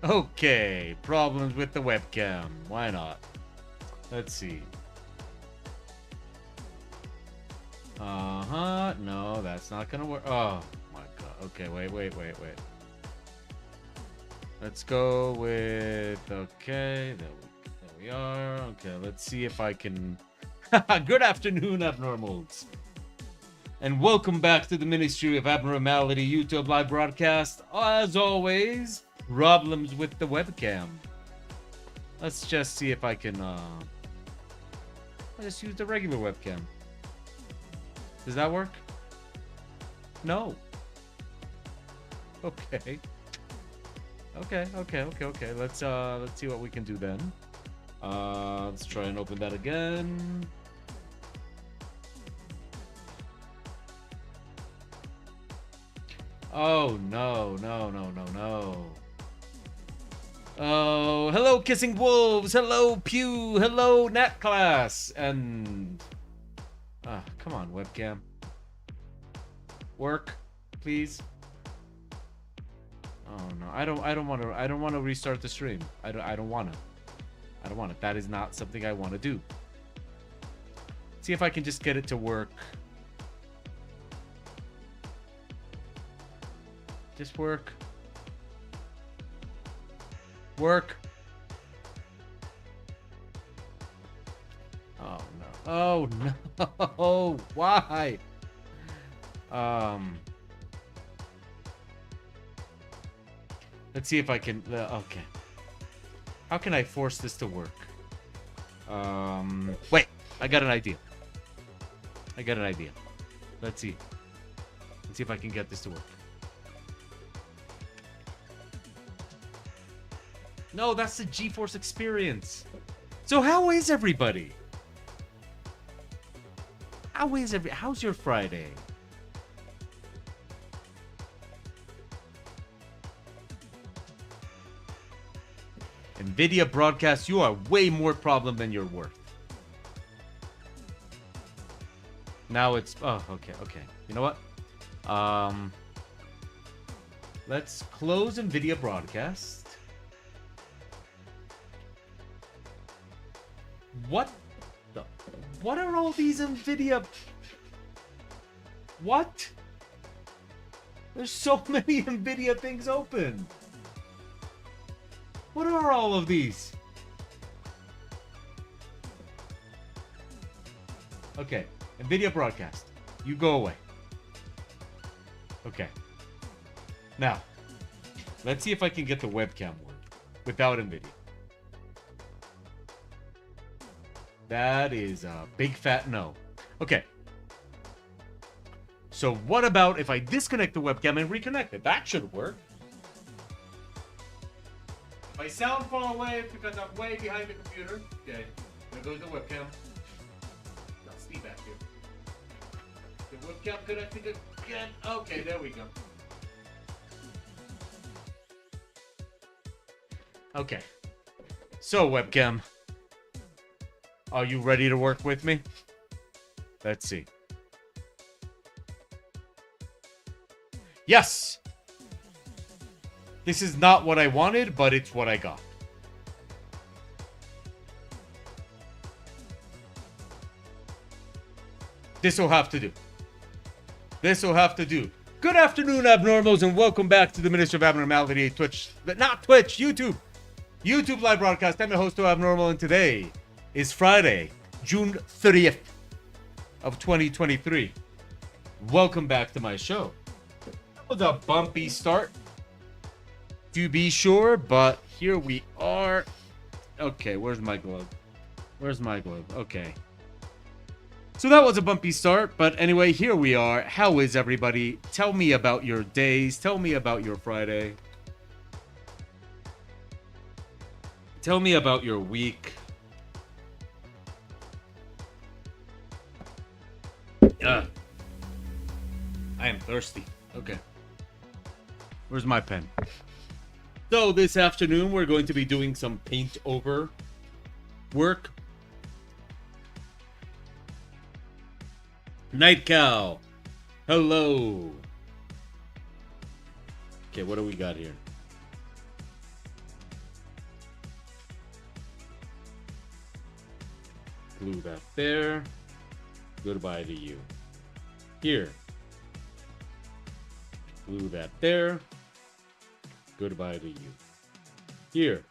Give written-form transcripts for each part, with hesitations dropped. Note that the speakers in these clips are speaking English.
Okay, problems with the webcam. Why not? Let's see. No, that's not gonna work. Oh my god. Okay, wait. Let's go with... Okay, there we are. Okay, let's see if I can... Good afternoon, abnormals. And welcome back to the Ministry of Abnormality YouTube live broadcast. As always, problems with the webcam. Let's just see if I can... I'll just use the regular webcam. Does that work? No. Okay. Okay. Let's see what we can do then. Let's try and open that again. Oh no. Oh, hello Kissing Wolves, hello Pew, hello Nat Class, and come on webcam. Work, please. Oh no, I don't want to restart the stream. I don't want to. That is not something I want to do. See if I can just get it to work. Just work. Work. Oh no. Oh no. Why? Let's see if I can... okay. How can I force this to work? Wait. I got an idea. Let's see. Let's see if I can get this to work. No, that's the GeForce experience. So how is everybody? How's your Friday? NVIDIA broadcast, you are way more problem than you're worth. Now it's... Oh, okay. You know what? Let's close NVIDIA broadcast. What are all these NVIDIA... What? There's so many NVIDIA things open. What are all of these? Okay, NVIDIA broadcast. You go away. Okay. Now, let's see if I can get the webcam work without NVIDIA. That is a big fat no. Okay. So what about if I disconnect the webcam and reconnect it? That should work. If I sound far away because I'm way behind the computer. Okay. There goes the webcam. Now Steve back here. The webcam connected again. Okay, there we go. Okay. So webcam. Are you ready to work with me? Let's see. Yes! This is not what I wanted, but it's what I got. This'll have to do. Good afternoon, abnormals, and welcome back to the Ministry of Abnormality, YouTube. YouTube live broadcast. I'm your host, Abnormal, and today is Friday, June 30th of 2023. Welcome back to my show. That was a bumpy start, to be sure, but here we are. Okay, where's my glove? Okay. So that was a bumpy start, but anyway, here we are. How is everybody? Tell me about your days. Tell me about your Friday. Tell me about your week. I am thirsty. Okay. Where's my pen? So this afternoon we're going to be doing some paintover work. Night Cow. Hello. Okay, what do we got here? Glue that there. Goodbye to you. Here. Glue that there. Goodbye to you. Here.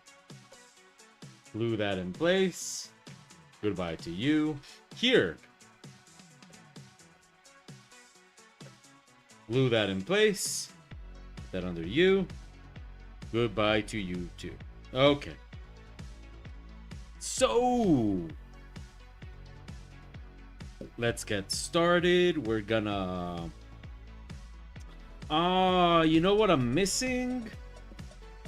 Glue that in place. Goodbye to you. Here. Glue that in place. Put that under you. Goodbye to you too. Okay. So let's get started. We're gonna you know what I'm missing?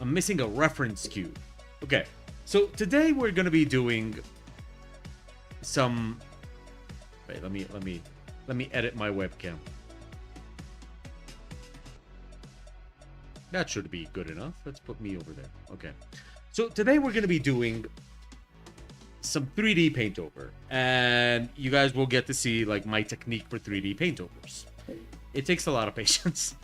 I'm missing a reference cube. Okay. So today we're gonna be doing some wait, let me edit my webcam. That should be good enough. Let's put me over there. Okay. So today we're going to be doing some 3D paintover. And you guys will get to see like my technique for 3D paintovers. It takes a lot of patience.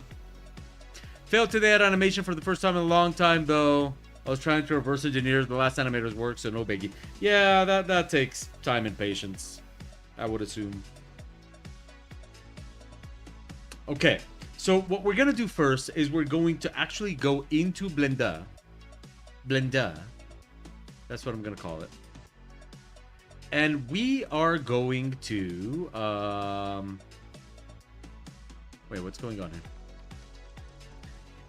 Failed to that animation for the first time in a long time though. I was trying to reverse engineer the last animator's work, so no biggie. Yeah, that takes time and patience, I would assume. Okay. So what we're going to do first is we're going to actually go into Blender. Blender. That's what I'm going to call it. And we are going to... wait, what's going on here?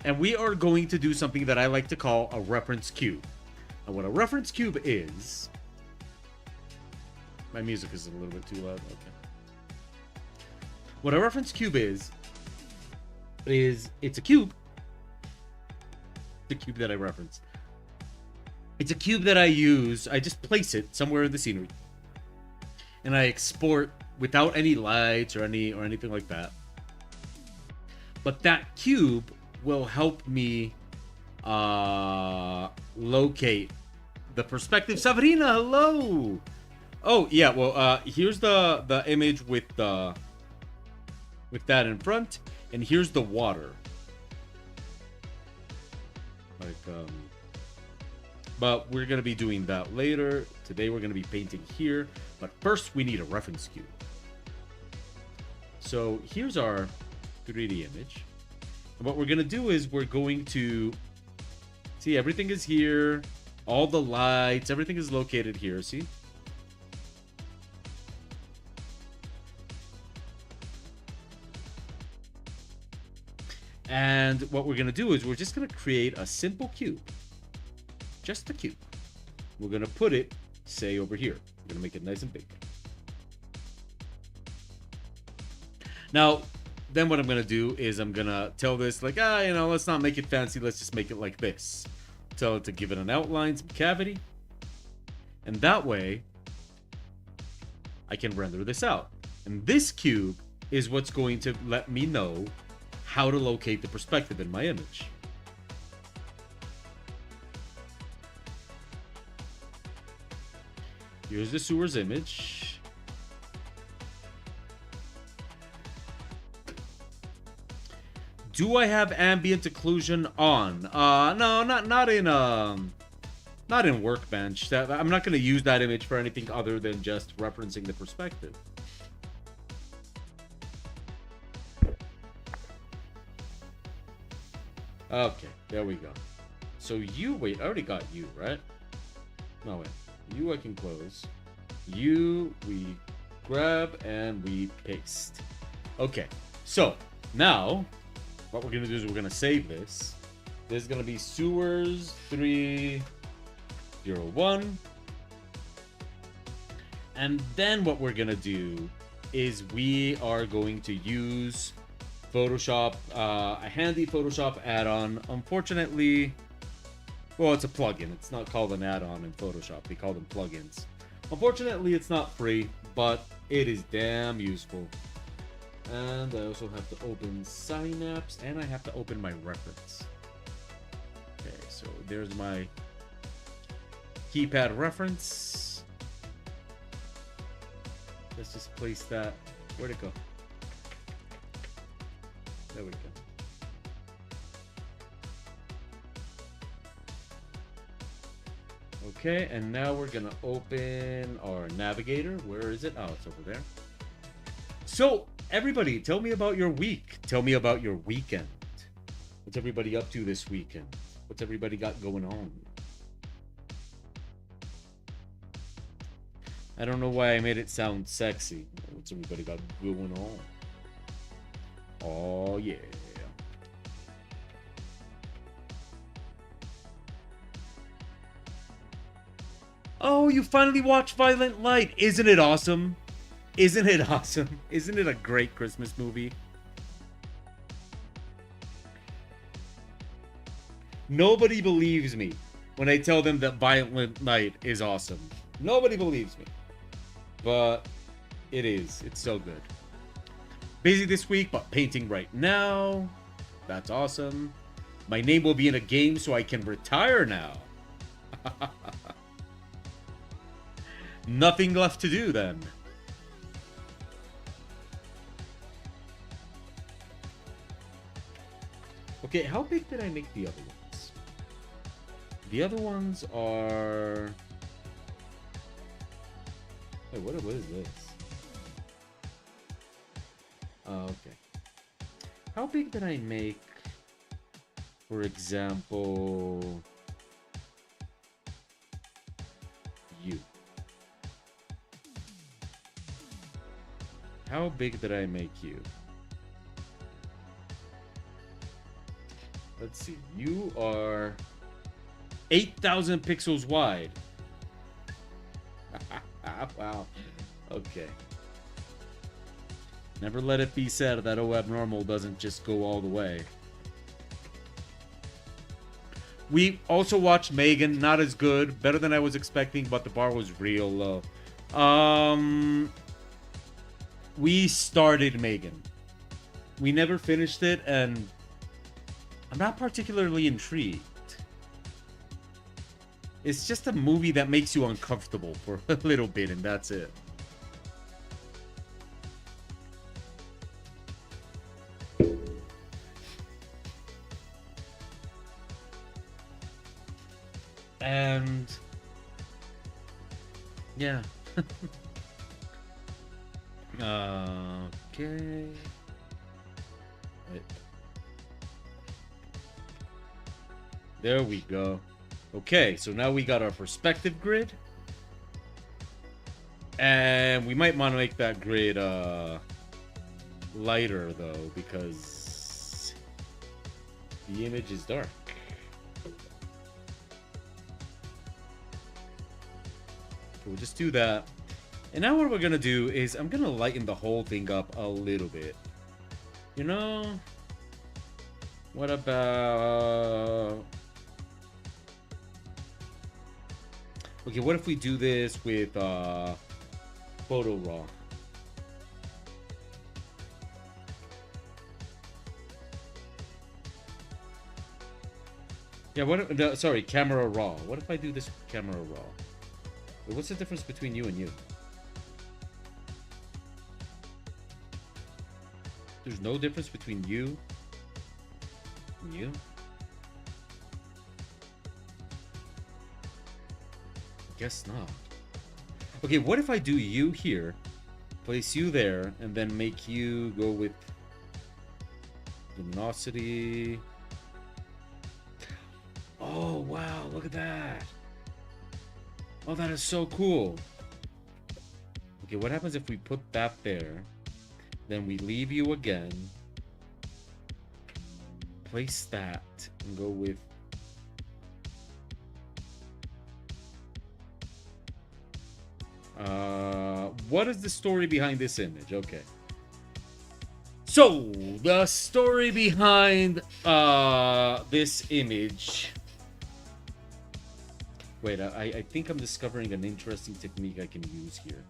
And we are going to do something that I like to call a reference cube. And what a reference cube is... My music is a little bit too loud. Okay. What a reference cube is it's a cube. The cube that I referenced. It's a cube that I use. I just place it somewhere in the scenery, and I export without any lights or anything like that. But that cube will help me locate the perspective. Sabrina, hello. Oh yeah. Well, here's the image with that in front. And here's the water. But we're going to be doing that later. Today we're going to be painting here. But first we need a reference cube. So here's our 3D image. And what we're going to do is we're going to... See, everything is here. All the lights, everything is located here, see? And what we're going to do is we're just going to create a simple cube. Just a cube. We're going to put it, say, over here. We're going to make it nice and big. Now, then what I'm going to do is I'm going to tell this, like, let's not make it fancy. Let's just make it like this. Tell it to give it an outline, some cavity. And that way, I can render this out. And this cube is what's going to let me know how to locate the perspective in my image. Here's the sewers image. Do I have ambient occlusion on? No, not in Workbench. I'm not going to use that image for anything other than just referencing the perspective. Okay, there we go. So you, wait, I already got you, right? No, wait. You I can close. You, we grab and we paste. Okay, so now what we're going to do is we're going to save this. This is going to be sewers 301. And then what we're going to do is we are going to use Photoshop, a handy Photoshop add-on. Unfortunately, well, it's a plugin. It's not called an add-on in Photoshop. They call them plugins. Unfortunately, it's not free, but it is damn useful. And I also have to open Synapse, and I have to open my reference. Okay, so there's my keypad reference. Let's just place that. Where'd it go? There we go. Okay, and now we're gonna open our navigator. Where is it? Oh, it's over there. So, everybody, tell me about your week. Tell me about your weekend. What's everybody up to this weekend? What's everybody got going on? I don't know why I made it sound sexy. What's everybody got going on? Oh, yeah. Oh, you finally watched Violent Light. Isn't it awesome? Isn't it awesome? Isn't it a great Christmas movie? Nobody believes me when I tell them that Violent Night is awesome. Nobody believes me. But it is. It's so good. Busy this week, but painting right now. That's awesome. My name will be in a game so I can retire now. Nothing left to do then. Okay, how big did I make the other ones? The other ones are... Wait, what is this? Oh, okay. How big did I make, for example, you? How big did I make you? Let's see. You are 8,000 pixels wide. Wow. Okay. Never let it be said that Abnormal doesn't just go all the way. We also watched Megan. Not as good. Better than I was expecting, but the bar was real low. We started Megan. We never finished it, and I'm not particularly intrigued. It's just a movie that makes you uncomfortable for a little bit, and that's it. And yeah. Okay. Wait. There we go. Okay, so now we got our perspective grid. And we might want to make that grid lighter though, because the image is dark. We'll just do that. And now what we're gonna do is I'm gonna lighten the whole thing up a little bit. You know? What about... Okay, what if we do this with photo raw? Yeah, what if, no, sorry, camera raw. What if I do this with camera raw? Wait, what's the difference between you and you? There's no difference between you and you? Guess not. Okay, what if I do you here, place you there, and then make you go with luminosity? Oh, wow, look at that. Oh, that is so cool. Okay, what happens if we put that there, then we leave you again, place that, and go with what is the story behind this image? Okay. So, the story behind this image. Wait, I think I'm discovering an interesting technique I can use here.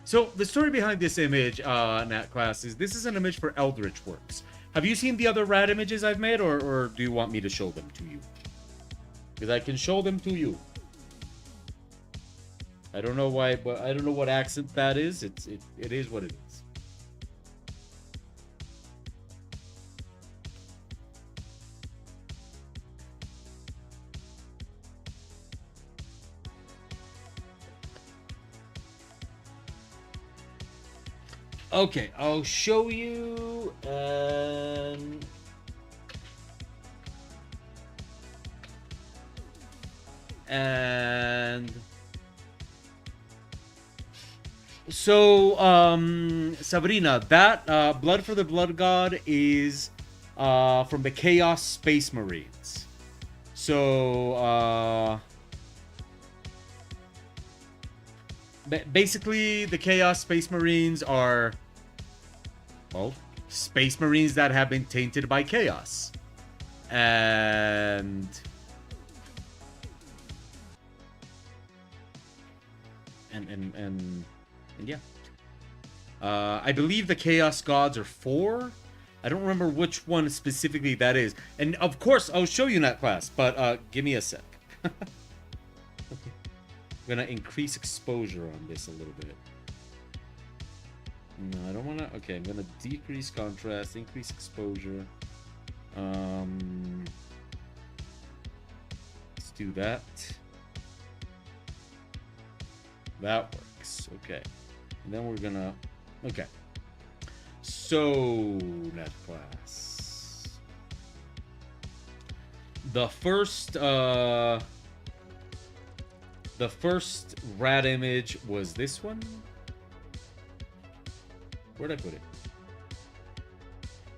So the story behind this image, Nat Class, is this is an image for EldritchWerks. Have you seen the other rad images I've made, or do you want me to show them to you? Because I can show them to you. I don't know why, but I don't know what accent that is. It is what it is. Okay, I'll show you. And so, Sabrina, that Blood for the Blood God is from the Chaos Space Marines. So, basically, the Chaos Space Marines are, well, Space Marines that have been tainted by Chaos. And yeah. I believe the Chaos Gods are 4. I don't remember which one specifically that is. And of course, I'll show you in that class, but give me a sec. Okay. I'm gonna increase exposure on this a little bit. No, I don't wanna. Okay, I'm gonna decrease contrast, increase exposure. Let's do that. That works. Okay. And then we're gonna. Okay. So, net class. The first rat image was this one. Where'd I put it?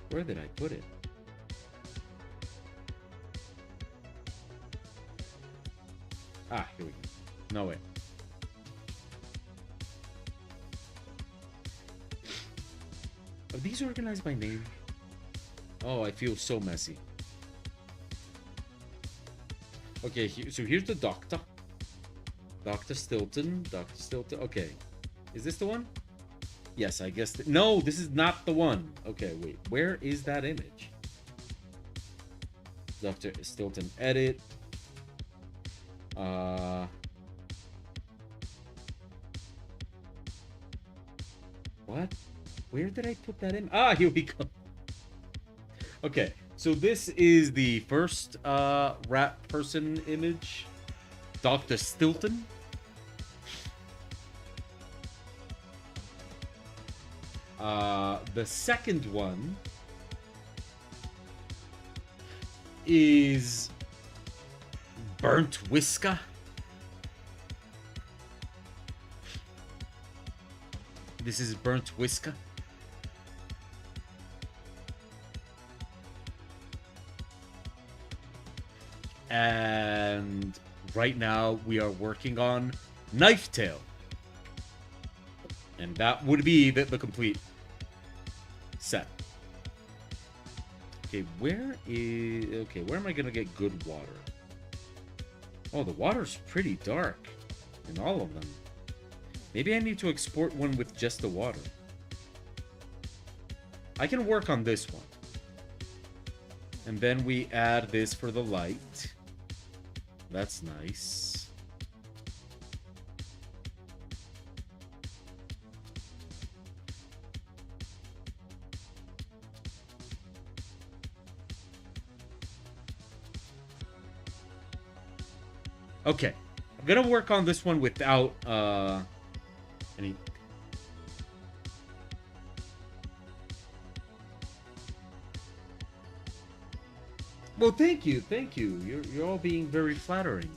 Where did I put it? Ah, here we go. No way. Are these organized by name? Oh, I feel so messy. Okay, so here's the doctor. Dr. Stilton. Dr. Stilton. Okay. Is this the one? Yes, I guess. No, this is not the one. Okay, wait. Where is that image? Dr. Stilton edit. What? Where did I put that in? Ah, here we go. Okay, so this is the first rat person image. Dr. Stilton. The second one is Burnt Whisker. This is Burnt Whisker. And right now we are working on Knife Tail. And that would be the complete set. Okay, where am I gonna get good water? Oh, the water's pretty dark in all of them. Maybe I need to export one with just the water. I can work on this one. And then we add this for the light. That's nice. Okay, I'm gonna work on this one without any. Well, thank you. You're all being very flattering.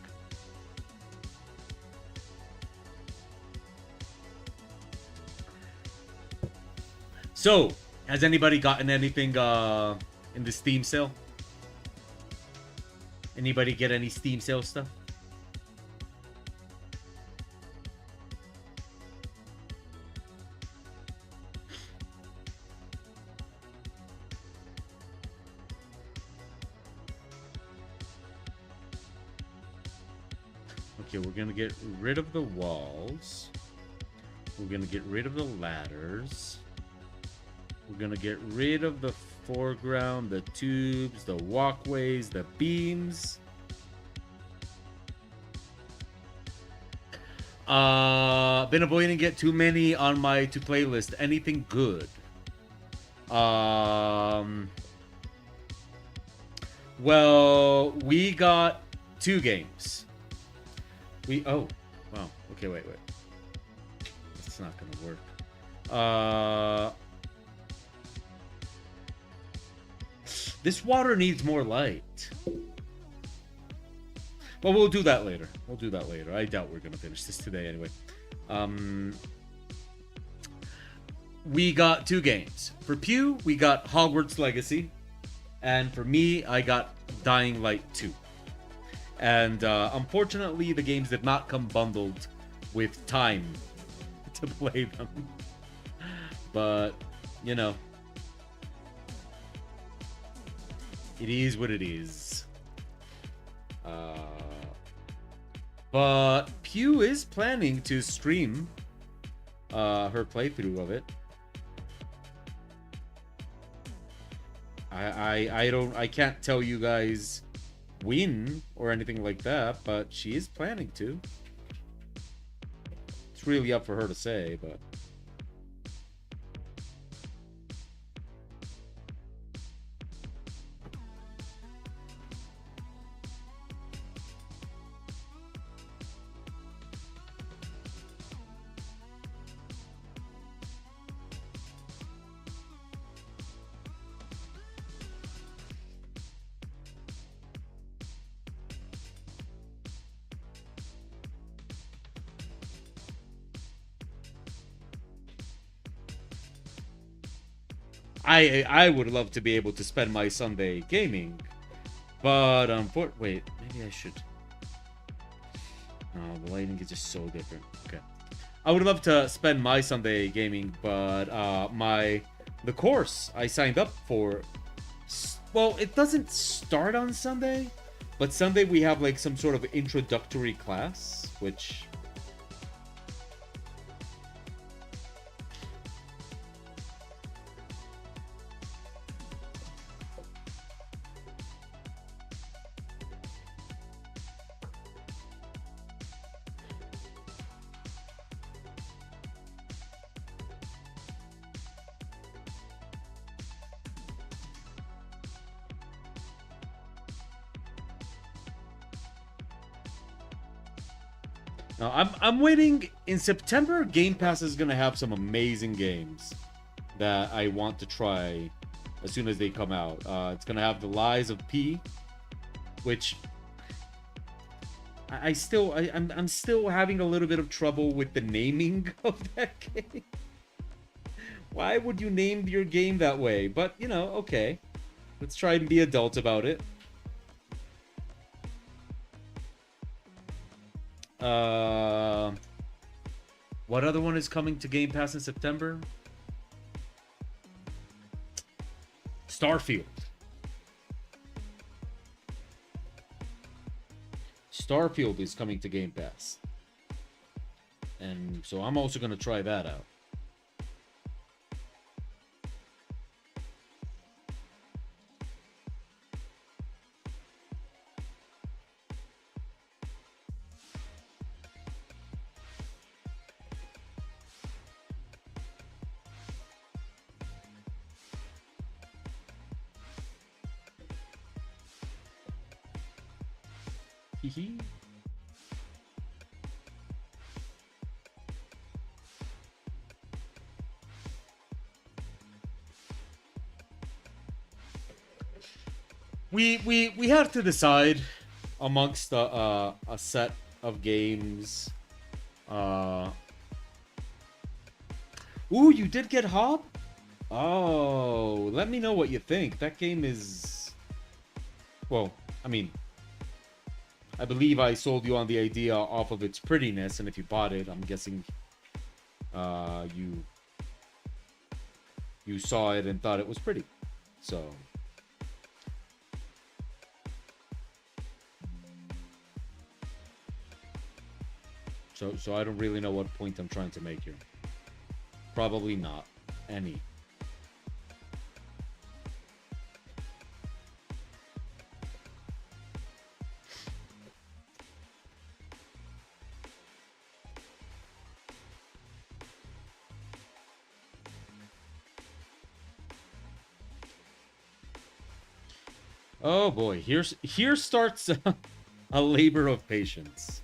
So, has anybody gotten anything in the Steam sale? Anybody get any Steam sale stuff? Okay, we're gonna get rid of the walls. We're gonna get rid of the ladders. We're gonna get rid of the foreground, the tubes, the walkways, the beams. Been avoiding it too many on my to playlist. Anything good? Well, we got 2 games. Oh, wow. Okay, wait. It's not gonna work. This water needs more light. Well, we'll do that later. I doubt we're gonna finish this today anyway. We got 2 games. For Pew, we got Hogwarts Legacy. And for me, I got Dying Light 2. And unfortunately, the games did not come bundled with time to play them. But, you know, it is what it is. But Pew is planning to stream her playthrough of it. I can't tell you guys when or anything like that, but she is planning to. It's really up for her to say, but I would love to be able to spend my Sunday gaming, but wait, maybe I should. No, the lighting is just so different. Okay, I would love to spend my Sunday gaming, but the course I signed up for, well, it doesn't start on Sunday, but Sunday we have like some sort of introductory class, which. Now, I'm waiting. In September, Game Pass is going to have some amazing games that I want to try as soon as they come out. It's going to have The Lies of P, which I'm still having a little bit of trouble with the naming of that game. Why would you name your game that way? But, you know, okay. Let's try and be adult about it. What other one is coming to Game Pass in September? Starfield. Starfield is coming to Game Pass. And so I'm also going to try that out. We have to decide amongst a set of games. Ooh, you did get Hob? Oh, let me know what you think. That game is, well, I mean, I believe I sold you on the idea off of its prettiness, and if you bought it, I'm guessing you saw it and thought it was pretty. So I don't really know what point I'm trying to make here. Probably not any. Oh boy, here starts a labor of patience.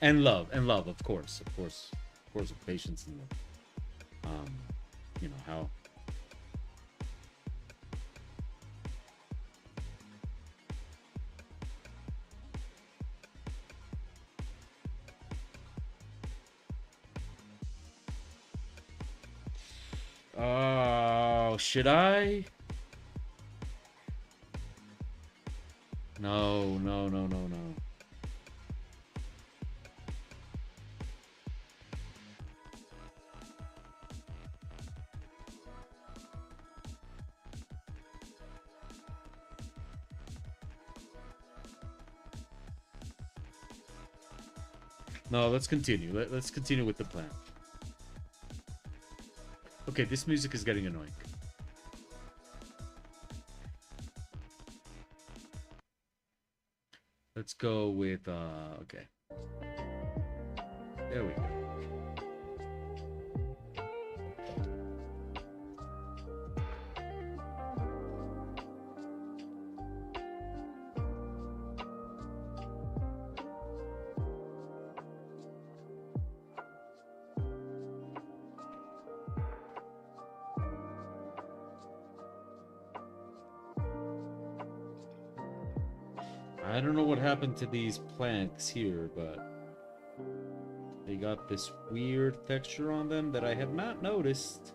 And love, of course, with patience and love. You know how. Oh, should I? No, no, no, no, no. No, let's continue. Let's continue with the plan. Okay, this music is getting annoying. Let's go with okay. There we go. I don't know what happened to these planks here, but they got this weird texture on them that I have not noticed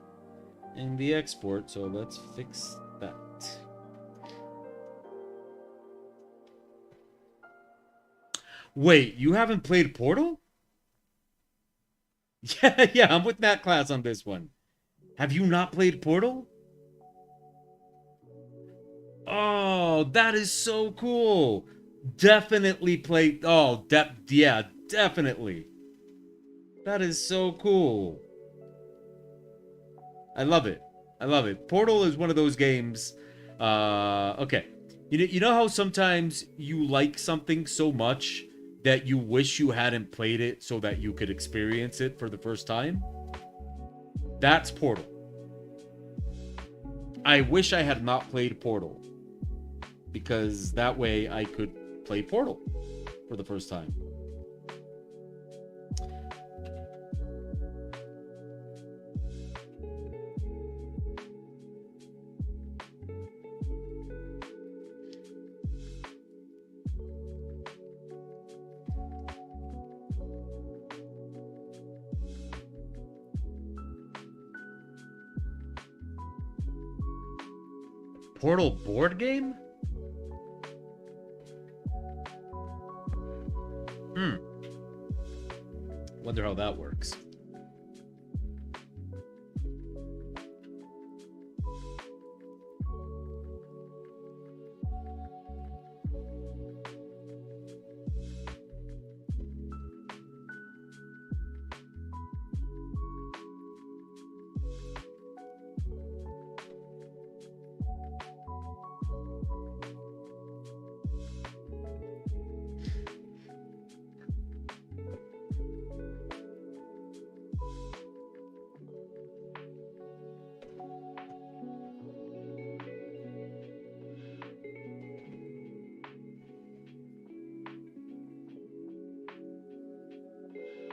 in the export, so let's fix that. Wait, you haven't played Portal? Yeah, I'm with Matt Class on this one. Have you not played Portal? Oh, that is so cool. Definitely play. Oh, yeah, definitely. That is so cool. I love it. I love it. Portal is one of those games. Okay. You know how sometimes you like something so much that you wish you hadn't played it so that you could experience it for the first time? That's Portal. I wish I had not played Portal, because that way I could play Portal for the first time. Portal board game? Wonder how that works.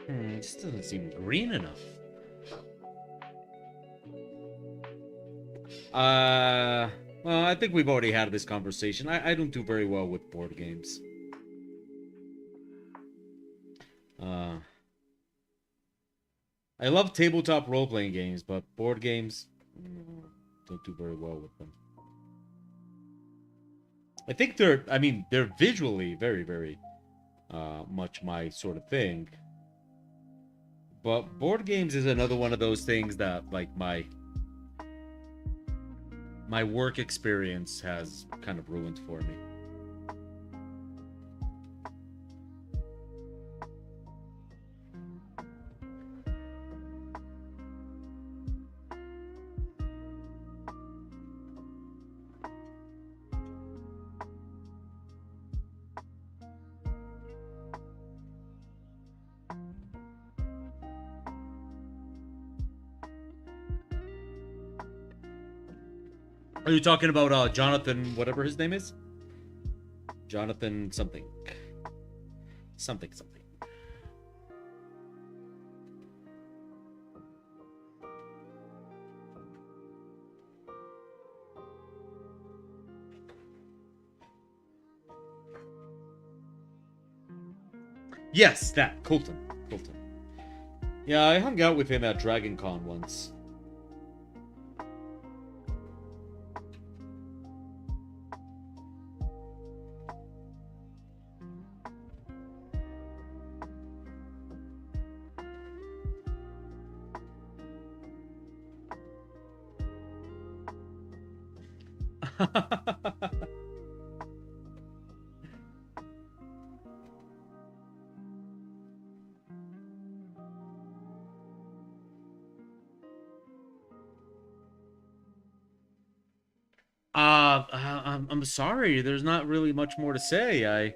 It just doesn't seem green enough. Well, I think we've already had this conversation. I don't do very well with board games. I love tabletop role-playing games, but board games, don't do very well with them. I think they're visually very, very much my sort of thing. But board games is another one of those things that, like, my work experience has kind of ruined for me. Are you talking about Jonathan, whatever his name is? Jonathan something. Something. Yes, that. Colton. Yeah, I hung out with him at Dragon Con once. I'm sorry. There's not really much more to say. I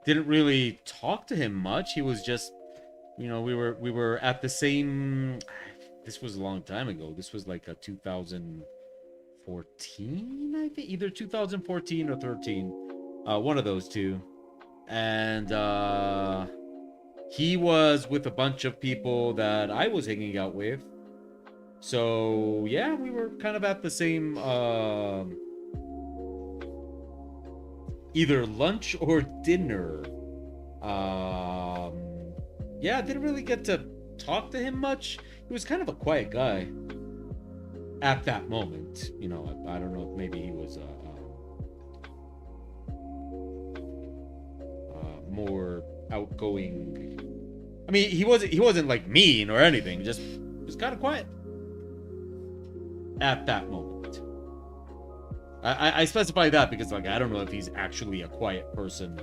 didn't really talk to him much. He was just, we were at the same. This was a long time ago. This was like a 2014, I think, either 2014 or 13, one of those two. And he was with a bunch of people that I was hanging out with. So yeah, we were kind of at the same. Either lunch or dinner. Yeah, I didn't really get to talk to him much. He was kind of a quiet guy at that moment. I don't know if maybe he was more outgoing. I mean, he wasn't like mean or anything. Just kind of quiet at that moment. I specify that because, like, I don't know if he's actually a quiet person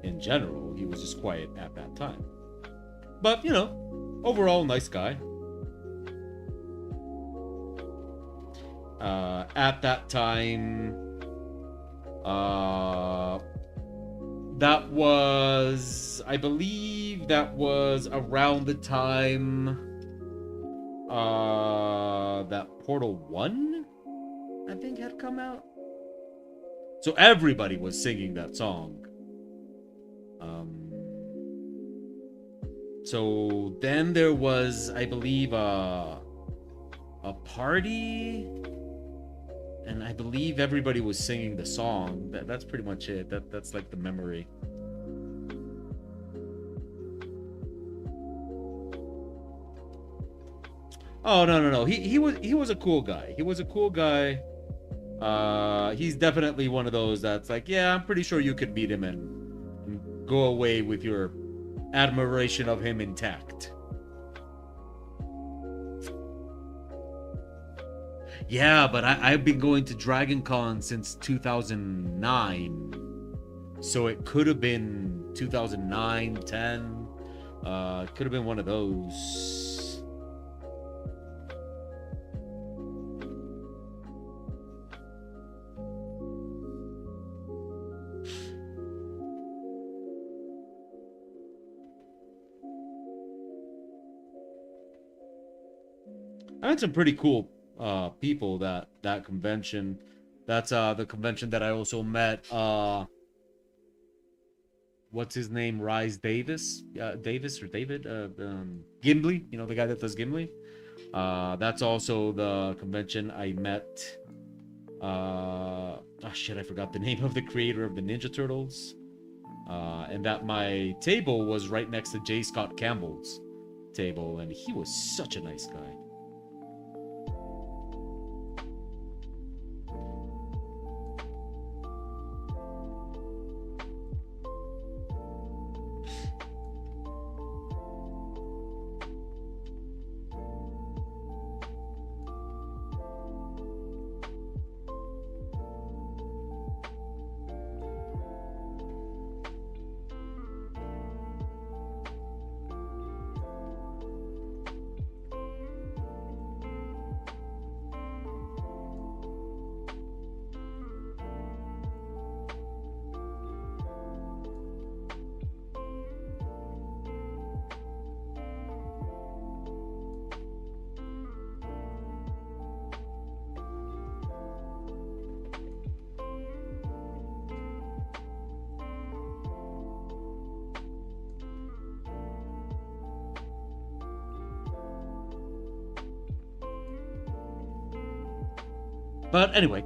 in general. He was just quiet at that time. But, overall, nice guy. At that time, I believe that was around the time that Portal 1, I think, had come out. So everybody was singing that song. So then there was, I believe, a party, and I believe everybody was singing the song. That's pretty much it. That's like the memory. Oh, no. He was a cool guy. He was a cool guy. He's definitely one of those that's like, yeah, I'm pretty sure you could meet him and go away with your admiration of him intact. Yeah, but I've been going to Dragon Con since 2009. So it could have been 2009, 10. It could have been one of those. I had some pretty cool people that convention. That's the convention that I also met what's his name? Rise Davis? Davis or David? Gimli, the guy that does Gimli. That's also the convention I met I forgot the name of the creator of the Ninja Turtles. And that my table was right next to J. Scott Campbell's table, and he was such a nice guy. But anyway.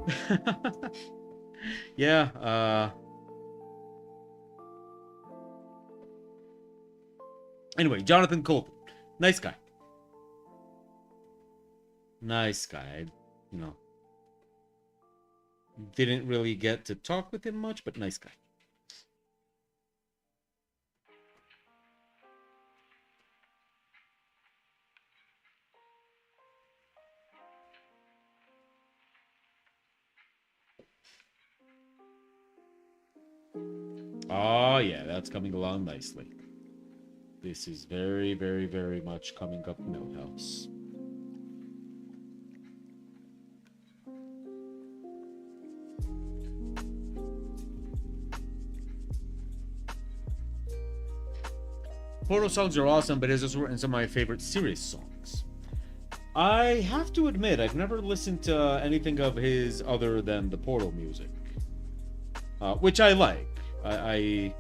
Yeah, anyway, Jonathan Colton. Nice guy. Nice guy. You know, didn't really get to talk with him much, but nice guy. Oh, yeah, that's coming along nicely. This is very, very, very much coming up Millhouse. Portal songs are awesome, but has also written some of my favorite serious songs. I have to admit, I've never listened to anything of his other than the Portal music, which I like. I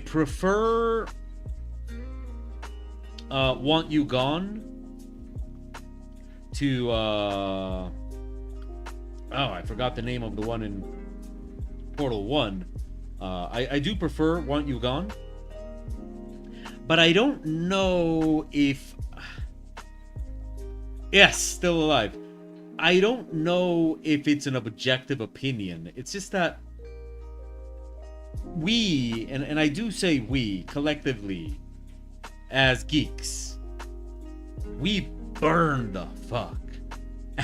prefer Want You Gone to oh, I forgot the name of the one in Portal 1. I do prefer Want You Gone, but I don't know if... Yes, Still Alive. I don't know if it's an objective opinion. It's just that we, and I do say we, collectively, as geeks, we burn the fuck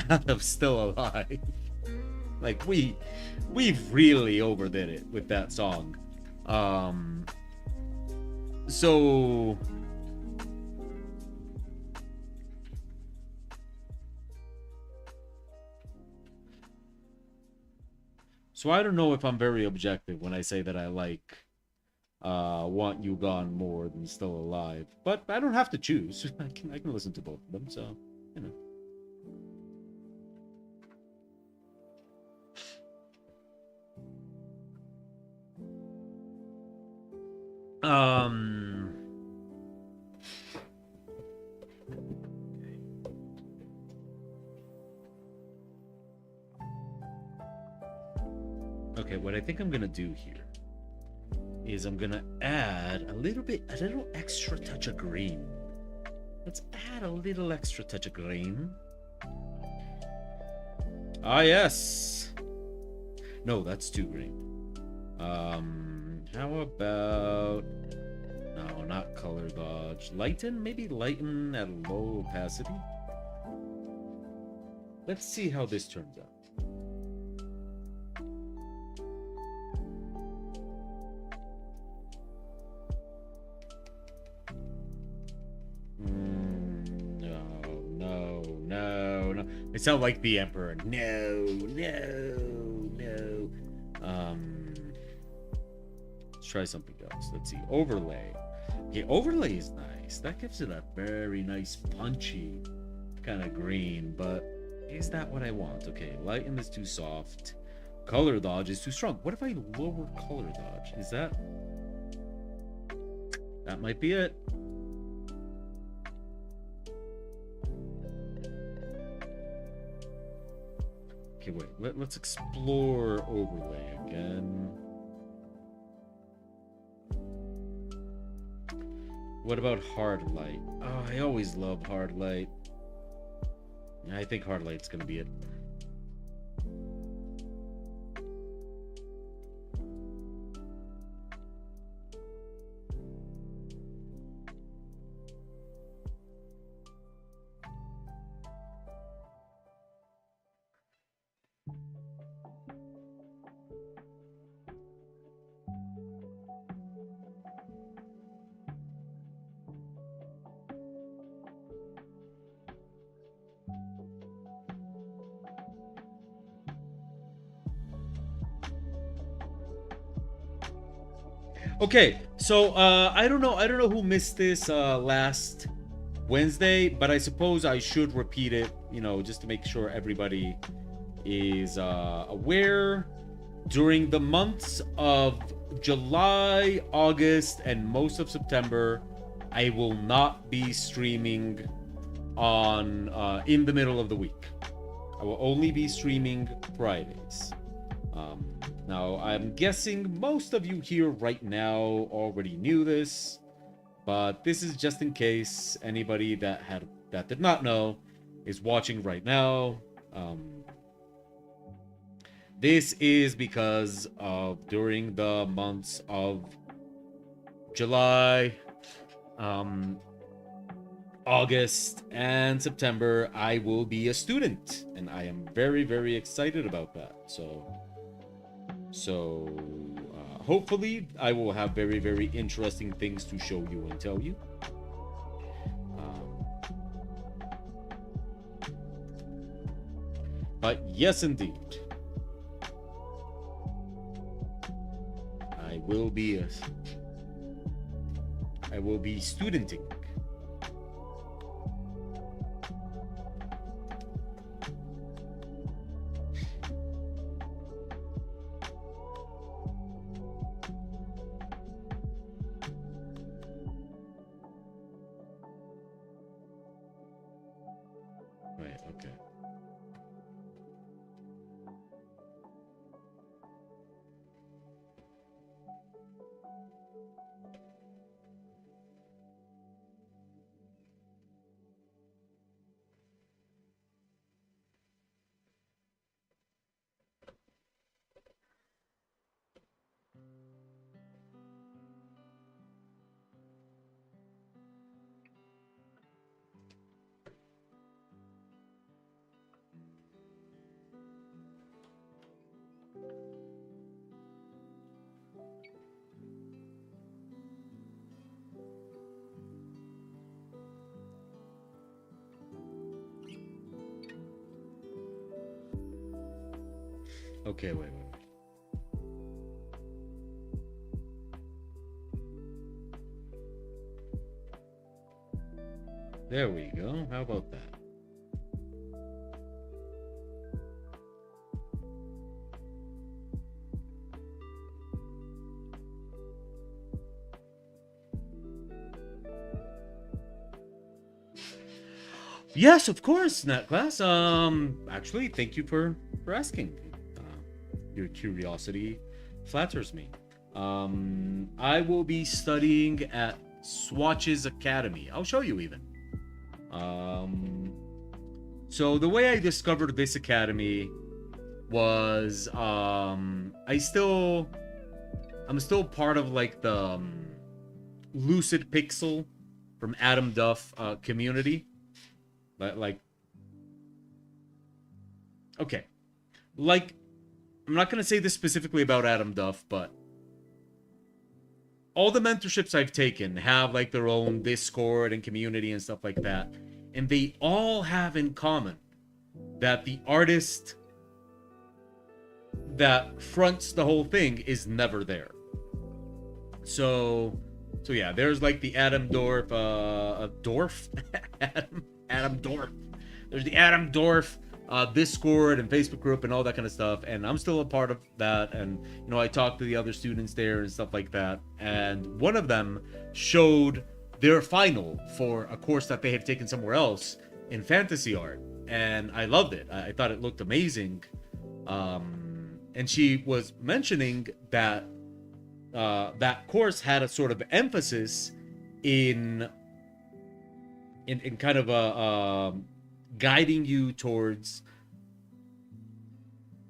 out of Still Alive. Like, we really overdid it with that song. So I don't know if I'm very objective when I say that I like Want You Gone more than Still Alive. But I don't have to choose. I can listen to both of them, so, you know. Okay, what I think I'm gonna do here is I'm gonna add a little extra touch of green. Let's add a little extra touch of green. Ah, yes. No, that's too green. How about... No, not color dodge. Lighten? Maybe lighten at low opacity? Let's see how this turns out. No. I sound like the Emperor. No. Let's try something else. Let's see. Overlay. Okay, overlay is nice. That gives it a very nice punchy kind of green, but is that what I want? Okay, lighten is too soft. Color dodge is too strong. What if I lower color dodge? Is that... That might be it. Okay, wait. Let's explore overlay again. What about hard light? Oh, I always love hard light. I think hard light's gonna be it. Okay, so I don't know who missed this last Wednesday, but I suppose I should repeat it, you know, just to make sure everybody is aware. During the months of July, August, and most of September, I will not be streaming on in the middle of the week. I will only be streaming Fridays. Now, I'm guessing most of you here right now already knew this, but this is just in case anybody that did not know is watching right now. This is because of during the months of July, August, and September, I will be a student, and I am very, very excited about that. So hopefully I will have very, very interesting things to show you and tell you. But yes, indeed, I will be studenting. Right, okay. Okay, wait. There we go. How about that? Yes, of course, Nat Class. Actually, thank you for asking. Your curiosity flatters me. I will be studying at Swatch's Academy. I'll show you even. So the way I discovered this academy was I'm still part of like the Lucid Pixel from Adam Duff community. Like, okay, like, I'm not going to say this specifically about Adam Duff, but all the mentorships I've taken have like their own Discord and community and stuff like that. And they all have in common that the artist that fronts the whole thing is never there. So yeah, there's like the Adam Dorf, Adam Dorf. There's the Adam Dorf Discord and Facebook group and all that kind of stuff, and I'm still a part of that. And you know, I talked to the other students there and stuff like that. And one of them showed their final for a course that they had taken somewhere else in fantasy art, and I loved it. I thought it looked amazing. And she was mentioning that that course had a sort of emphasis in kind of a guiding you towards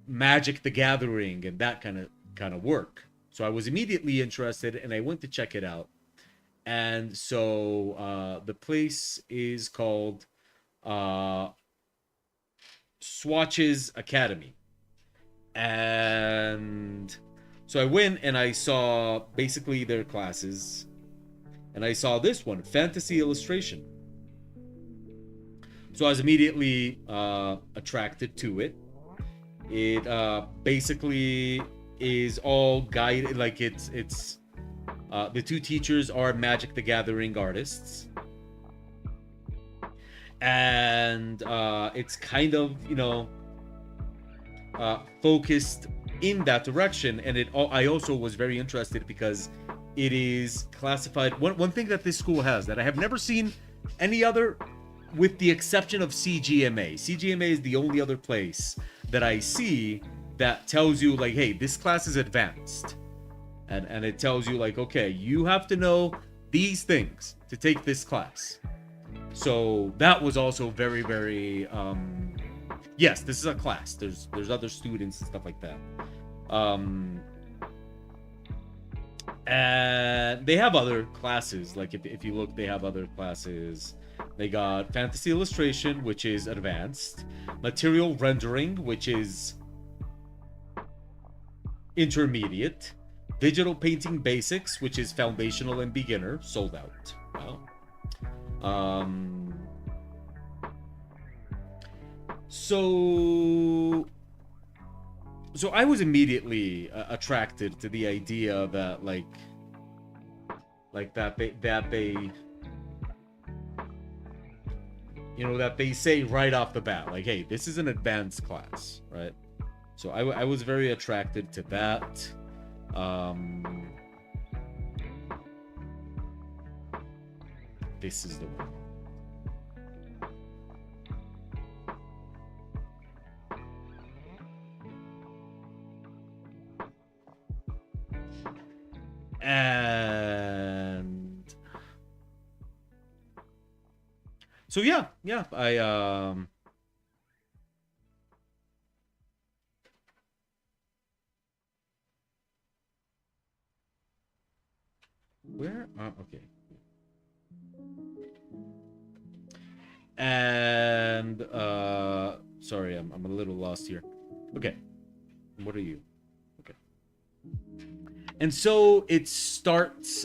Magic the Gathering and that kind of work. So I was immediately interested, and I went to check it out. And so the place is called Swatch's Academy. And so I went and I saw basically their classes, and I saw this one, Fantasy Illustration. So I was immediately attracted to it. It basically is all guided, like it's the two teachers are Magic the Gathering artists, and it's kind of, you know, focused in that direction. And I also was very interested because it is classified. One thing that this school has that I have never seen any other, with the exception of CGMA. CGMA is the only other place that I see that tells you, like, hey, this class is advanced. And it tells you, like, okay, you have to know these things to take this class. So that was also very, very, yes, this is a class. There's other students and stuff like that. And they have other classes. Like, if you look, they have other classes. They got fantasy illustration, which is advanced. Material rendering, which is intermediate. Digital painting basics, which is foundational and beginner, sold out. Wow. So I was immediately attracted to the idea that that they you know, that they say right off the bat, like, hey, this is an advanced class, right? So I was very attracted to that. This is the one. And so yeah, I where? Okay. And sorry, I'm a little lost here. Okay. What are you? Okay. And so it starts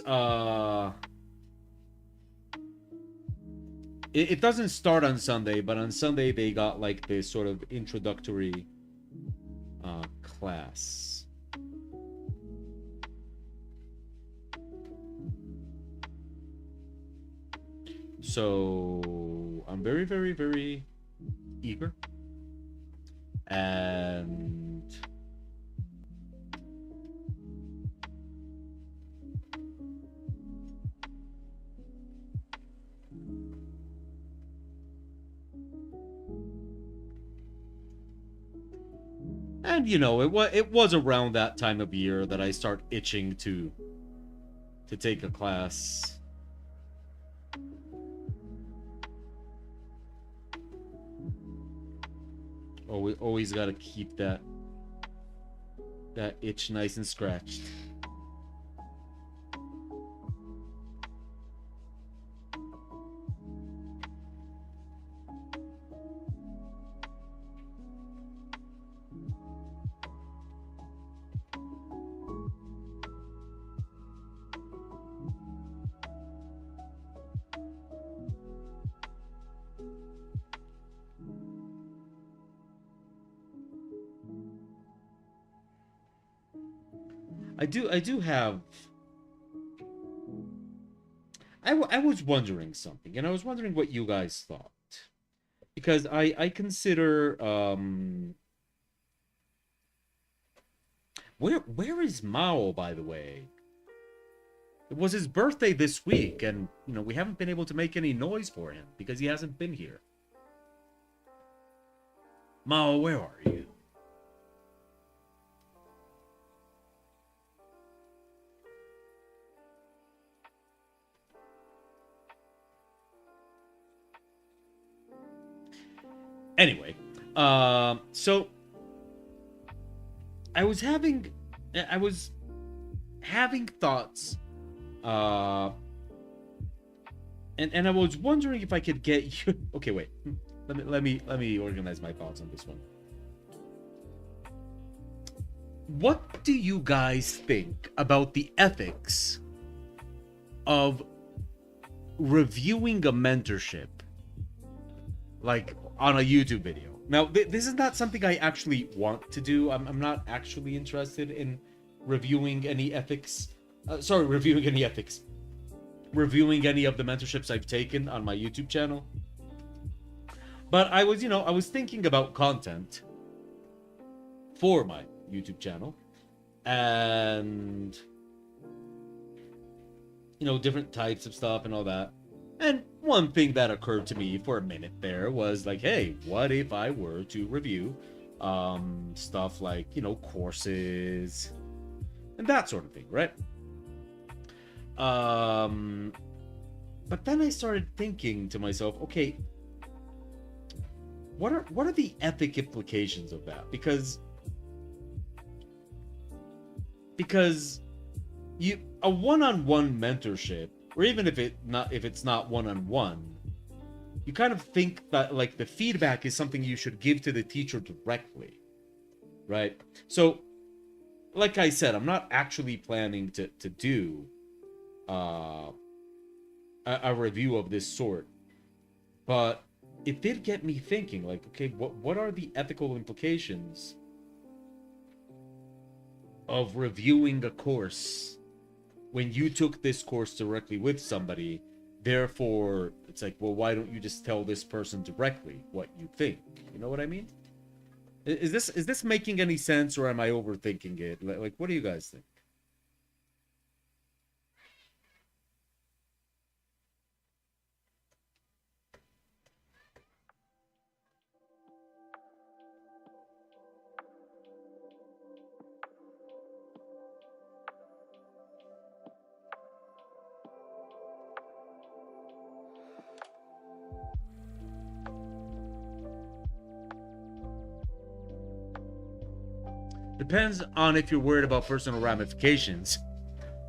it doesn't start on Sunday, but on Sunday they got like this sort of introductory class. So I'm very, very, very eager. And you know, it was around that time of year that I start itching to take a class. Always got to keep that itch nice and scratched. I do have. I was wondering something, and I was wondering what you guys thought, because I consider where is Mao, by the way? It was his birthday this week, and you know, we haven't been able to make any noise for him because he hasn't been here. Mao, where are you? Anyway, so I was having thoughts, and I was wondering if I could get you. Okay, wait. Let me organize my thoughts on this one. What do you guys think about the ethics of reviewing a mentorship, like on a YouTube video? Now, this is not something I actually want to do. I'm not actually interested in reviewing any ethics. Reviewing any ethics. Reviewing any of the mentorships I've taken on my YouTube channel. But I was thinking about content for my YouTube channel, and different types of stuff and all that. And one thing that occurred to me for a minute there was like, hey, what if I were to review stuff like, courses and that sort of thing, right? But then I started thinking to myself, okay, what are the ethic implications of that? Because a one-on-one mentorship, or even if it's not one-on-one, you kind of think that like the feedback is something you should give to the teacher directly, right? So, like I said, I'm not actually planning to do a review of this sort, but it did get me thinking, like, okay, what are the ethical implications of reviewing a course when you took this course directly with somebody? Therefore, it's like, well, why don't you just tell this person directly what you think? You know what I mean? Is this making any sense, or am I overthinking it? Like, what do you guys think? Depends on if you're worried about personal ramifications.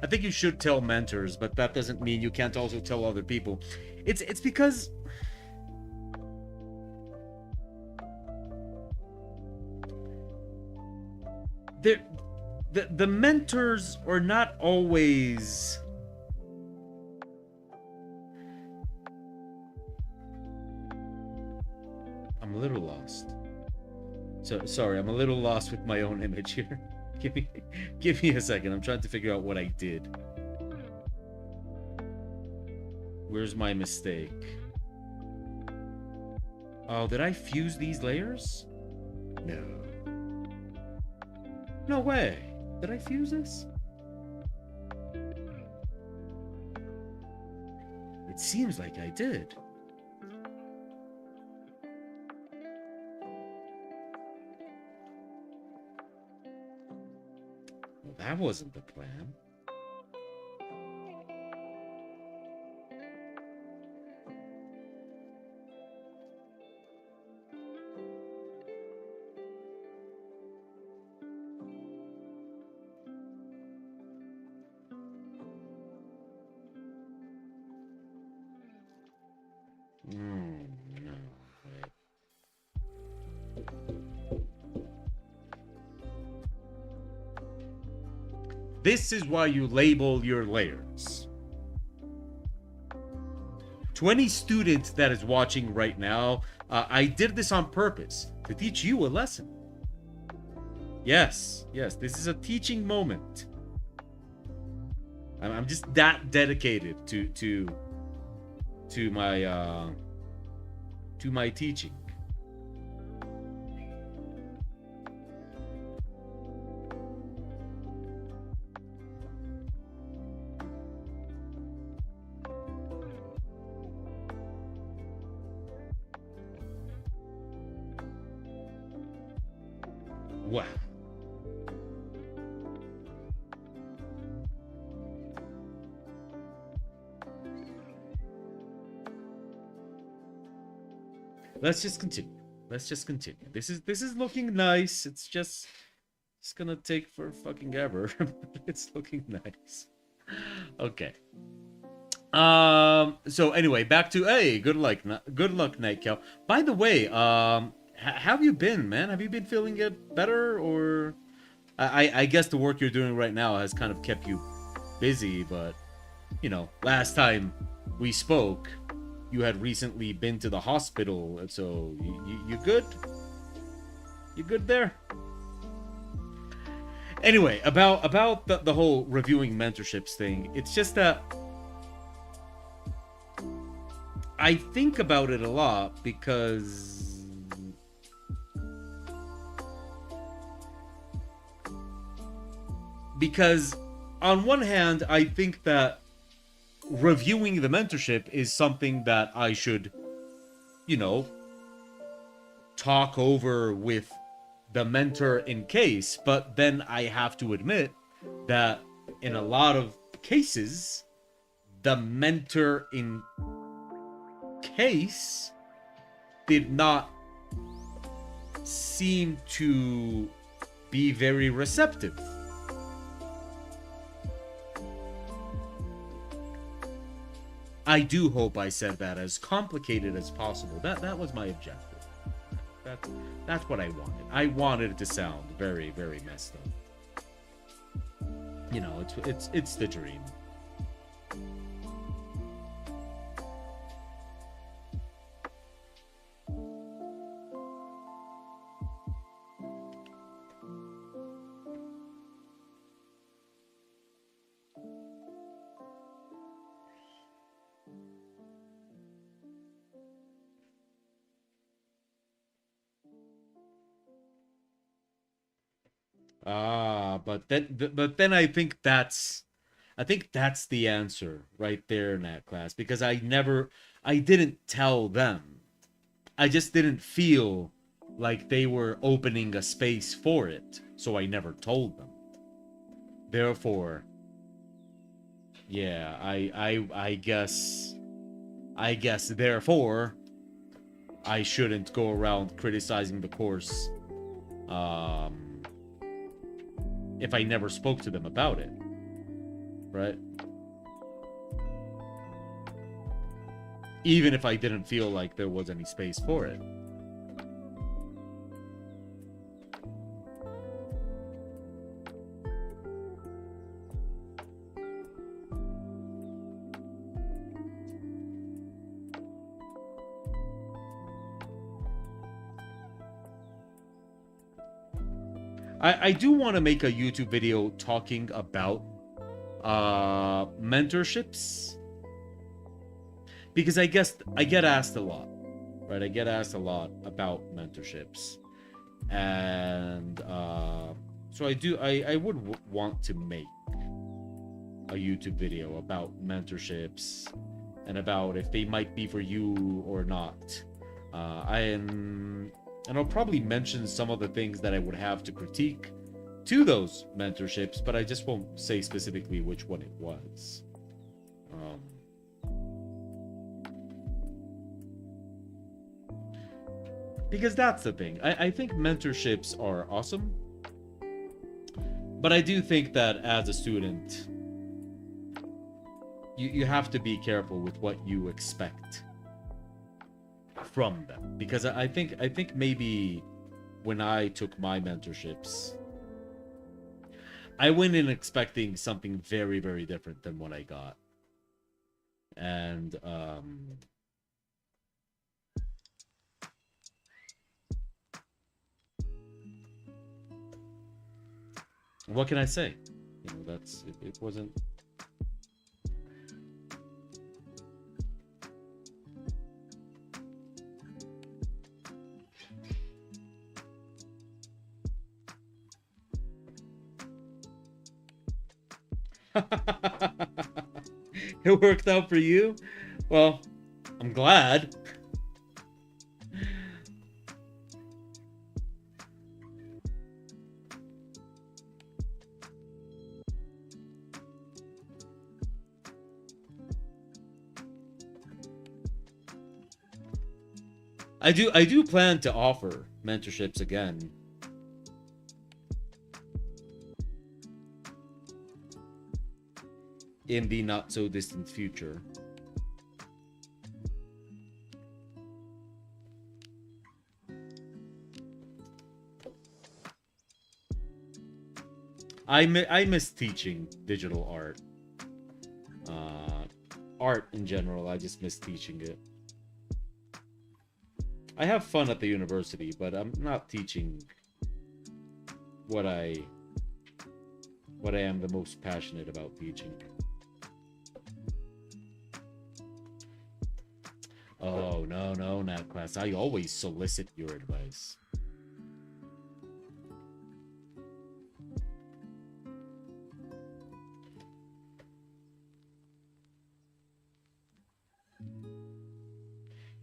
I think you should tell mentors, but that doesn't mean you can't also tell other people. It's because the mentors are not always I'm a little lost. So sorry, I'm a little lost with my own image here. Give me a second. I'm trying to figure out what I did. Where's my mistake? Oh, did I fuse these layers? No. No way. Did I fuse this? It seems like I did. That wasn't the plan. No, wait. This is why you label your layers. To any student that is watching right now, I did this on purpose to teach you a lesson. Yes, this is a teaching moment. I'm just that dedicated to my teaching. Wow. Let's just continue. This is looking nice. It's gonna take for fucking ever. It's looking nice. Okay. So anyway, back to good luck, Nightcow. By the way, how have you been, man? Have you been feeling it better, or I guess the work you're doing right now has kind of kept you busy, but last time we spoke, you had recently been to the hospital, so you good? You good there? Anyway, about the whole reviewing mentorships thing, it's just that I think about it a lot because Because on one hand, I think that reviewing the mentorship is something that I should, you know, talk over with the mentor in case, but then I have to admit that in a lot of cases, the mentor in case did not seem to be very receptive. I do hope I said that as complicated as possible. That was my objective. That's what I wanted. I wanted it to sound very, very messed up. You know, it's the dream. But then I think that's the answer right there in that class, because I didn't tell them. I just didn't feel like they were opening a space for it, so I never told them. Therefore, yeah, I guess therefore I shouldn't go around criticizing the course if I never spoke to them about it, right? Even if I didn't feel like there was any space for it. I do want to make a YouTube video talking about mentorships, because I guess I get asked a lot, right? I get asked a lot about mentorships, and so I would want to make a YouTube video about mentorships and about if they might be for you or not. And I'll probably mention some of the things that I would have to critique to those mentorships, but I just won't say specifically which one it was. Because that's the thing. I think mentorships are awesome, but I do think that as a student, you have to be careful with what you expect from them, because I think maybe when I took my mentorships, I went in expecting something very, very different than what I got. And what can I say? You know, that's it wasn't. It worked out for you? Well, I'm glad. I do plan to offer mentorships again. In the not so distant future. I miss teaching digital art. Art in general, I just miss teaching it. I have fun at the university, but I'm not teaching what I am the most passionate about teaching. Oh, no, Nat class. I always solicit your advice.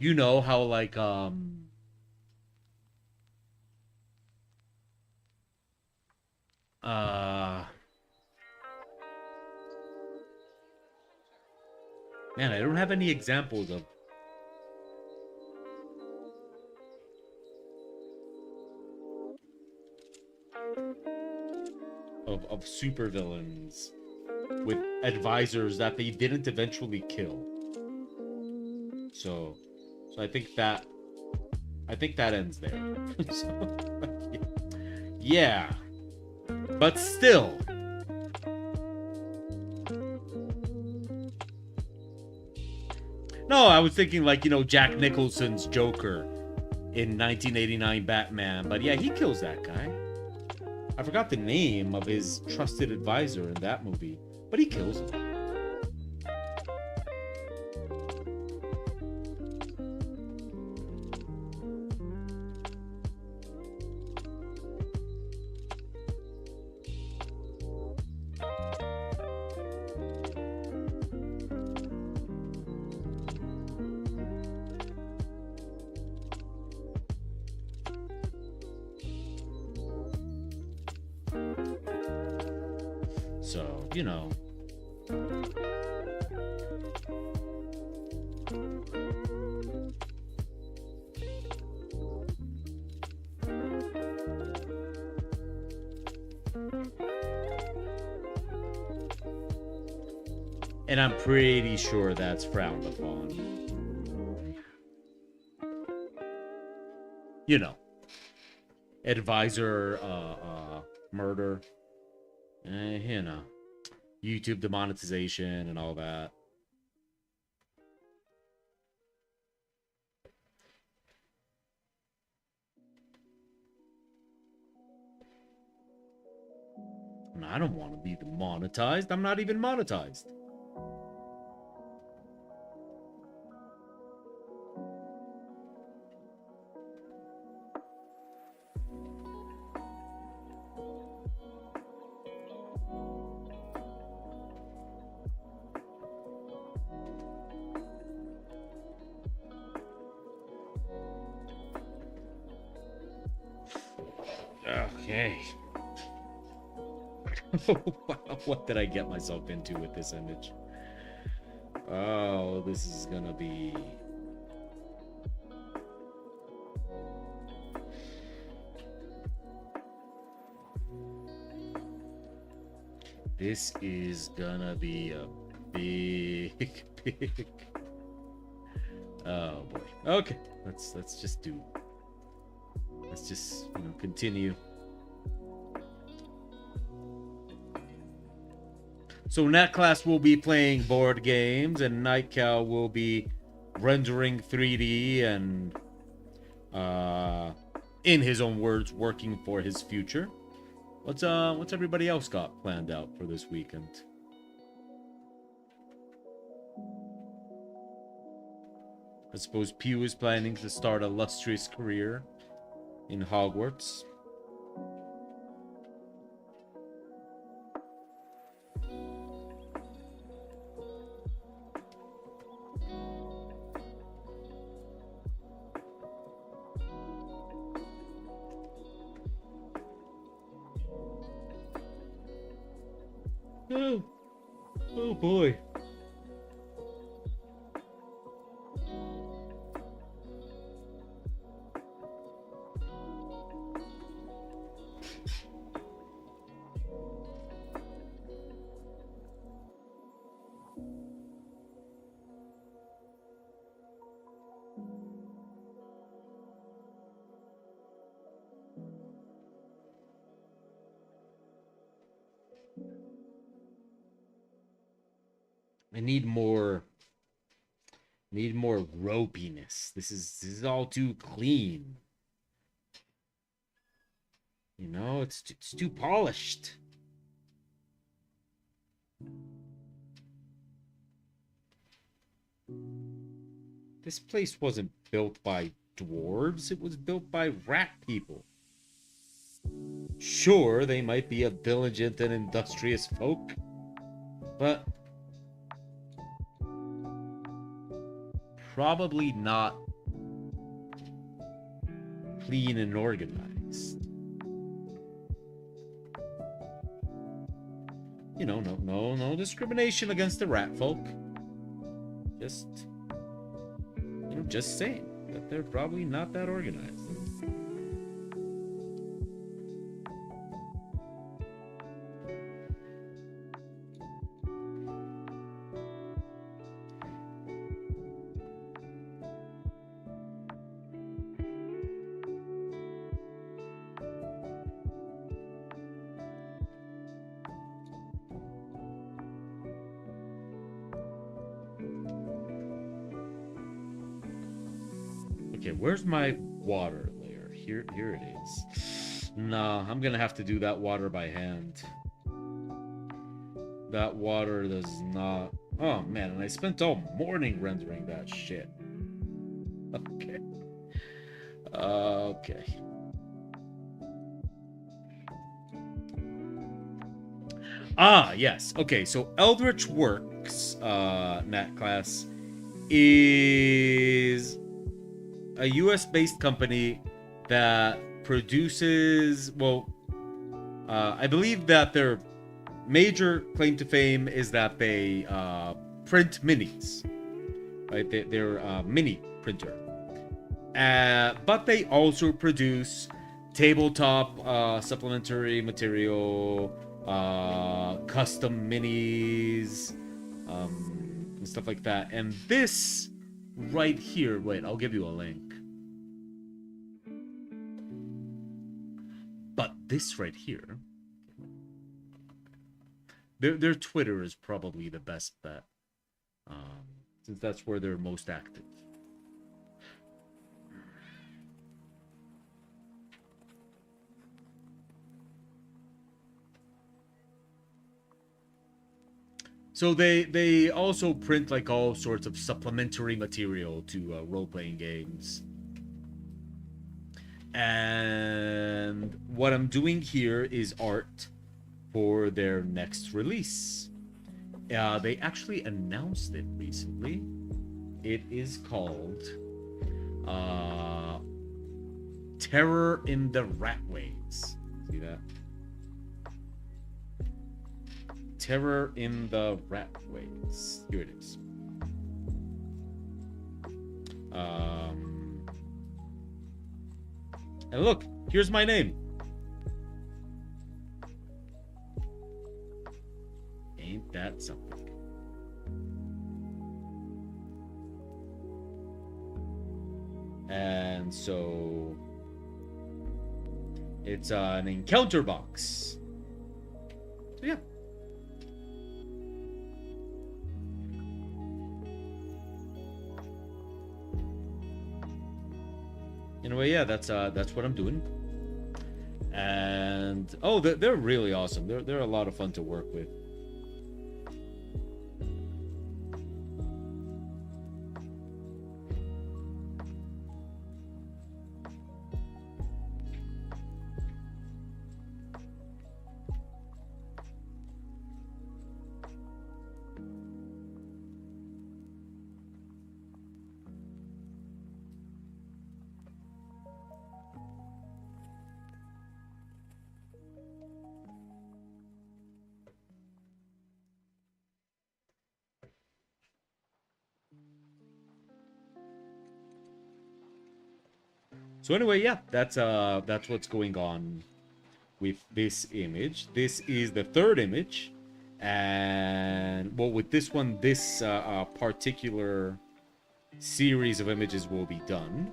You know how like man, I don't have any examples of supervillains with advisors that they didn't eventually kill. So I think that ends there. So, yeah. But still, no, I was thinking like, Jack Nicholson's Joker in 1989 Batman. But yeah, he kills that guy. I forgot the name of his trusted advisor in that movie, but he kills him. So, and I'm pretty sure that's frowned upon. Advisor murder. YouTube demonetization and all that. And I don't want to be demonetized. I'm not even monetized. Okay. What did I get myself into with this image? Oh, this is gonna be... This is gonna be a big... Oh boy. Okay, let's just do... Let's just, continue. So Nat Class will be playing board games, and Nightcow will be rendering 3D and, in his own words, working for his future. What's everybody else got planned out for this weekend? I suppose Pew is planning to start a illustrious career in Hogwarts. Oh boy. I need more ropiness. This is all too clean. It's too polished. This place wasn't built by dwarves. It was built by rat people. Sure, they might be a diligent and industrious folk, but probably not clean and organized. You know, no discrimination against the rat folk. Just, you know, just saying that they're probably not that organized. Okay, where's my water layer? Here it is. Nah, I'm gonna have to do that water by hand. That water does not... Oh, man, and I spent all morning rendering that shit. Okay. Okay. Ah, yes. Okay, so EldritchWerks, Nat class, is a US-based company that produces, well, I believe that their major claim to fame is that they print minis, right? They're a mini printer. But they also produce tabletop supplementary material, custom minis, and stuff like that. And this right here, wait, I'll give you a link. But this right here, their Twitter is probably the best bet, since that's where they're most active. So they also print like all sorts of supplementary material to role-playing games. And what I'm doing here is art for their next release. They actually announced it recently. It is called Terror in the Ratways. See that? Terror in the Ratways. Here it is. And look, here's my name. Ain't that something? And so it's an encounter box. So yeah. Anyway, yeah, that's what I'm doing. And oh, they're really awesome. They're a lot of fun to work with. So anyway, yeah, that's what's going on with this image. This is the third image, and well, with this one, this particular series of images will be done.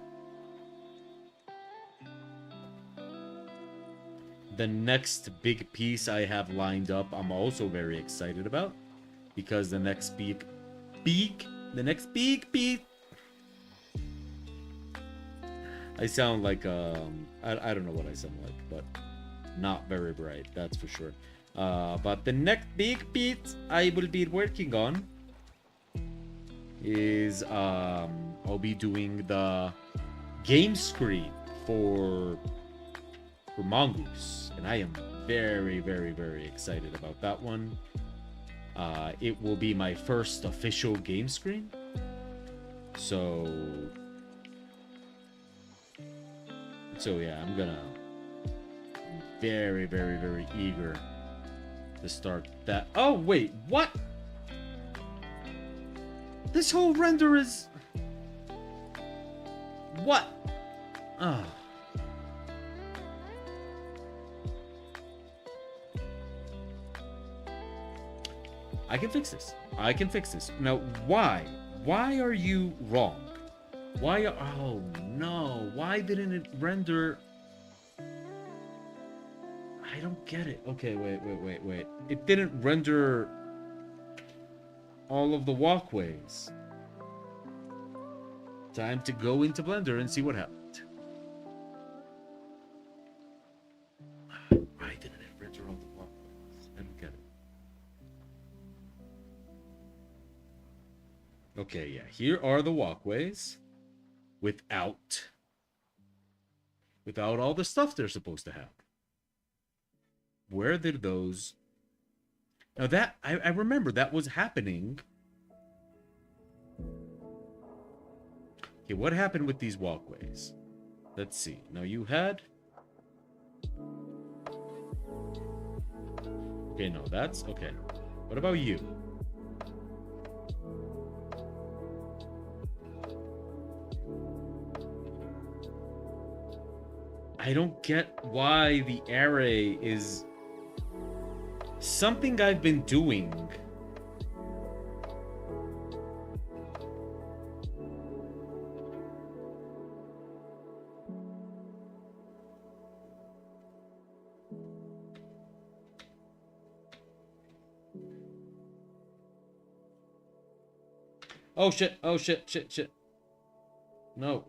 The next big piece I have lined up, I'm also very excited about, because the next big piece. I sound like, I don't know what I sound like, but not very bright, that's for sure. But the next big piece I will be working on is, I'll be doing the game screen for Mongoose. And I am very, very, very excited about that one. It will be my first official game screen. So... So yeah, I'm very, very, very eager to start that. Oh, wait, what? This whole render is... What? Oh. I can fix this. I can fix this. Now, why? Why are you wrong? Why? Oh, no. Why didn't it render... I don't get it. Okay, wait. It didn't render all of the walkways. Time to go into Blender and see what happened. Why didn't it render all the walkways? I don't get it. Okay, yeah. Here are the walkways without all the stuff they're supposed to have. Where did those... Now that, I remember that was happening. Okay, what happened with these walkways? Let's see. Now you had... Okay, no, that's... Okay. What about you? I don't get why the array is... Something I've been doing. Oh shit, oh shit. No.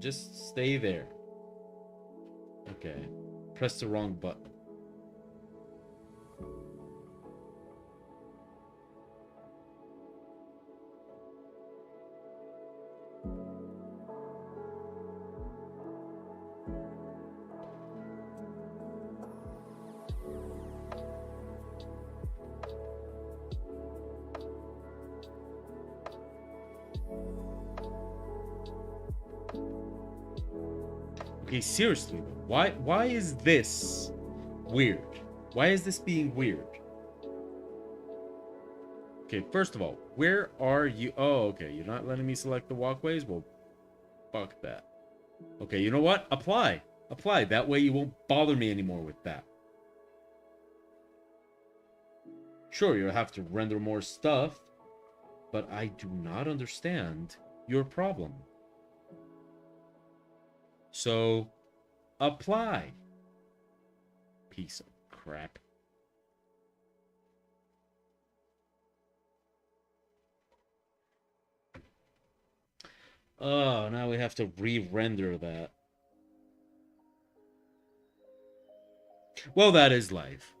Just stay there. Okay. Press the wrong button. Okay, seriously though, why is this weird? Why is this being weird? Okay, first of all, where are you? Oh, okay, you're not letting me select the walkways? Well, fuck that. Okay, you know what? Apply. That way you won't bother me anymore with that. Sure, you'll have to render more stuff, but I do not understand your problem. So, apply. Piece of crap. Oh, now we have to re-render that. Well, that is life.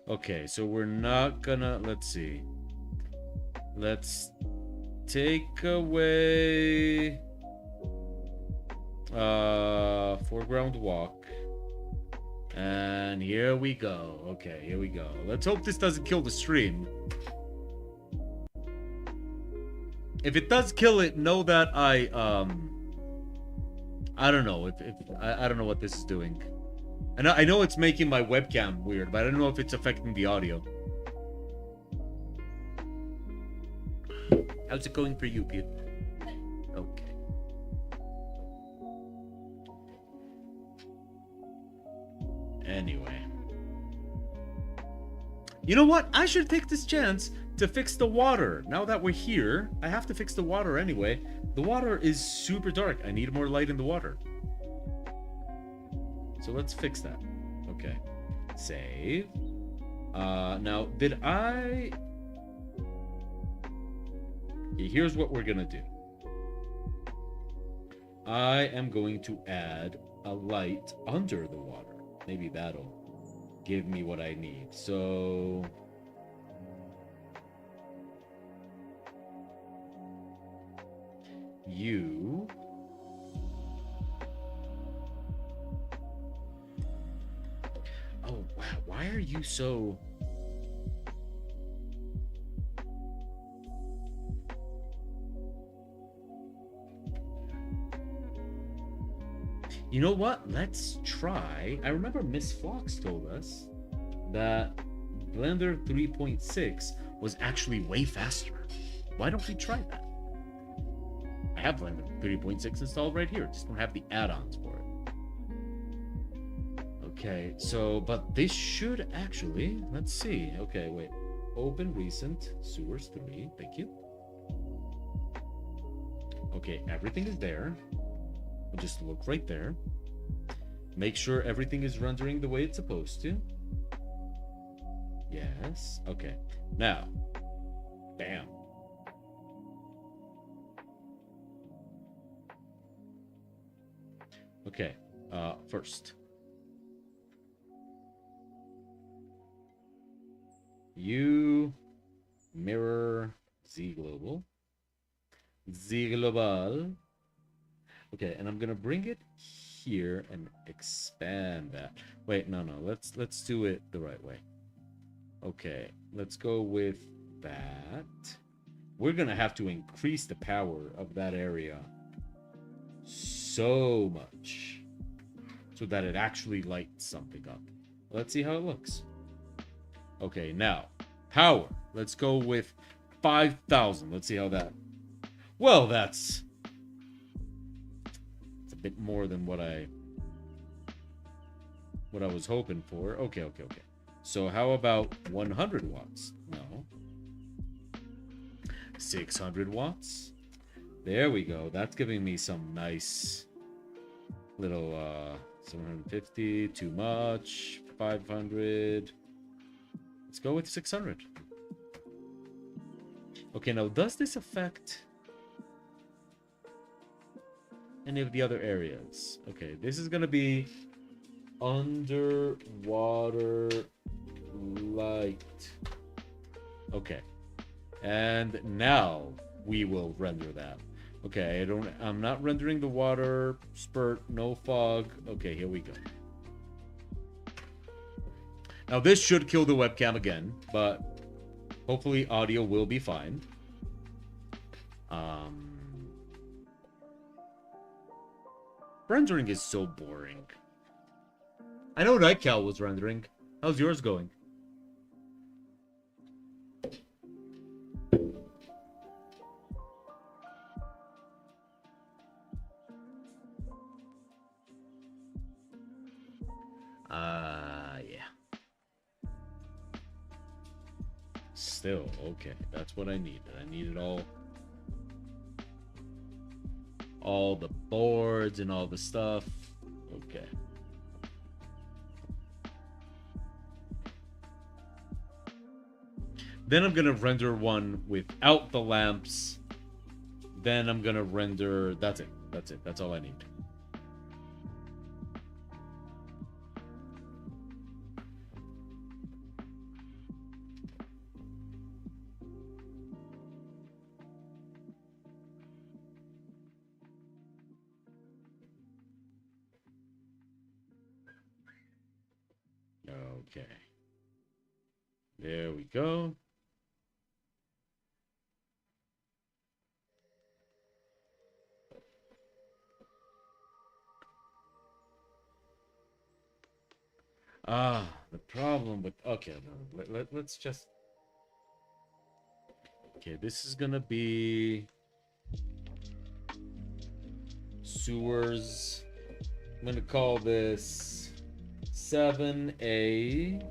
Okay, so we're not gonna... Let's see. Let's take away foreground walk, and here we go. Okay, here we go. Let's hope this doesn't kill the stream. If it does kill it, know that I don't know if I don't know what this is doing. And I know it's making my webcam weird, but I don't know if it's affecting the audio. How's it going for you, Pete? Okay. Anyway. You know what? I should take this chance to fix the water. Now that we're here, I have to fix the water anyway. The water is super dark. I need more light in the water. So let's fix that. Okay. Save. Now, did I... Okay, here's what we're gonna do. I am going to add a light under the water. Maybe that'll give me what I need. So... You... Oh, wow. Why are you so... You know what? Let's try. I remember Miss Fox told us that Blender 3.6 was actually way faster. Why don't we try that? I have Blender 3.6 installed right here. Just don't have the add-ons for it. Okay, so, but this should actually, let's see. Okay, wait. Open recent Sewers 3. Thank you. Okay, everything is there. We'll just look right there. Make sure everything is rendering the way it's supposed to. Yes. Okay. Now, bam. Okay. First, you mirror Z global. Z global. Okay, and I'm gonna bring it here and expand that. Wait, no. Let's do it the right way. Okay, let's go with that. We're gonna have to increase the power of that area so much so that it actually lights something up. Let's see how it looks. Okay, now power. Let's go with 5,000. Let's see how that. Well, that's a bit more than what I was hoping for. Okay. So how about 100 watts? No. 600 watts. There we go. That's giving me some nice little 750, too much. 500. Let's go with 600. Okay, now does this affect any of the other areas? Okay, this is gonna be underwater light. Okay, and now we will render that. Okay, I'm not rendering the water spurt, no fog. Okay, here we go. Now this should kill the webcam again, but hopefully audio will be fine. Rendering is so boring. I know Nightcal was rendering. How's yours going? Yeah. Still, okay. That's what I needed. I needed all the boards and all the stuff. Okay. Then I'm gonna render one without the lamps. Then I'm gonna render. That's it. That's all I need. Okay. There we go. The problem with... Okay, let's just... Okay, this is gonna be... Sewers. I'm gonna call this 7A.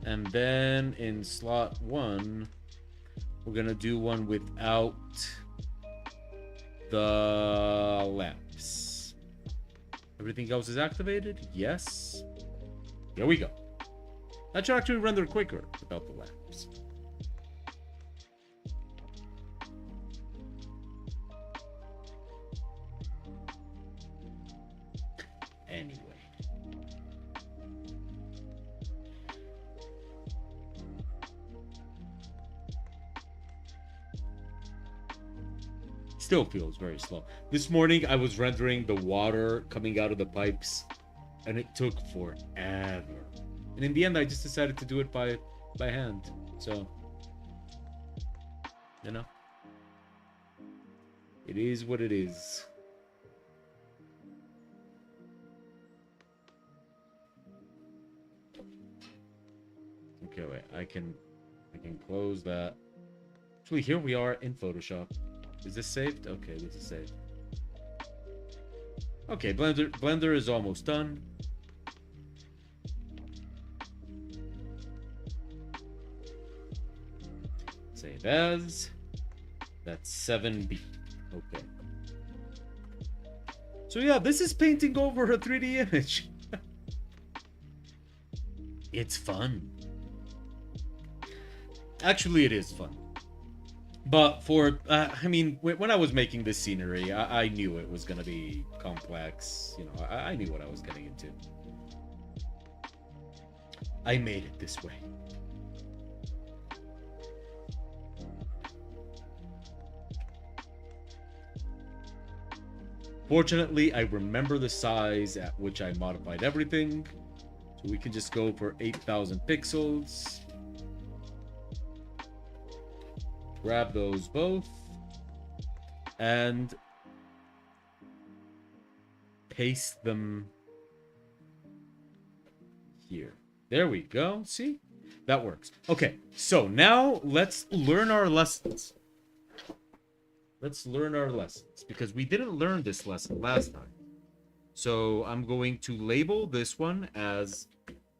And then in slot 1, we're gonna do one without the lamps. Everything else is activated? Yes. Here we go. That should actually render quicker without the lamps. Anyway. Still feels very slow. This morning I was rendering the water coming out of the pipes and it took forever. And in the end I just decided to do it by hand. So, you know. It is what it is. Okay, wait. I can close that. Actually, here we are in Photoshop. Is this saved? Okay, this is saved. Okay, Blender is almost done. Save as. That's 7B. Okay. So yeah, this is painting over a 3D image. It's fun. Actually, it is fun. But for, I mean, when I was making this scenery, I knew it was going to be complex. You know, I knew what I was getting into. I made it this way. Fortunately, I remember the size at which I modified everything. So we can just go for 8,000 pixels. Grab those both. And paste them here. There we go. See? That works. Okay, so now let's learn our lessons. Let's learn our lessons, because we didn't learn this lesson last time. So I'm going to label this one as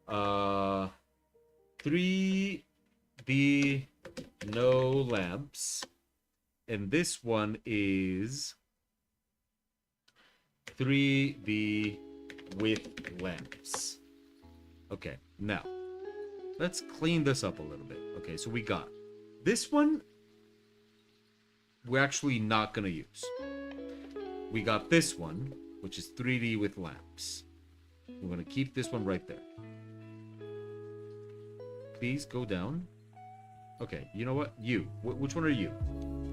3D no lamps. And this one is 3D with lamps. Okay, now let's clean this up a little bit. Okay, so we got this one. We're actually not going to use. We got this one, which is 3D with lamps. We're going to keep this one right there. Please go down. Okay, you know what? You. Which one are you?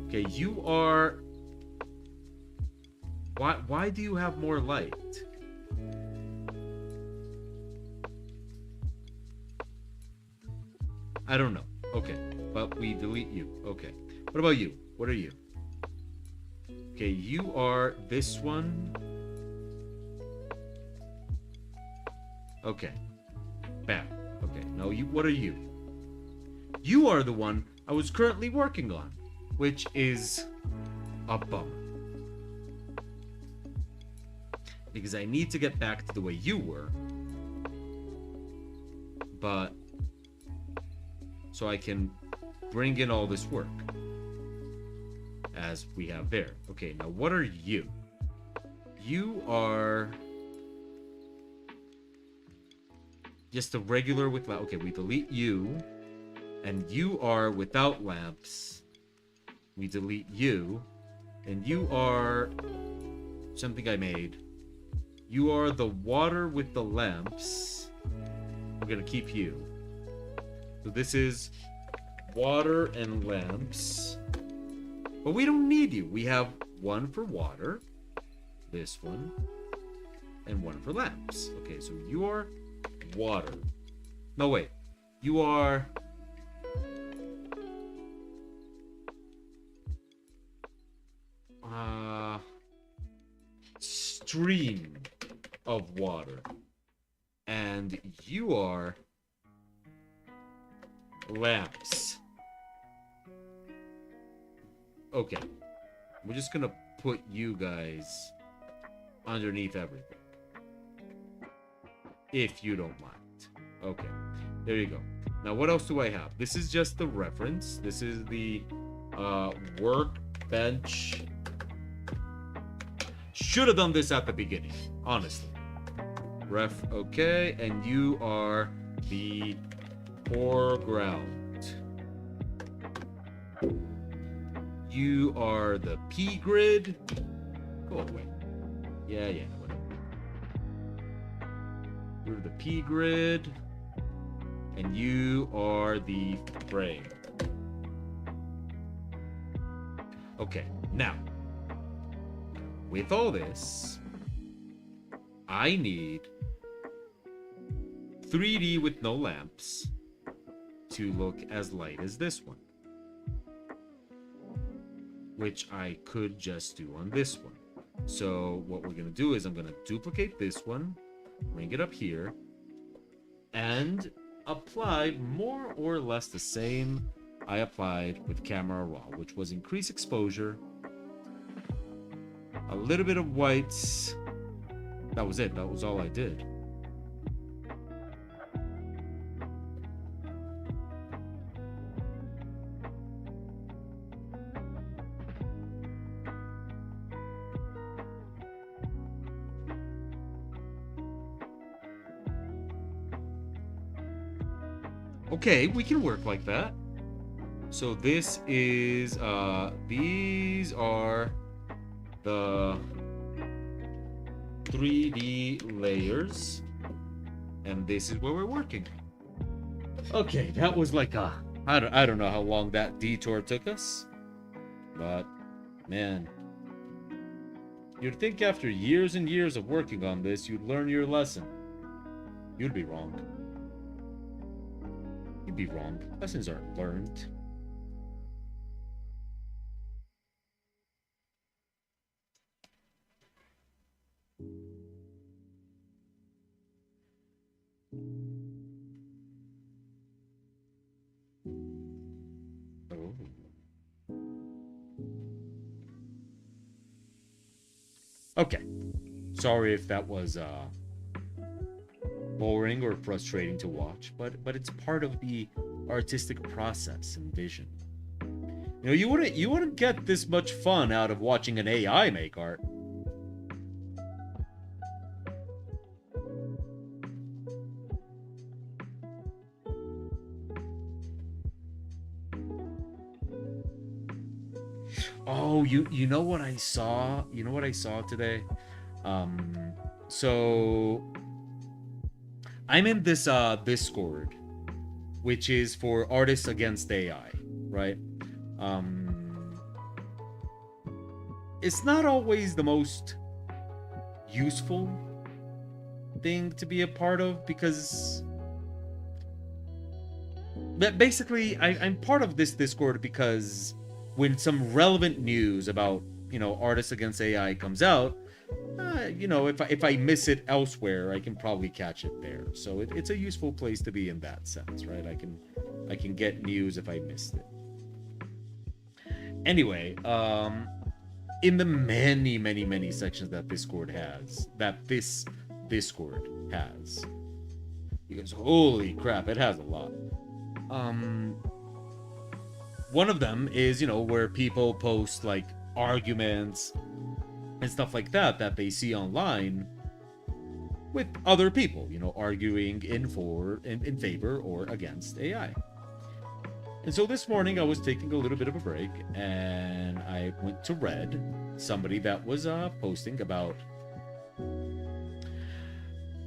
Okay, you are... Why do you have more light? I don't know. Okay, but we delete you. Okay. What about you? What are you? Okay, you are this one. Okay. Bam. Okay, now you. What are you? You are the one I was currently working on, which is a bummer. Because I need to get back to the way you were. But so I can bring in all this work as we have there. Okay, now what are you? You are just a regular with lamps. Okay, we delete you. And you are without lamps. We delete you. And you are something I made. You are the water with the lamps. We're gonna keep you. So this is water and lamps. But we don't need you. We have one for water, this one, and one for lamps. Okay, so you are water. No, wait. You are... stream of water. And you are... lamps. Okay. We're just gonna put you guys underneath everything. If you don't mind. Okay. There you go. Now, what else do I have? This is just the reference. This is the workbench. Should have done this at the beginning, honestly. Ref, okay. And you are the foreground. You are the P grid. Go away. Yeah, whatever. You're the P grid. And you are the frame. Okay, now, with all this, I need 3D with no lamps to look as light as this one. which I could just do on this one. So what we're going to do is I'm going to duplicate this one, bring it up here, and apply more or less the same I applied with camera raw, which was increase exposure, a little bit of whites. That was it. That was all I did. Okay, we can work like that. So this is, these are the 3D layers, and this is where we're working. Okay, that was like I don't know how long that detour took us, but man, you'd think after years and years of working on this, you'd learn your lesson. You'd be wrong. You'd be wrong. Lessons aren't learned. Oh. Okay. Sorry if that was boring or frustrating to watch, but it's part of the artistic process and vision. You know, you wouldn't get this much fun out of watching an AI make art. Oh, you know what I saw? You know what I saw today? So I'm in this Discord, which is for artists against AI, right? It's not always the most useful thing to be a part of, because but basically I'm part of this Discord because when some relevant news about, you know, artists against AI comes out, you know, if I miss it elsewhere, I can probably catch it there. So it's a useful place to be in that sense, right? I can get news if I missed it. Anyway, in the many sections that Discord has, because holy crap, it has a lot. One of them is, you know, where people post like arguments and stuff like that they see online with other people, you know, arguing in favor or against AI. And so this morning I was taking a little bit of a break and I went to Reddit, somebody that was posting about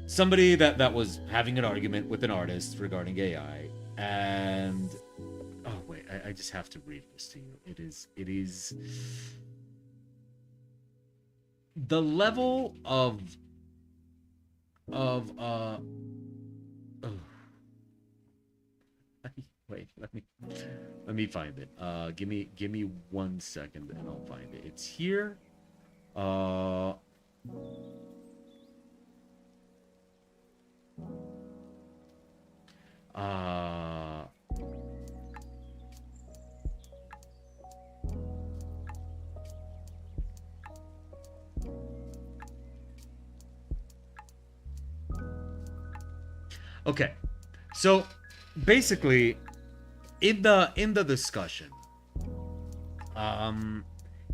somebody that was having an argument with an artist regarding AI. And oh wait, I just have to read this to you. It is the level of wait, let me find it. Give me 1 second and I'll find it. It's here. Okay, so basically, in the discussion,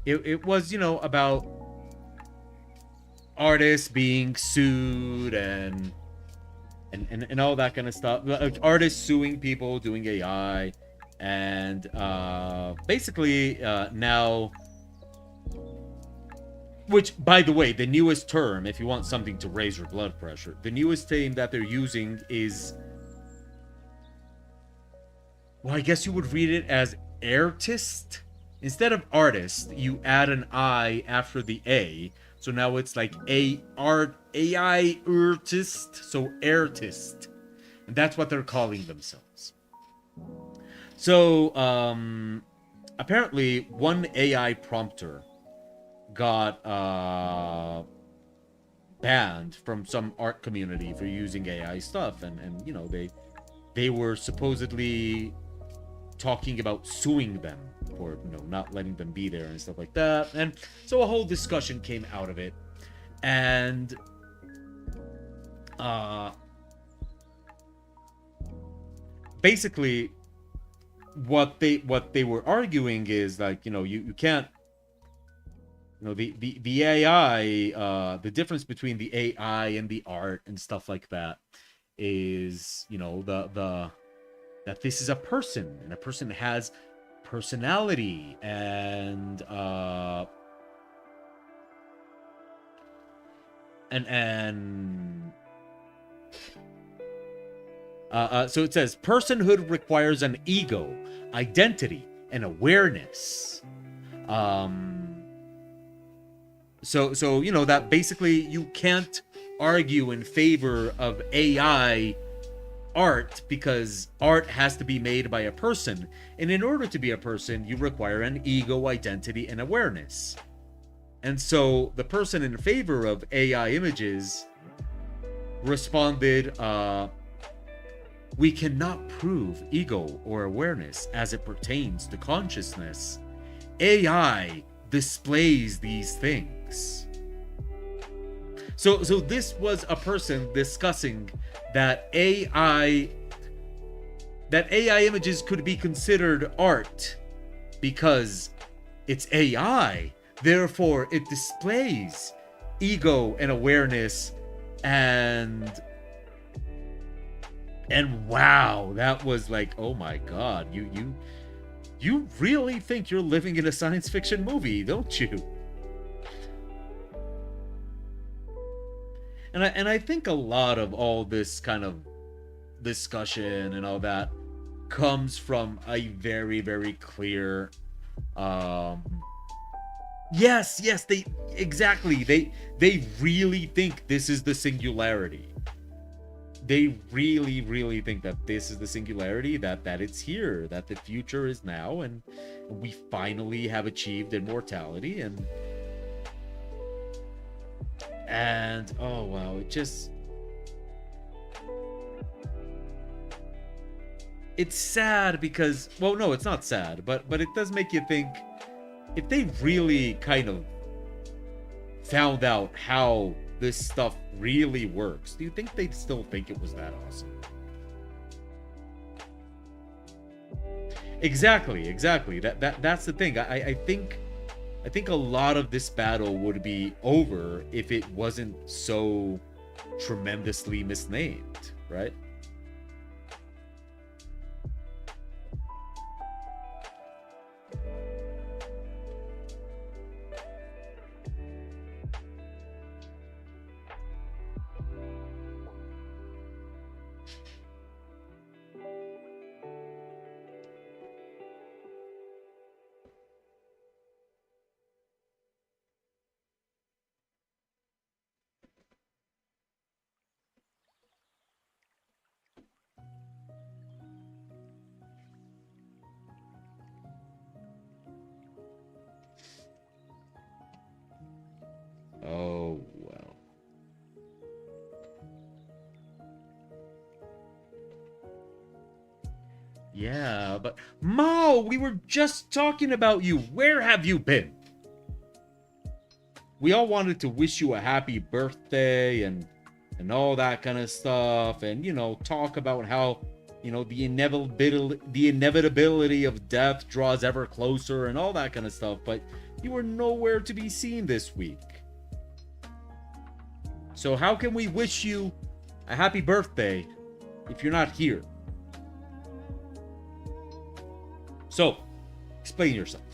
it was, you know, about artists being sued and all that kind of stuff. Like artists suing people doing AI, and basically now. Which, by the way, the newest term, if you want something to raise your blood pressure, the newest term that they're using is, well, I guess you would read it as artist. Instead of artist, you add an I after the A. So now it's like AI artist, so artist. And that's what they're calling themselves. So, apparently one AI prompter got banned from some art community for using AI stuff, and you know, they were supposedly talking about suing them for, you know, not letting them be there and stuff like that. And so a whole discussion came out of it. And basically what they were arguing is like, you know, you can't, you know, the AI, the difference between the AI and the art and stuff like that is, you know, the that this is a person, and a person has personality, and so it says personhood requires an ego, identity, and awareness. So you know that basically you can't argue in favor of AI art because art has to be made by a person, and in order to be a person you require an ego, identity, and awareness. And so the person in favor of AI images responded, we cannot prove ego or awareness as it pertains to consciousness. AI displays these things. So this was a person discussing that AI images could be considered art because it's AI. Therefore, it displays ego and awareness, and wow, that was like, oh my god, you really think you're living in a science fiction movie, don't you? And I think a lot of all this kind of discussion and all that comes from a very, very clear yes, they exactly, they really think this is the singularity. They really think that this is the singularity, that it's here, that the future is now, and we finally have achieved immortality, and oh wow, it's sad because, well, no, it's not sad, but it does make you think, if they really kind of found out how this stuff really works, do you think they'd still think it was that awesome? Exactly. That's the thing. I think a lot of this battle would be over if it wasn't so tremendously misnamed, right? Oh, well. Yeah, but Mao, we were just talking about you. Where have you been? We all wanted to wish you a happy birthday and all that kind of stuff, and, you know, talk about how, you know, the inevitability of death draws ever closer and all that kind of stuff, but you were nowhere to be seen this week. So how can we wish you a happy birthday if you're not here? So, explain yourself.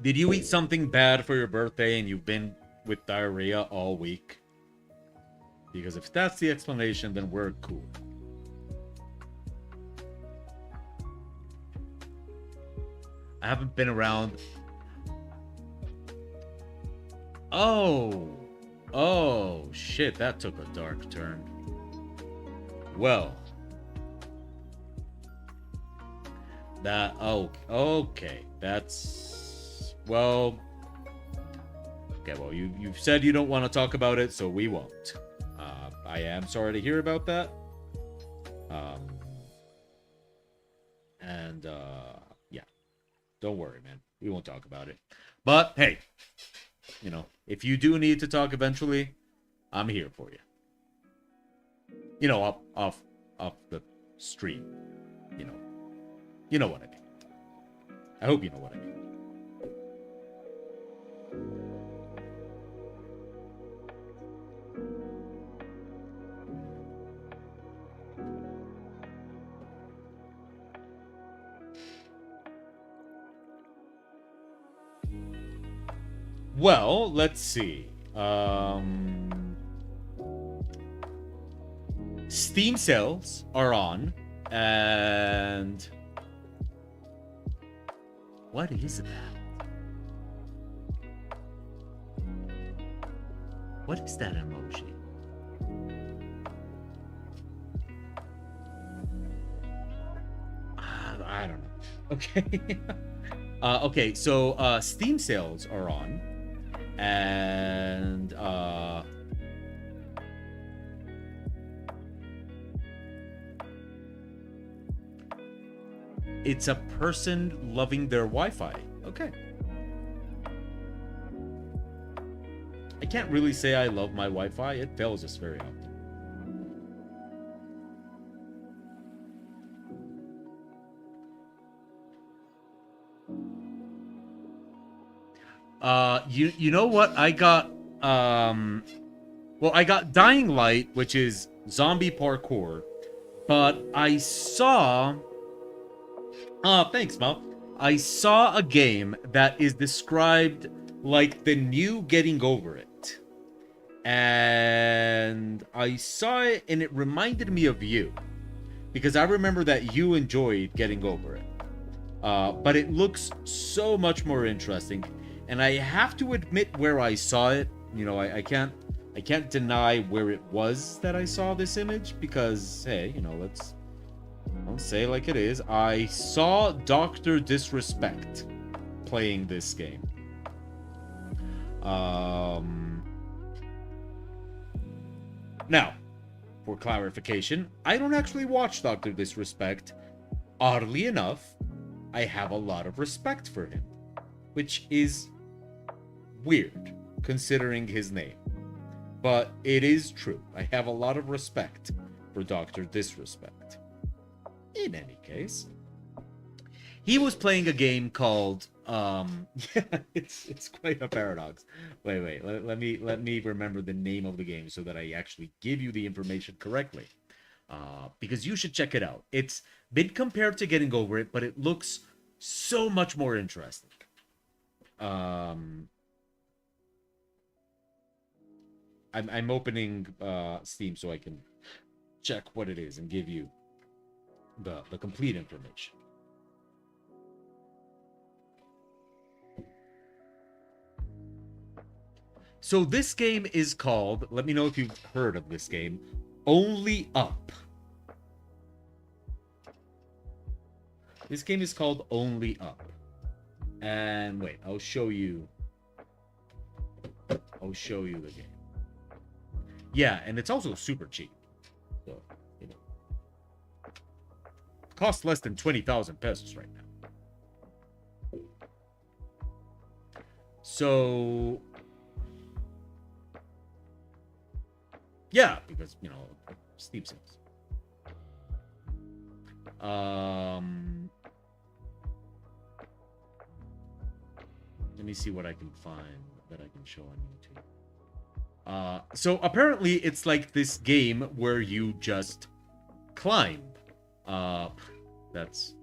Did you eat something bad for your birthday and you've been with diarrhea all week? Because if that's the explanation, then we're cool. I haven't been around. Oh, shit, that took a dark turn. Well. Okay. That's, well. Okay, well, you've said you don't want to talk about it, so we won't. I am sorry to hear about that. Yeah. Don't worry, man. We won't talk about it. But, hey, you know, if you do need to talk eventually, I'm here for you. You know, off the stream. You know what I mean. I hope you know what I mean. Well, let's see. Steam sales are on, and what is that? What is that emoji? I don't know. Okay. Okay, so Steam sales are on, and it's a person loving their Wi-Fi. Okay. I can't really say I love my Wi-Fi. It fails us very often. You know what? I got well, I got Dying Light, which is zombie parkour, but I saw thanks, Mo. I saw a game that is described like the new Getting Over It. And I saw it and it reminded me of you. Because I remember that you enjoyed Getting Over It. But it looks so much more interesting. And I have to admit where I saw it. You know, I can't deny where it was that I saw this image. Because, hey, you know, let's say like it is. I saw Dr. Disrespect playing this game. Now, for clarification, I don't actually watch Dr. Disrespect. Oddly enough, I have a lot of respect for him, which is weird considering his name. But it is true. I have a lot of respect for Dr. Disrespect. In any case, he was playing a game called yeah, it's quite a paradox. Wait, let me remember the name of the game so that I actually give you the information correctly. Because you should check it out. It's been compared to Getting Over It, but it looks so much more interesting. I'm opening Steam so I can check what it is and give you the complete information. So this game is called, let me know if you've heard of this game, Only Up. This game is called Only Up. And wait, I'll show you the game. Yeah, and it's also super cheap. So, you know. It costs less than 20,000 pesos right now. So yeah, because, you know, Steam sales. Let me see what I can find that I can show on YouTube. So apparently it's like this game where you just climb. That's...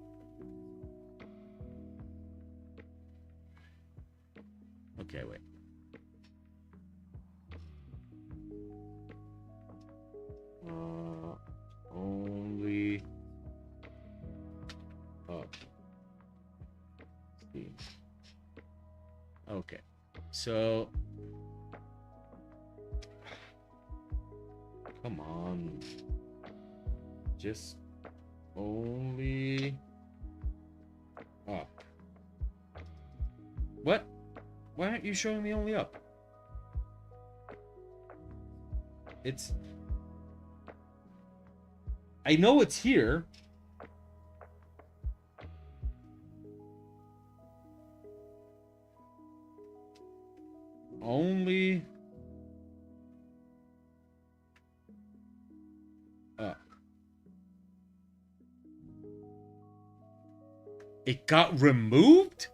Okay, wait. So come on. Just only up. What? Why aren't you showing me only up? It's... I know it's here. Only up. It got removed?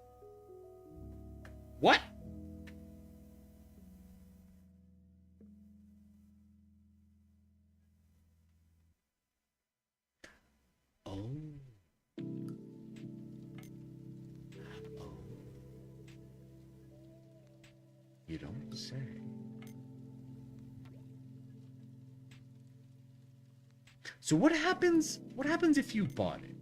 What? Oh. You don't say. So what happens if you bought it?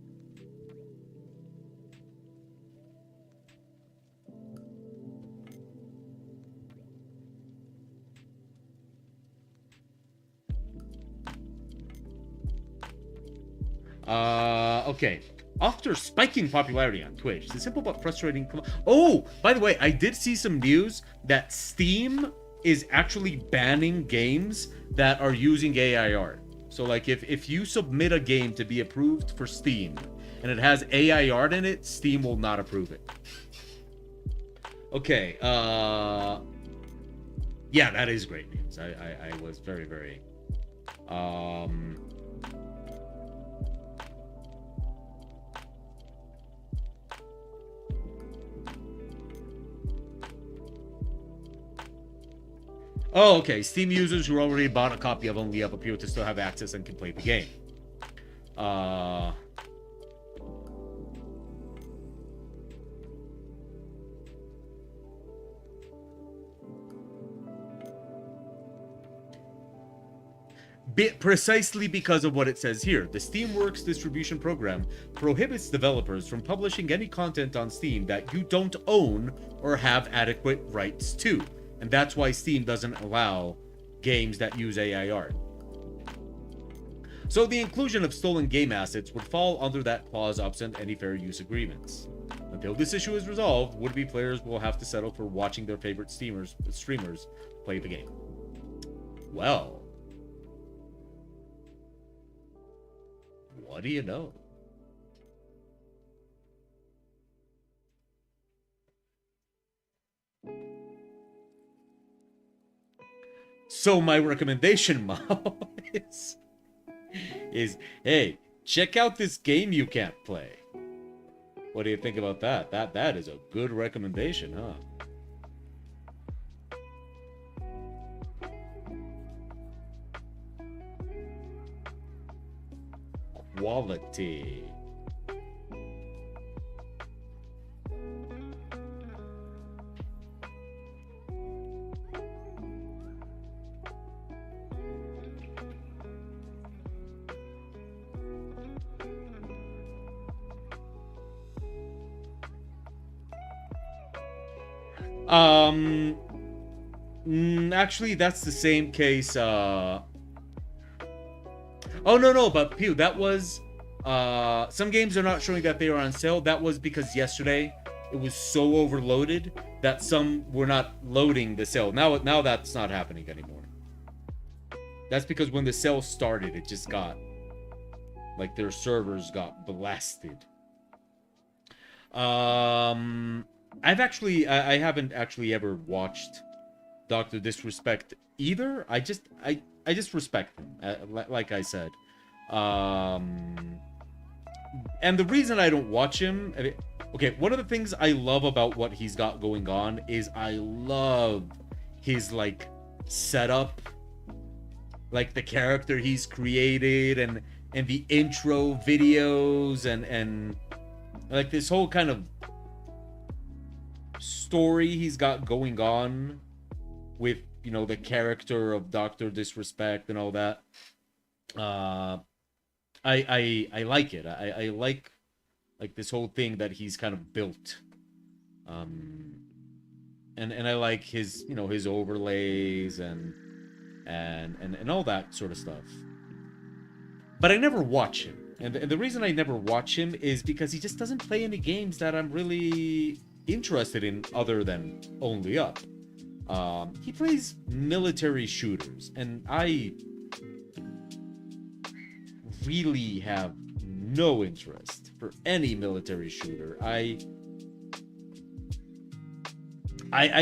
Okay. After spiking popularity on Twitch, the simple but frustrating... Oh, by the way, I did see some news that Steam is actually banning games that are using AI art. So, like, if you submit a game to be approved for Steam, and it has AI art in it, Steam will not approve it. Okay, yeah, that is great news. I was very, very... Oh, okay. Steam users who already bought a copy of Only Up appear to still have access and can play the game. Precisely because of what it says here. The SteamWorks distribution program prohibits developers from publishing any content on Steam that you don't own or have adequate rights to. And that's why Steam doesn't allow games that use AI art. So the inclusion of stolen game assets would fall under that clause absent any fair use agreements. Until this issue is resolved, would-be players will have to settle for watching their favorite streamers play the game. Well, what do you know? So my recommendation, Mao, is hey, check out this game you can't play. What do you think about that? That is a good recommendation, huh? Quality. Actually, that's the same case. Oh, no, but Pew, that was, some games are not showing that they are on sale. That was because yesterday it was so overloaded that some were not loading the sale. Now that's not happening anymore. That's because when the sale started, it just got, like, their servers got blasted. I haven't actually ever watched Dr. Disrespect either. I just respect him, like I said. And the reason I don't watch him, okay, one of the things I love about what he's got going on is I love his, like, setup, like the character he's created and the intro videos and like this whole kind of story he's got going on with, you know, the character of Dr. Disrespect and all that. I like it. I like this whole thing that he's kind of built. and I like his, his overlays and all that sort of stuff. But I never watch him. And the reason I never watch him is because he just doesn't play any games that I'm really interested in other than Only Up. He plays military shooters, and I really have no interest for any military shooter. I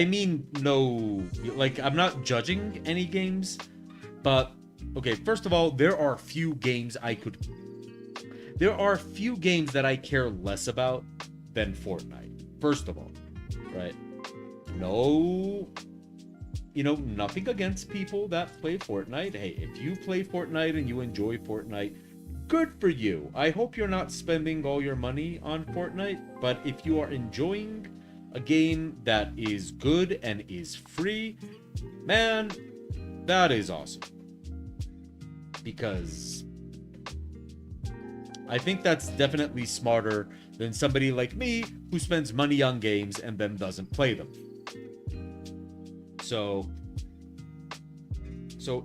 mean, no, like, I'm not judging any games, but okay, first of all, there are few games that I care less about than Fortnite. First of all, right? No, nothing against people that play Fortnite. Hey, if you play Fortnite and you enjoy Fortnite, good for you. I hope you're not spending all your money on Fortnite, but if you are enjoying a game that is good and is free, man, that is awesome. Because I think that's definitely smarter than somebody like me who spends money on games and then doesn't play them. So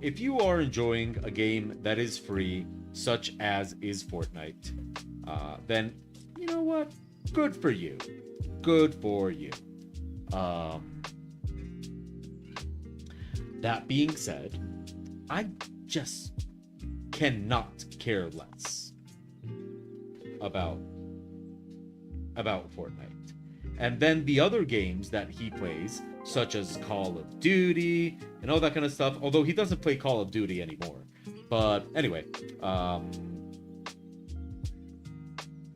if you are enjoying a game that is free, such as is Fortnite, then you know what? Good for you. Good for you. That being said, I just cannot care less about Fortnite. And then the other games that he plays, such as Call of Duty and all that kind of stuff, although he doesn't play Call of Duty anymore. But anyway,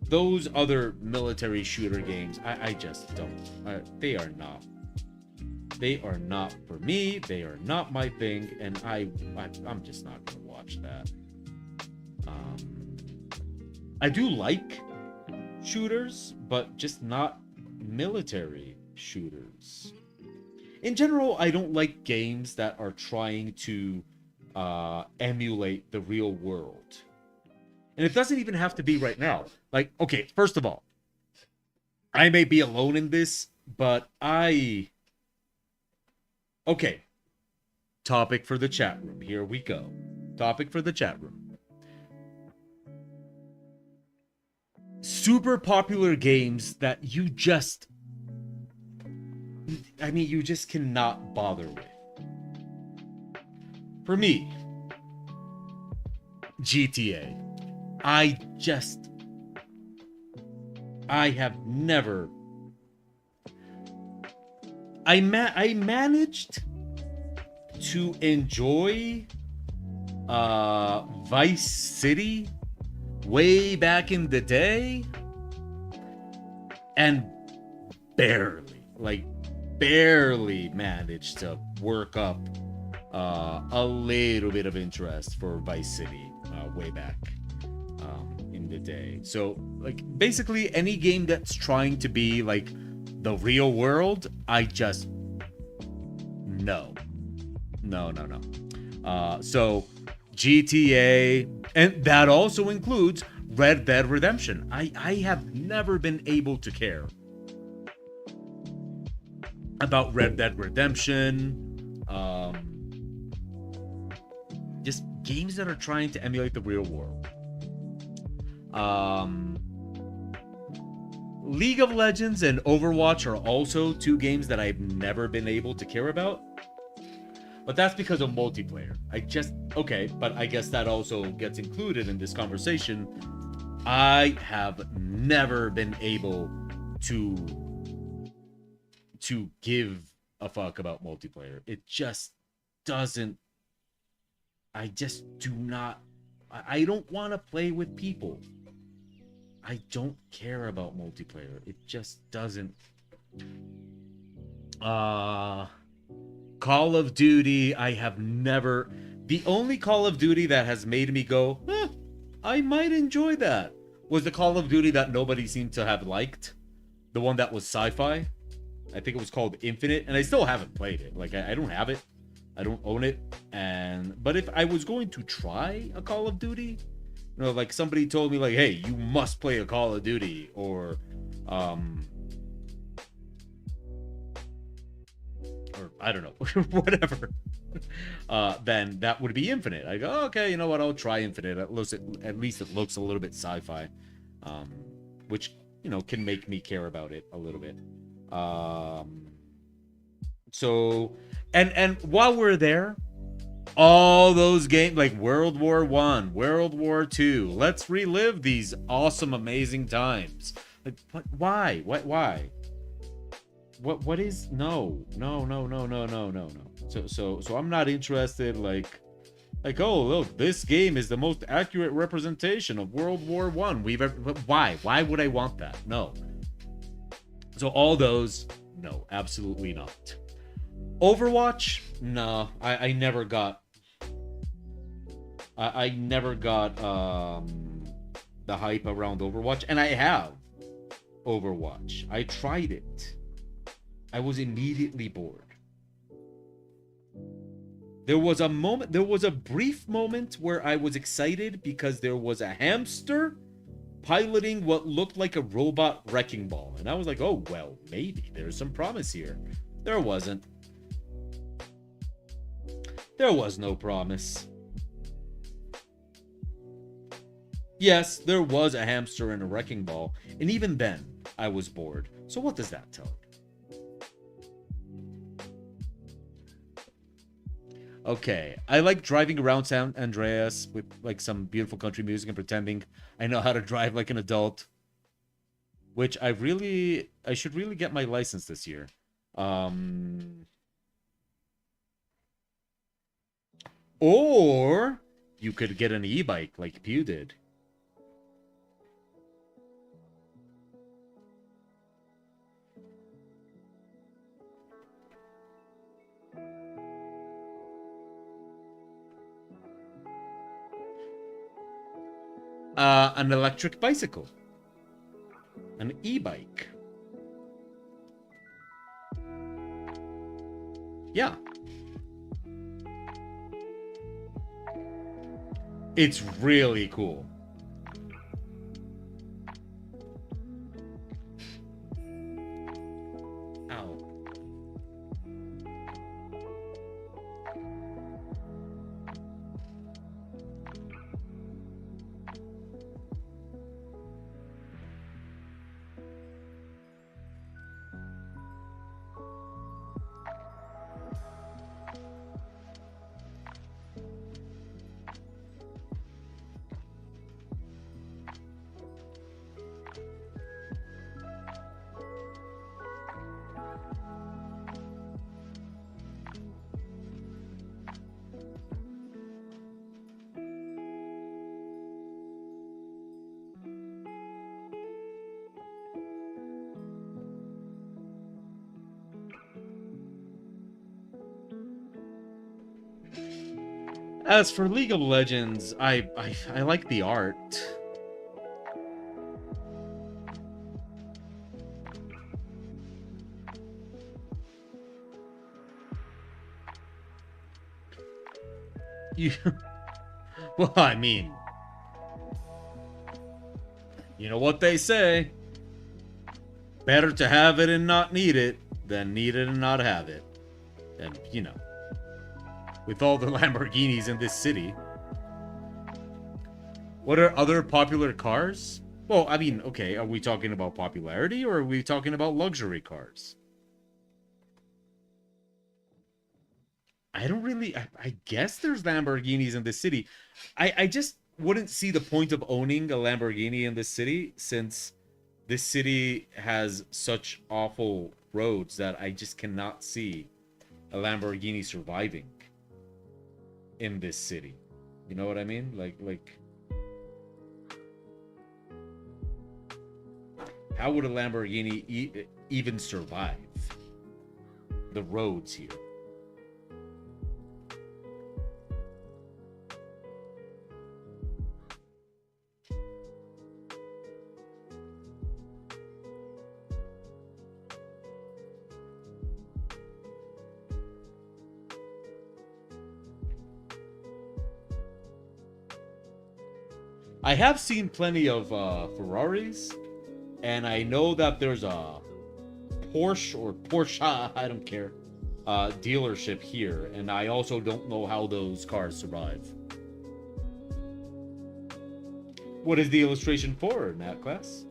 those other military shooter games, I just don't. They are not for me. They are not my thing, and I'm just not gonna watch that. I do like shooters, but just not military shooters. In general, I don't like games that are trying to emulate the real world. And it doesn't even have to be right now. Like, okay, first of all, I may be alone in this, but okay. Topic for the chat room. Here we go. Topic for the chat room. Super popular games that you just cannot bother with. For me, GTA. I managed to enjoy Vice City way back in the day, and barely managed to work up a little bit of interest for Vice City way back in the day. So, like, basically any game that's trying to be like the real world, I just no. So GTA, and that also includes Red Dead Redemption. I have never been able to care about Red Dead Redemption. Just games that are trying to emulate the real world. League of Legends and Overwatch are also two games that I've never been able to care about. But that's because of multiplayer. But I guess that also gets included in this conversation. I have never been able to give a fuck about multiplayer. It just doesn't. I just do not. I don't want to play with people. I don't care about multiplayer. It just doesn't. Call of Duty, I have never... The only Call of Duty that has made me go, I might enjoy that, was the Call of Duty that nobody seemed to have liked. The one that was sci-fi. I think it was called Infinite, and I still haven't played it. Like, I don't have it. I don't own it. But if I was going to try a Call of Duty, like somebody told me, like, hey, you must play a Call of Duty, or I don't know, whatever, then that would be Infinite. I go, oh, okay, you know what? I'll try Infinite. At least it looks a little bit sci-fi, which, you know, can make me care about it a little bit. So, and while we're there, all those games like World War I, World War II, let's relive these awesome, amazing times. Like, why? Why? What is no. So I'm not interested. Like, oh, look, this game is the most accurate representation of World War I we've ever. Why? Why would I want that? No. So all those, no, absolutely not. Overwatch, no, I never got. I never got the hype around Overwatch, and I have Overwatch. I tried it. I was immediately bored. There was a brief moment where I was excited because there was a hamster piloting what looked like a robot wrecking ball. And I was like, oh, well, maybe there's some promise here. There wasn't. There was no promise. Yes, there was a hamster and a wrecking ball, and even then, I was bored. So what does that tell me? Okay, I like driving around San Andreas with like some beautiful country music and pretending I know how to drive like an adult. Which I should really get my license this year. Or you could get an e-bike like Pew did. An electric bicycle. An e-bike. Yeah. It's really cool. Ow. As for League of Legends, I like the art. Well, I mean, you know what they say. Better to have it and not need it than need it and not have it. And, you know, with all the Lamborghinis in this city. What are other popular cars? Well, I mean, okay, are we talking about popularity or are we talking about luxury cars? I don't really... I guess there's Lamborghinis in this city. I just wouldn't see the point of owning a Lamborghini in this city since this city has such awful roads that I just cannot see a Lamborghini surviving in this city. You know what I mean? Like how would a Lamborghini even survive the roads here? I have seen plenty of Ferraris, and I know that there's a Porsche or Porsche, I don't care, dealership here, and I also don't know how those cars survive. What is the illustration for, Nat Class?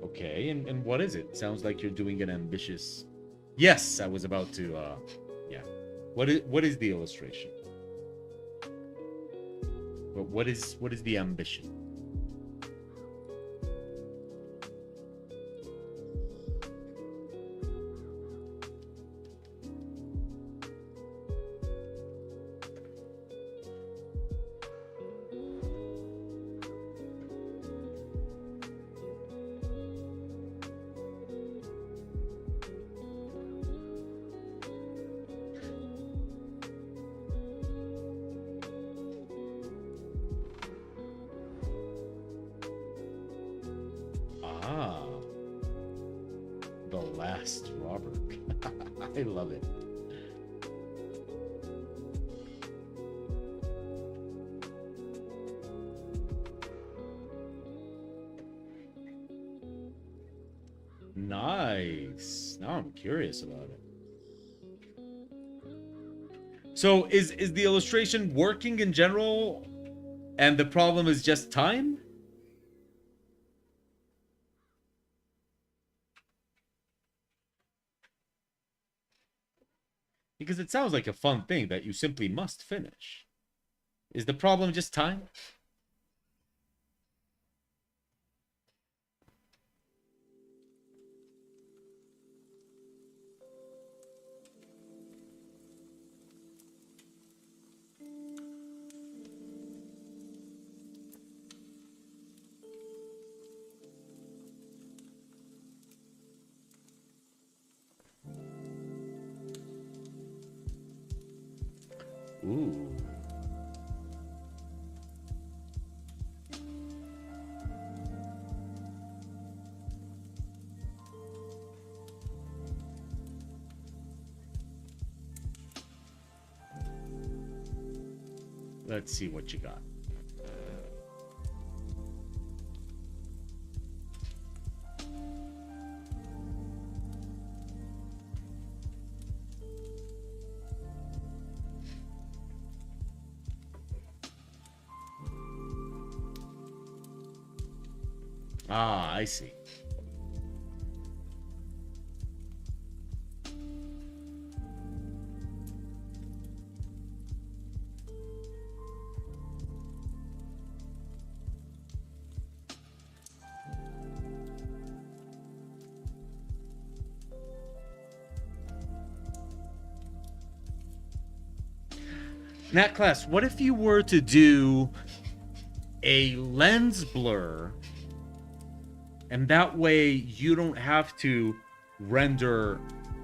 Okay, and what is it? Sounds like you're doing an ambitious... Yes, I was about to, yeah. What is the illustration? What is the ambition? Ah, the last robber. I love it. Nice. Now I'm curious about it. So is the illustration working in general, and the problem is just time? Because it sounds like a fun thing that you simply must finish. Is the problem just time? Ooh. Let's see what you got. Ah, I see. Nat Class, what if you were to do a lens blur, and that way you don't have to render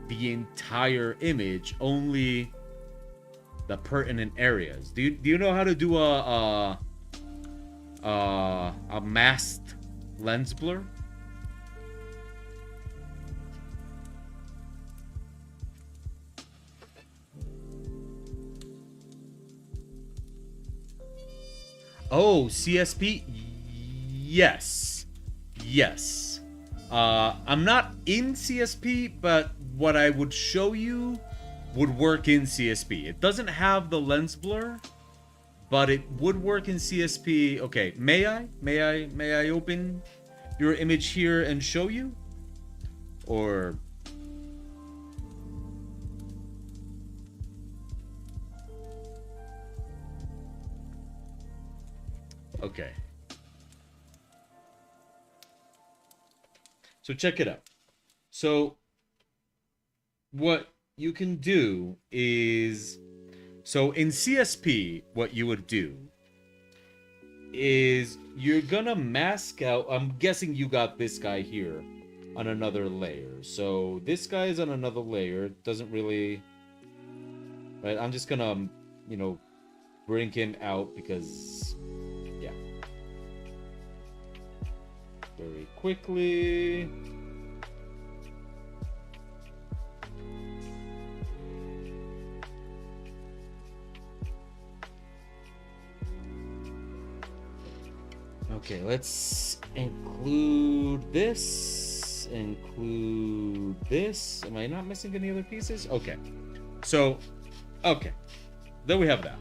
the entire image, only the pertinent areas? Do you know how to do a masked lens blur? Oh, CSP? Yes. Yes. I'm not in CSP, but what I would show you would work in CSP. It doesn't have the lens blur, but it would work in CSP. Okay, may I open your image here and show you? Or... Okay. So check it out. So what you can do is, so in CSP, what you would do is you're gonna mask out, I'm guessing you got this guy here on another layer. So this guy is on another layer. It doesn't really, right? I'm just gonna, you know, bring him out because, yeah. very quickly. Okay, let's include this. Include this. Am I not missing any other pieces? Okay. So, okay. Then we have that.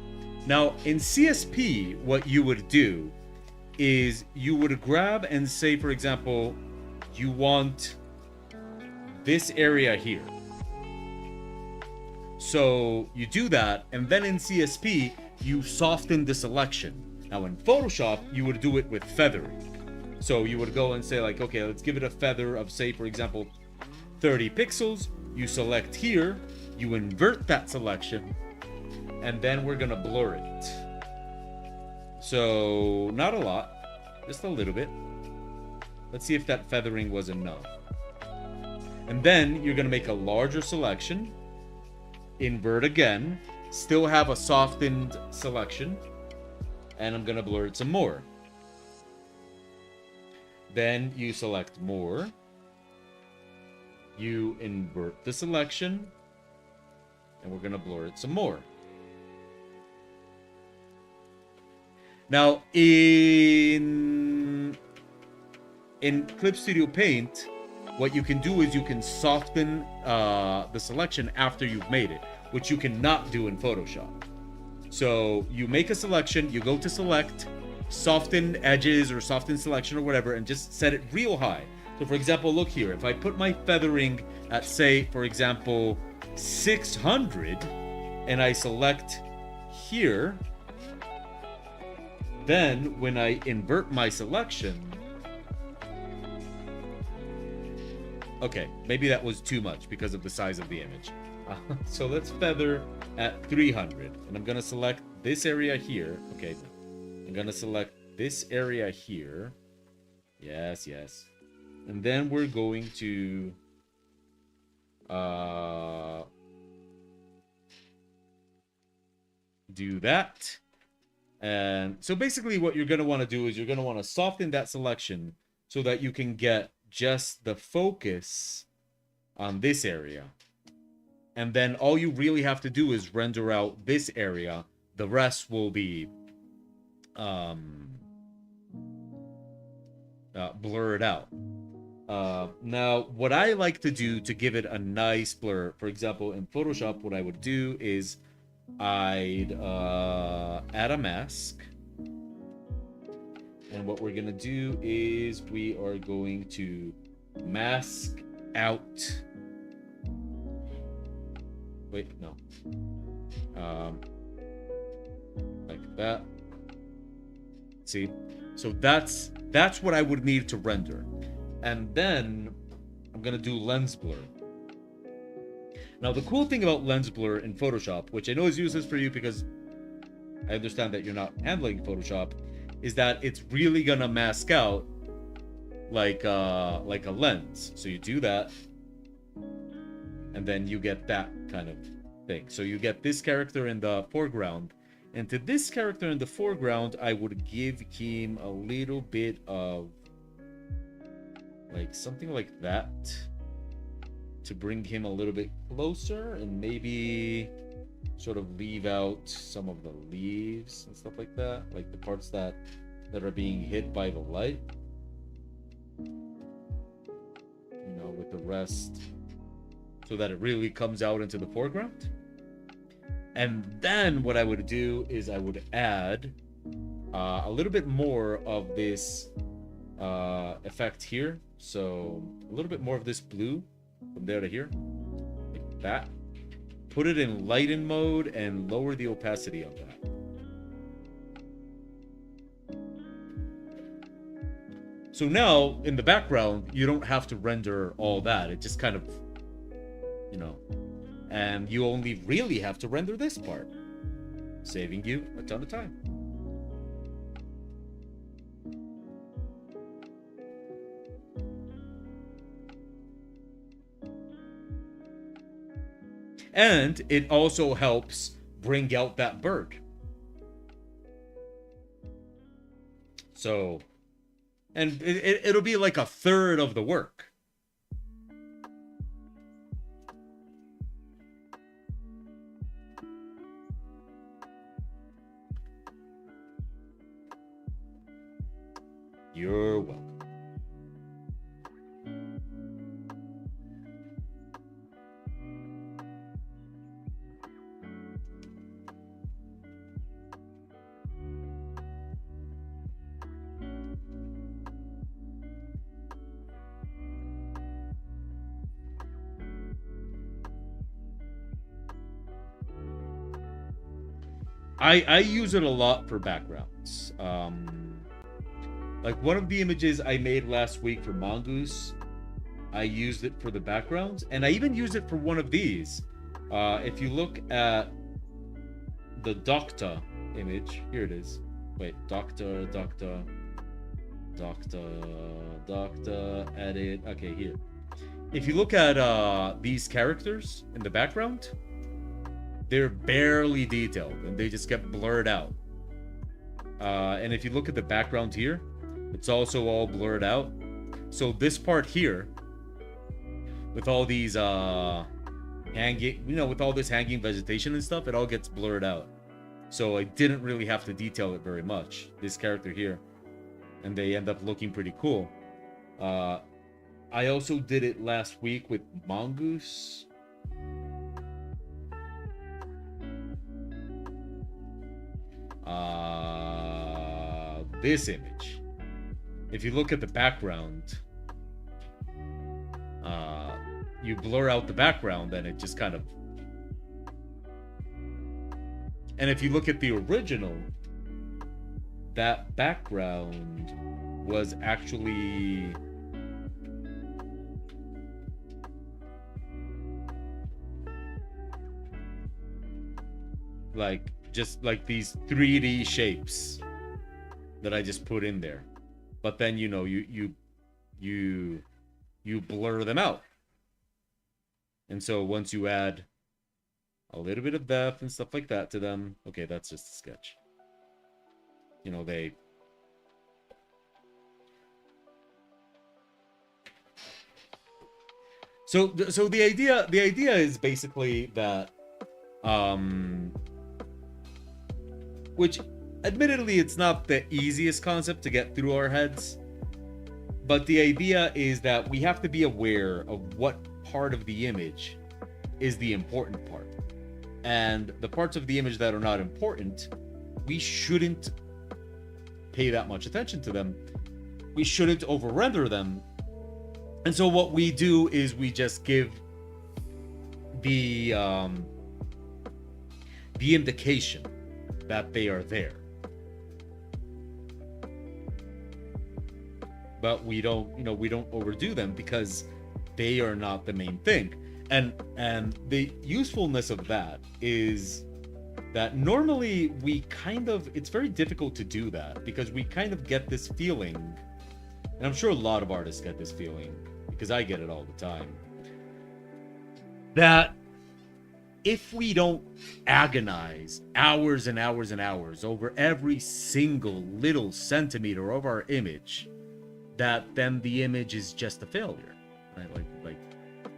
Now, in CSP, what you would do is you would grab and say, for example, you want this area here. So you do that, and then in CSP, you soften the selection. Now in Photoshop, you would do it with feathering. So you would go and say like, okay, let's give it a feather of, say, for example, 30 pixels. You select here, you invert that selection, and then we're gonna blur it. So not a lot, just a little bit. Let's see if that feathering was enough. And then you're gonna make a larger selection, invert again, still have a softened selection, and I'm gonna blur it some more. Then you select more, you invert the selection, and we're gonna blur it some more. Now in Clip Studio Paint, what you can do is you can soften the selection after you've made it, which you cannot do in Photoshop. So you make a selection, you go to select, soften edges or soften selection or whatever, and just set it real high. So for example, look here, if I put my feathering at, say, for example, 600, and I select here, then when I invert my selection, okay, maybe that was too much because of the size of the image. So let's feather at 300, and I'm gonna select this area here. Okay, I'm gonna select this area here. Yes, yes. And then we're going to do that. And so basically what you're gonna wanna do is you're gonna wanna soften that selection so that you can get just the focus on this area. And then all you really have to do is render out this area. The rest will be blurred out. Now, what I like to do to give it a nice blur, for example, in Photoshop, what I would do is I'd add a mask. And what we're gonna do is we are going to mask out. Wait, no. Like that. See? So that's what I would need to render. And then I'm gonna do lens blur. Now the cool thing about lens blur in Photoshop, which I know is useless for you because I understand that you're not handling Photoshop, is that it's really gonna mask out like a lens. So you do that, and then you get that kind of thing. So you get this character in the foreground, and to this character in the foreground, I would give him a little bit of like something like that to bring him a little bit closer, and maybe sort of leave out some of the leaves and stuff like that, like the parts that are being hit by the light, you know, with the rest, so that it really comes out into the foreground. And then what I would do is I would add a little bit more of this effect here. So a little bit more of this blue from there to here, like that. Put it in lighten mode and lower the opacity of that. So now in the background, you don't have to render all that. It just kind of, you know, and you only really have to render this part, saving you a ton of time. And it also helps bring out that bird. So And it'll be like a third of the work. You're welcome. I use it a lot for backgrounds. Like one of the images I made last week for Mongoose, I used it for the backgrounds, and I even used it for one of these. If you look at the Doctor image, here it is. Wait, Doctor, edit. Okay, here. If you look at these characters in the background, they're barely detailed and they just get blurred out. And if you look at the background here, it's also all blurred out. So this part here, with all these hanging, with all this hanging vegetation and stuff, it all gets blurred out. So I didn't really have to detail it very much, this character here. And they end up looking pretty cool. I also did it last week with Mongoose. This image. If you look at the background, you blur out the background and it just kind of... And if you look at the original, that background was actually... like, just like these 3D shapes that I just put in there. But then, you blur them out. And so once you add a little bit of depth and stuff like that to them, okay, that's just a sketch. They... So the idea is basically that, which admittedly it's not the easiest concept to get through our heads, but the idea is that we have to be aware of what part of the image is the important part, and the parts of the image that are not important, we shouldn't pay that much attention to them. We shouldn't over render them. And so what we do is we just give the indication that they are there. But we don't overdo them because they are not the main thing. And the usefulness of that is that normally it's very difficult to do that because we kind of get this feeling, and I'm sure a lot of artists get this feeling because I get it all the time, that if we don't agonize hours and hours and hours over every single little centimeter of our image, that then the image is just a failure, right? Like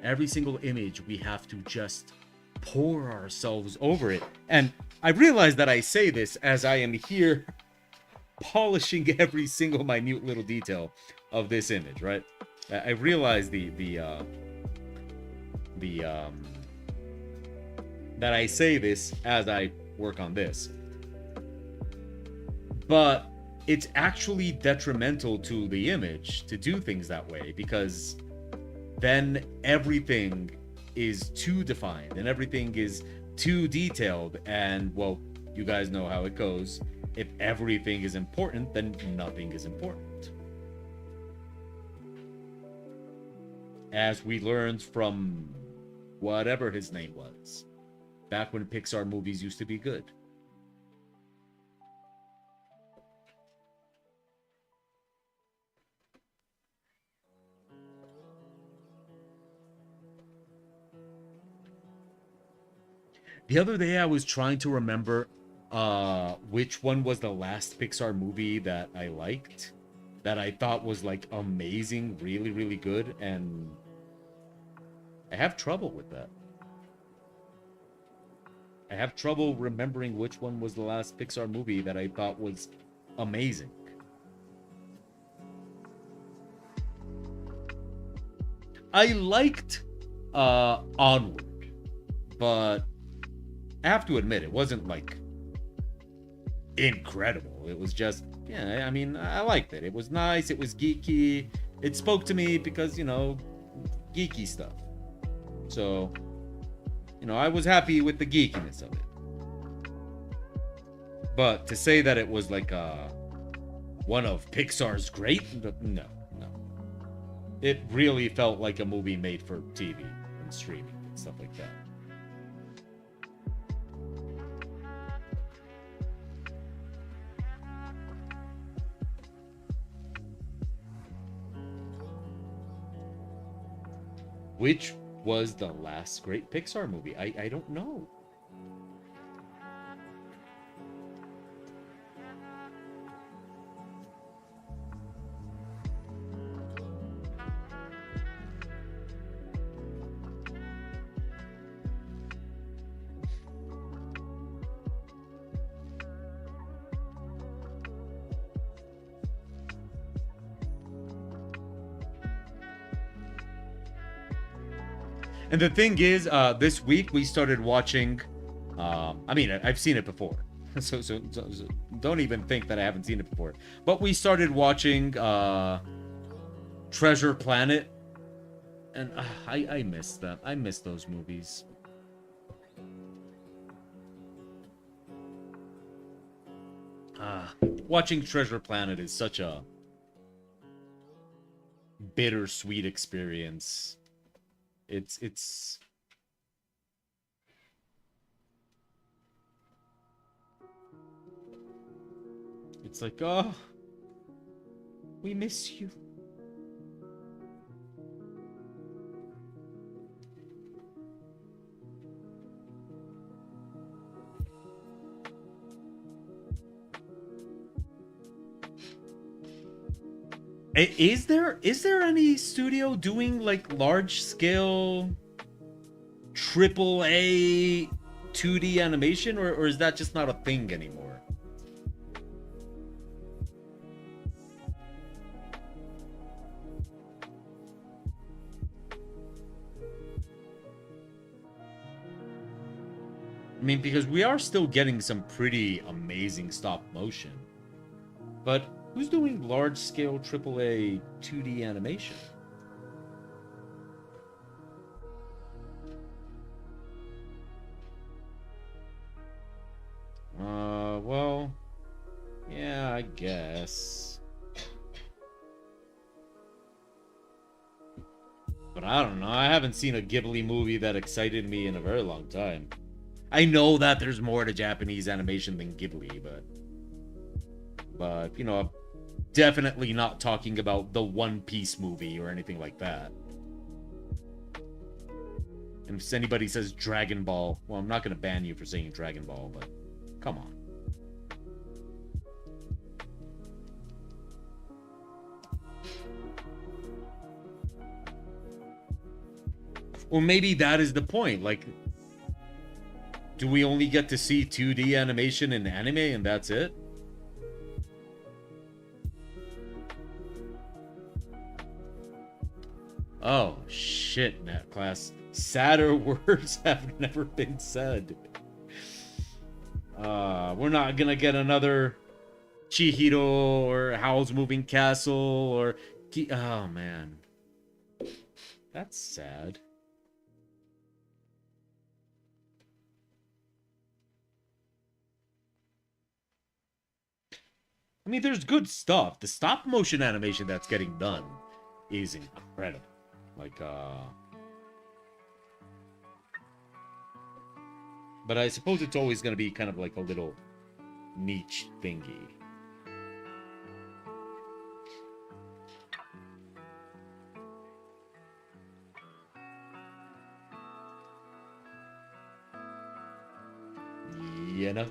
every single image, we have to just pour ourselves over it. And I realize that I say this as I am here polishing every single minute little detail of this image, right? I realize that I say this as I work on this, but it's actually detrimental to the image to do things that way, because then everything is too defined and everything is too detailed, and well, you guys know how it goes. If everything is important, then nothing is important. As we learned from whatever his name was, back when Pixar movies used to be good. The other day I was trying to remember which one was the last Pixar movie that I liked. that I thought was like amazing, really, really good, and I have trouble with that. I have trouble remembering which one was the last Pixar movie that I thought was amazing. I liked Onward, but I have to admit it wasn't like incredible. It was just, yeah, I mean, I liked it. It was nice, it was geeky. It spoke to me because, you know, geeky stuff. So, you know, I was happy with the geekiness of it. But to say that it was like one of Pixar's great, no. It really felt like a movie made for TV and streaming and stuff like that. Which was the last great Pixar movie? I don't know. And the thing is, this week we started watching. I mean, I've seen it before, so don't even think that I haven't seen it before. But we started watching Treasure Planet, and I miss them. I miss those movies. Watching Treasure Planet is such a bittersweet experience. It's like, oh, we miss you. Is there any studio doing like large scale AAA 2D animation, or is that just not a thing anymore? I mean, because we are still getting some pretty amazing stop motion, but who's doing large-scale AAA 2D animation? Well, yeah, I guess. But I don't know. I haven't seen a Ghibli movie that excited me in a very long time. I know that there's more to Japanese animation than Ghibli, but you know, definitely not talking about the One Piece movie or anything like that. And if anybody says Dragon Ball, well, I'm not going to ban you for saying Dragon Ball, but come on. Or maybe that is the point. Like, do we only get to see 2D animation in anime and that's it? Oh, shit, Matt Class. Sadder words have never been said. We're not gonna get another Chihiro or Howl's Moving Castle or... Oh, man. That's sad. I mean, there's good stuff. The stop motion animation that's getting done is incredible. Like, but I suppose it's always going to be kind of like a little niche thingy. You know?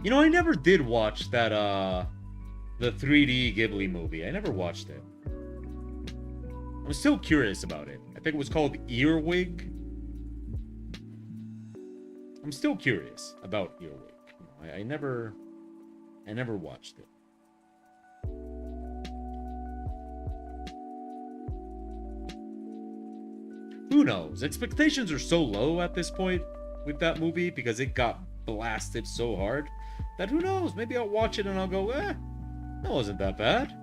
You know, I never did watch that, the 3D Ghibli movie. I never watched it. I'm still curious about it. I think it was called Earwig. I'm still curious about Earwig. I never watched it. Who knows? Expectations are so low at this point with that movie because it got blasted so hard that who knows? Maybe I'll watch it and I'll go, that wasn't that bad.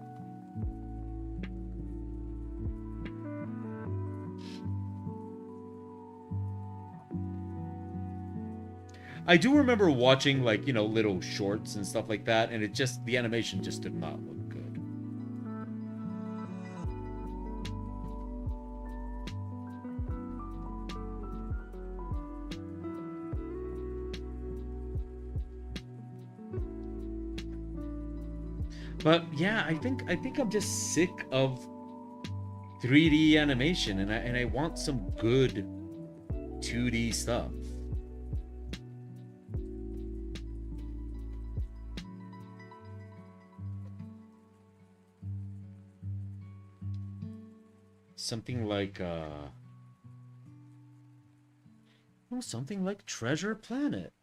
I do remember watching, like, you know, little shorts and stuff like that, and the animation just did not look good. But yeah, I think I'm just sick of 3D animation, and I want some good 2D stuff. Something like something like Treasure Planet.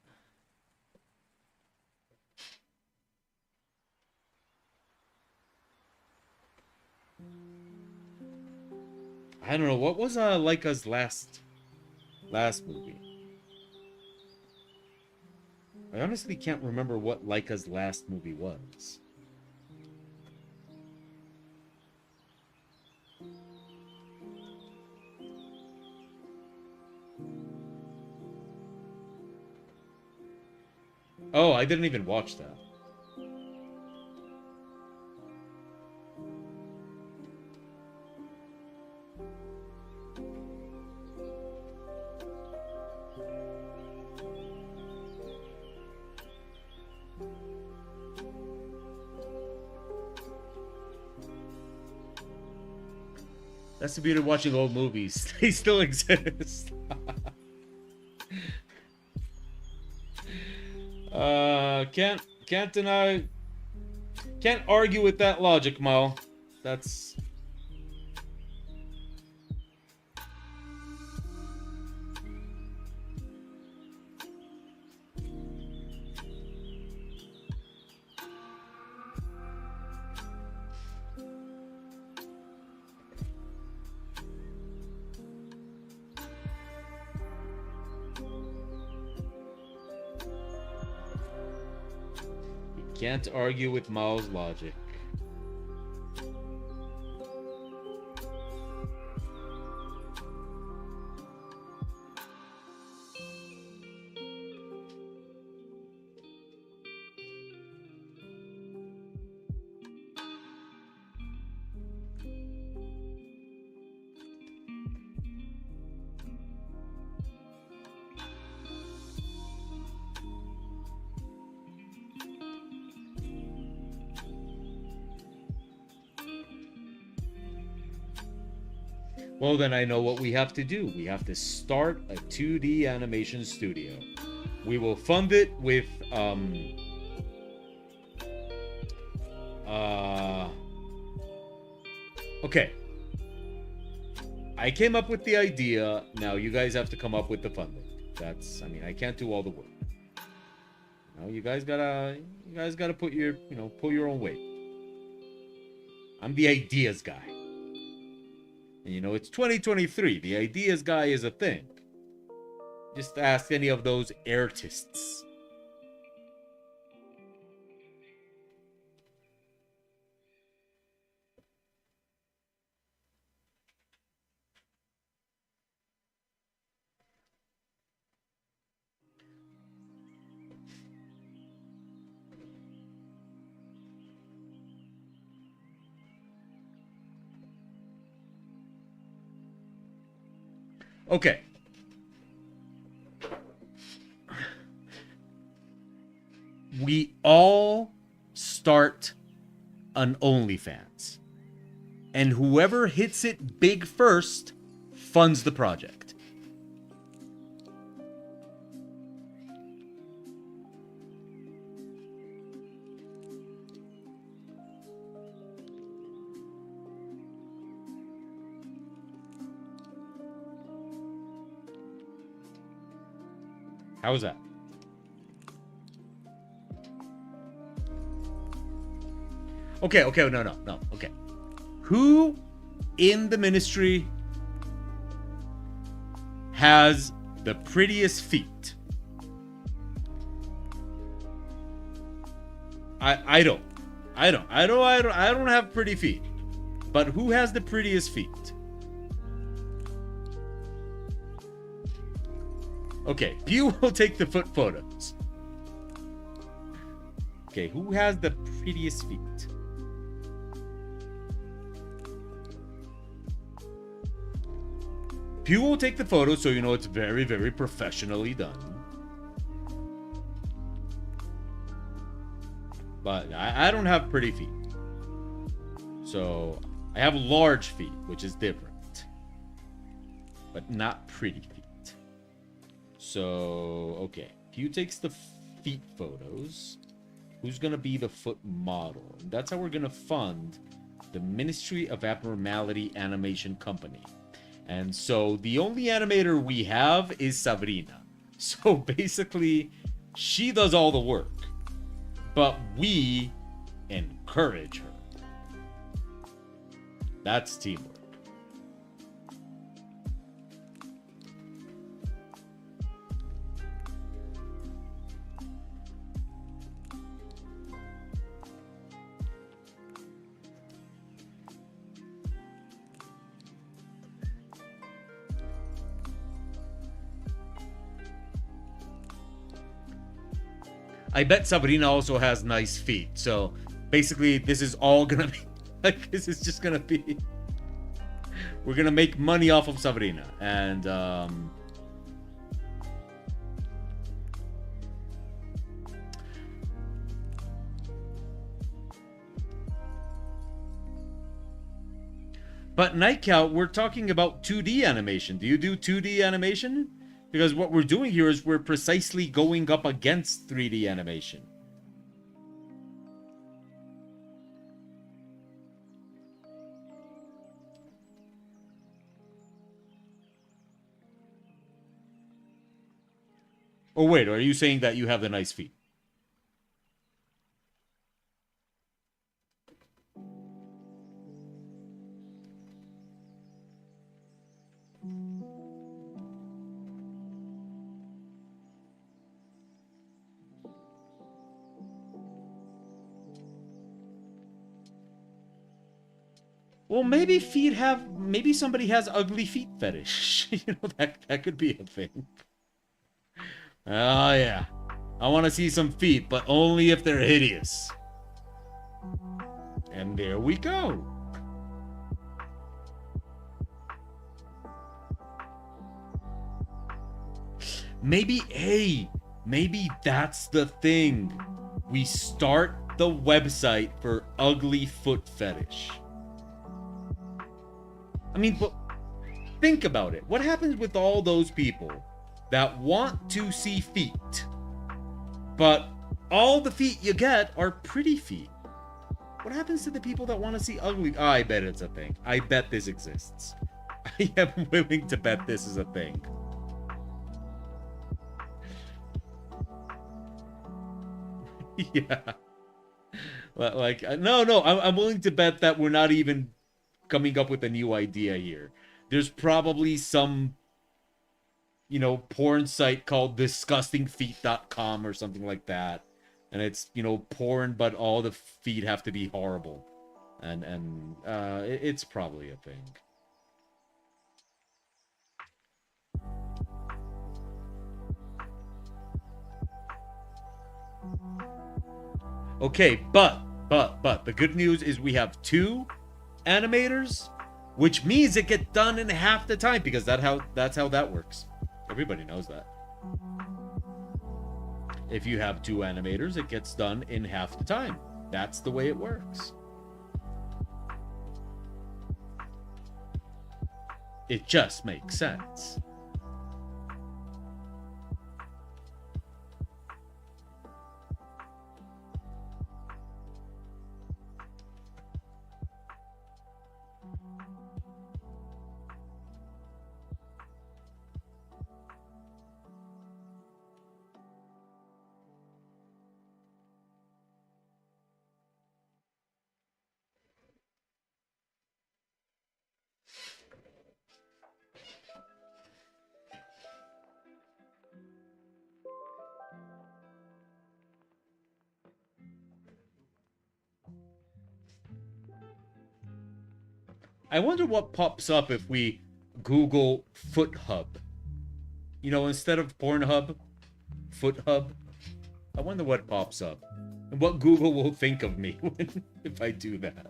I don't know, what was Laika's last movie? I honestly can't remember what Laika's last movie was. Oh, I didn't even watch that. That's the beauty of watching old movies. They still exist. Can't deny, can't argue with that logic, Mo. That's... Can't argue with Mao's logic. Well, then I know what we have to do. We have to start a 2D animation studio. We will fund it with, okay. I came up with the idea. Now you guys have to come up with the funding. That's, I mean, I can't do all the work. You know, you guys gotta put your, pull your own weight. I'm the ideas guy. And you know, it's 2023. The ideas guy is a thing. Just ask any of those artists. Okay. We all start an OnlyFans. And whoever hits it big first funds the project. How's that? Okay, no. Okay. Who in the ministry has the prettiest feet? I don't have pretty feet. But who has the prettiest feet? Okay, Pew will take the foot photos. Okay, who has the prettiest feet? Pew will take the photo so you know it's very, very professionally done. But I don't have pretty feet. So I have large feet, which is different. But not pretty feet. So, okay. Pew takes the feet photos. Who's going to be the foot model? And that's how we're going to fund the Ministry of Abnormality Animation Company. And so the only animator we have is Sabrina. So basically, she does all the work. But we encourage her. That's teamwork. I bet Sabrina also has nice feet. So basically, this is all gonna be like, this is just gonna be, we're gonna make money off of Sabrina. And but Nightcow, we're talking about 2D animation. Do you do 2D animation? Because what we're doing here is we're precisely going up against 3D animation. Oh, wait, are you saying that you have the nice feet? Well, maybe maybe somebody has ugly feet fetish. You know, that could be a thing. Oh, yeah. I want to see some feet, but only if they're hideous. And there we go. Maybe that's the thing. We start the website for ugly foot fetish. I mean, but think about it. What happens with all those people that want to see feet, but all the feet you get are pretty feet? What happens to the people that want to see ugly? Oh, I bet it's a thing. I bet this exists. I am willing to bet this is a thing. Yeah. Like, no, I'm willing to bet that we're not even coming up with a new idea here. There's probably some, you know, porn site called disgustingfeet.com or something like that. And it's, you know, porn, but all the feet have to be horrible. And it's probably a thing. Okay, but the good news is we have 2 animators, which means it gets done in half the time, because that's how that works. Everybody knows that. If you have 2 animators, it gets done in half the time. That's the way it works. It just makes sense. I wonder what pops up if we Google Foot Hub. You know, instead of Pornhub, Foot Hub. I wonder what pops up. And what Google will think of me if I do that.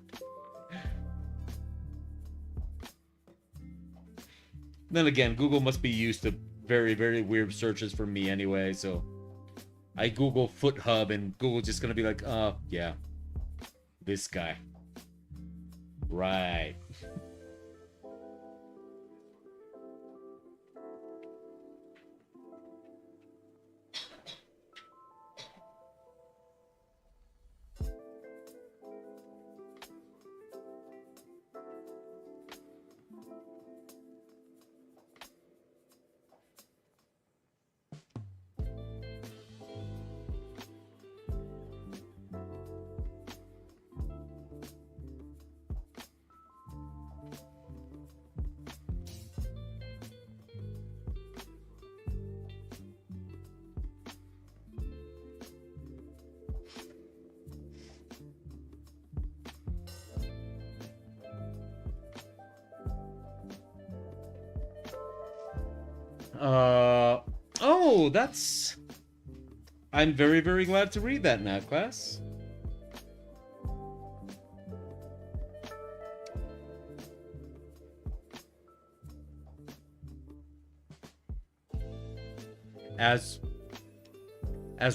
Then again, Google must be used to very, very weird searches for me anyway, so I Google Foot Hub and Google's just gonna be like, yeah, this guy. Right. Oh, that's... I'm very, very glad to read that, Nat Class. As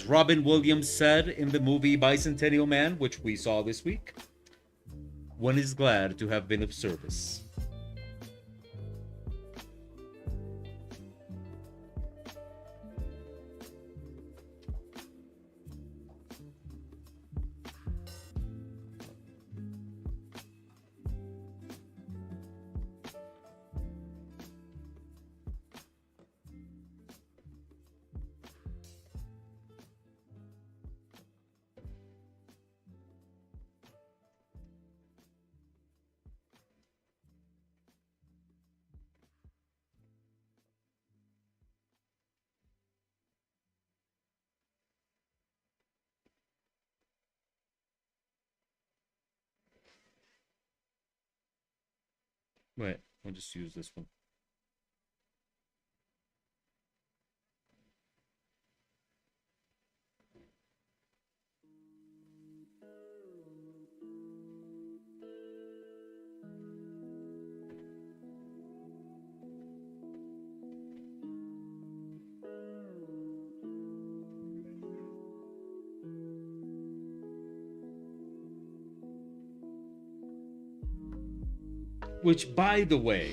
Robin Williams said in the movie Bicentennial Man, which we saw this week, one is glad to have been of service. Wait, I'll just use this one. Which, by the way,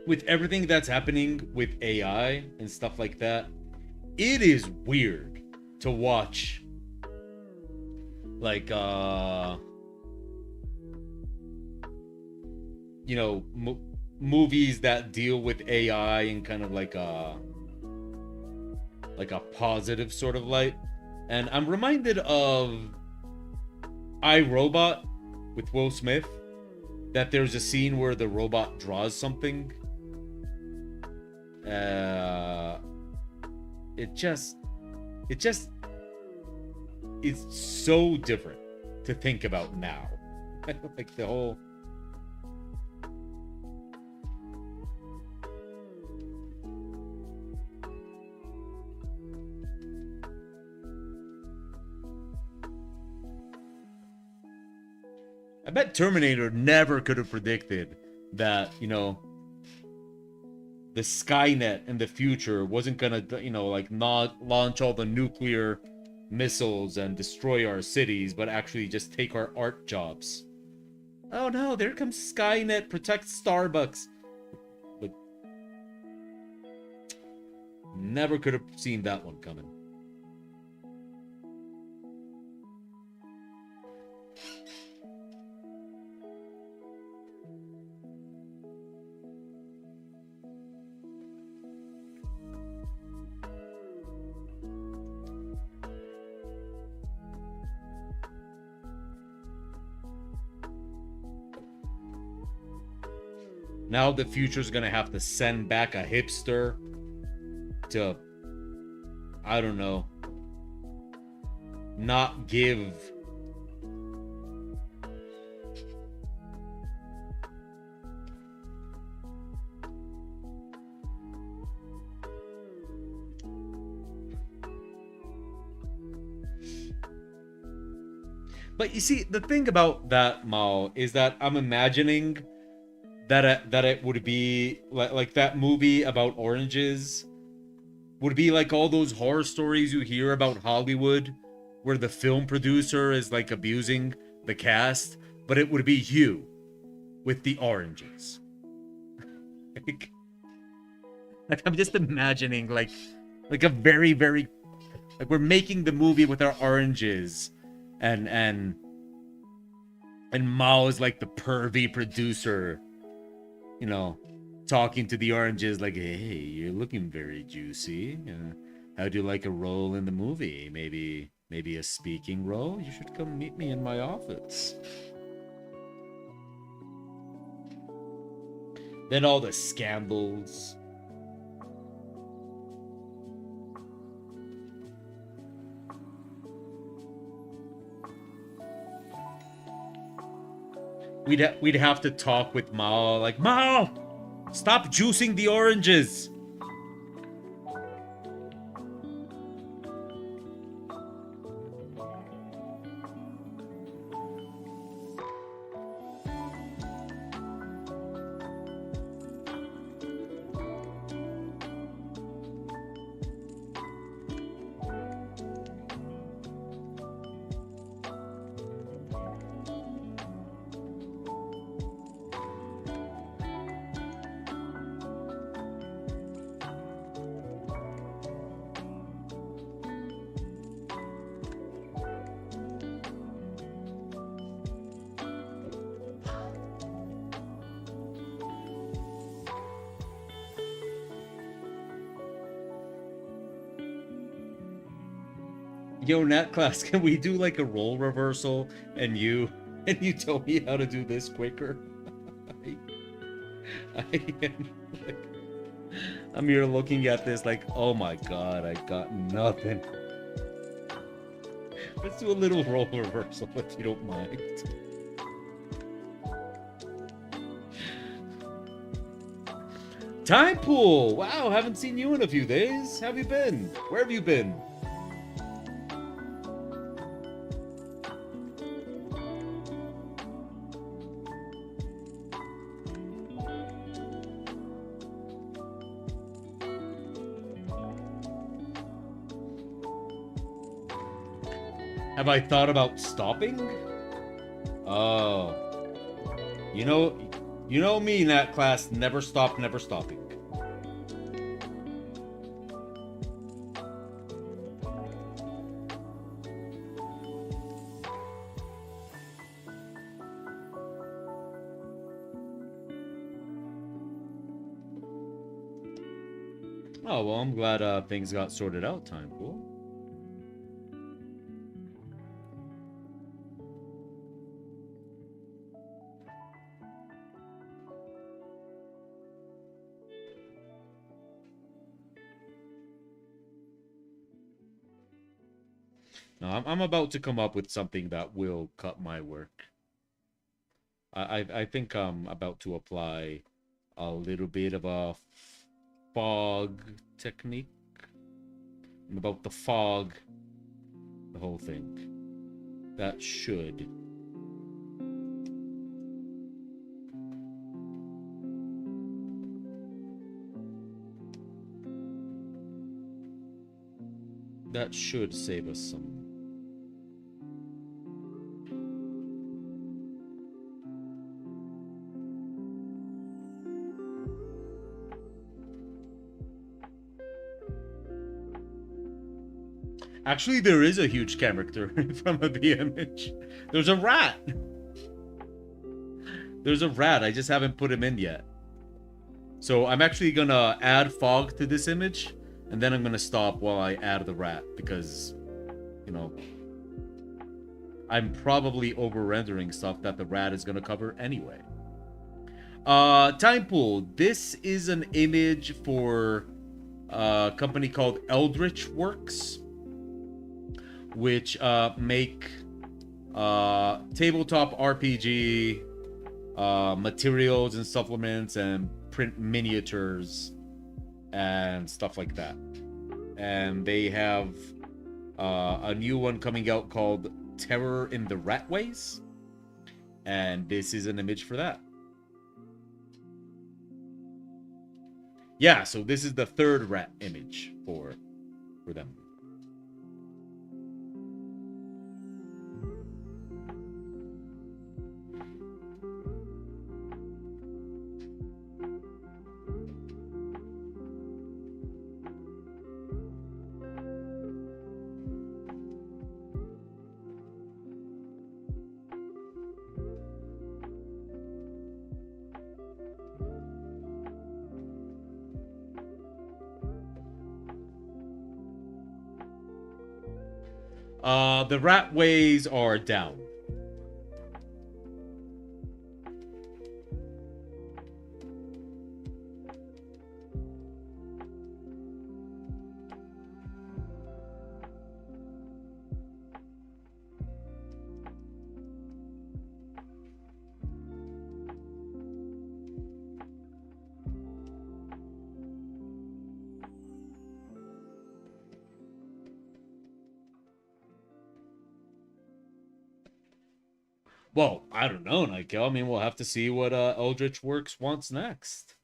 with everything that's happening with AI and stuff like that, it is weird to watch, like, you know, movies that deal with AI in kind of like a positive sort of light. And I'm reminded of I, Robot with Will Smith, that there's a scene where the robot draws something. It just it's so different to think about now. Like the whole... I bet Terminator never could have predicted that, you know, the Skynet in the future wasn't gonna, you know, like, not launch all the nuclear missiles and destroy our cities, but actually just take our art jobs. Oh no, there comes Skynet, protect Starbucks. But never could have seen that one coming. Now the future's gonna have to send back a hipster to, I don't know, not give But you see, the thing about that, Mao, is that I'm imagining that it would be like that movie about oranges would be like all those horror stories you hear about Hollywood, where the film producer is like abusing the cast, but it would be you with the oranges. Like I'm just imagining like a very, very, like we're making the movie with our oranges, and Mao is like the pervy producer, you know, talking to the oranges like, hey, you're looking very juicy. How'd you like a role in the movie? Maybe a speaking role? You should come meet me in my office. Then all the scandals. We'd have to talk with Mao, like, Mao, stop juicing the oranges. Yo, Nat class, can we do like a role reversal and you tell me how to do this quicker? I'm here looking at this like, oh my god, I got nothing. Let's do a little role reversal if you don't mind. Time Pool! Wow, haven't seen you in a few days. How have you been? Where have you been? Have I thought about stopping? Oh. You know me, Nat class, never stop, never stopping. Oh, well, I'm glad things got sorted out, Time Pool. No, I'm about to come up with something that will cut my work. I think I'm about to apply a little bit of a fog technique. I'm about to fog the whole thing. That should save us some. Actually, there is a huge character in front of the image. There's a rat. There's a rat. I just haven't put him in yet. So I'm actually gonna add fog to this image, and then I'm gonna stop while I add the rat, because, you know, I'm probably over-rendering stuff that the rat is gonna cover anyway. Time Pool. This is an image for a company called EldritchWerks, which make tabletop RPG materials and supplements and print miniatures and stuff like that. And they have a new one coming out called Terror in the Ratways. And this is an image for that. Yeah, so this is the third rat image for them. The Ratways are down. Well, I don't know, Nigel. I mean, we'll have to see what EldritchWerks wants next.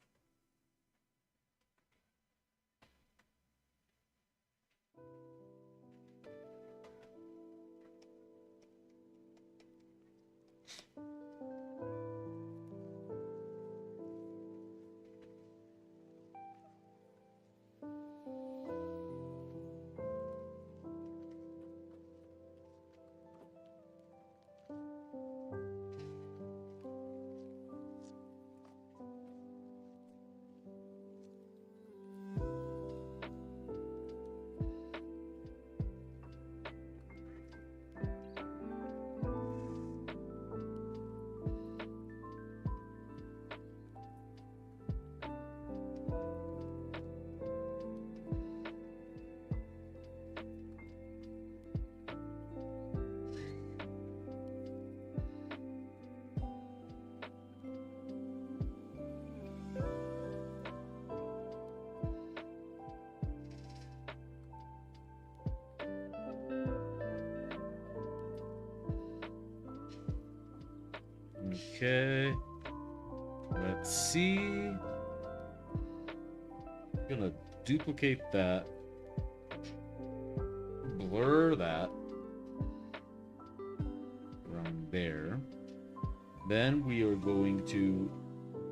Okay. Let's see. I'm gonna duplicate that. Blur that. Around there. Then we are going to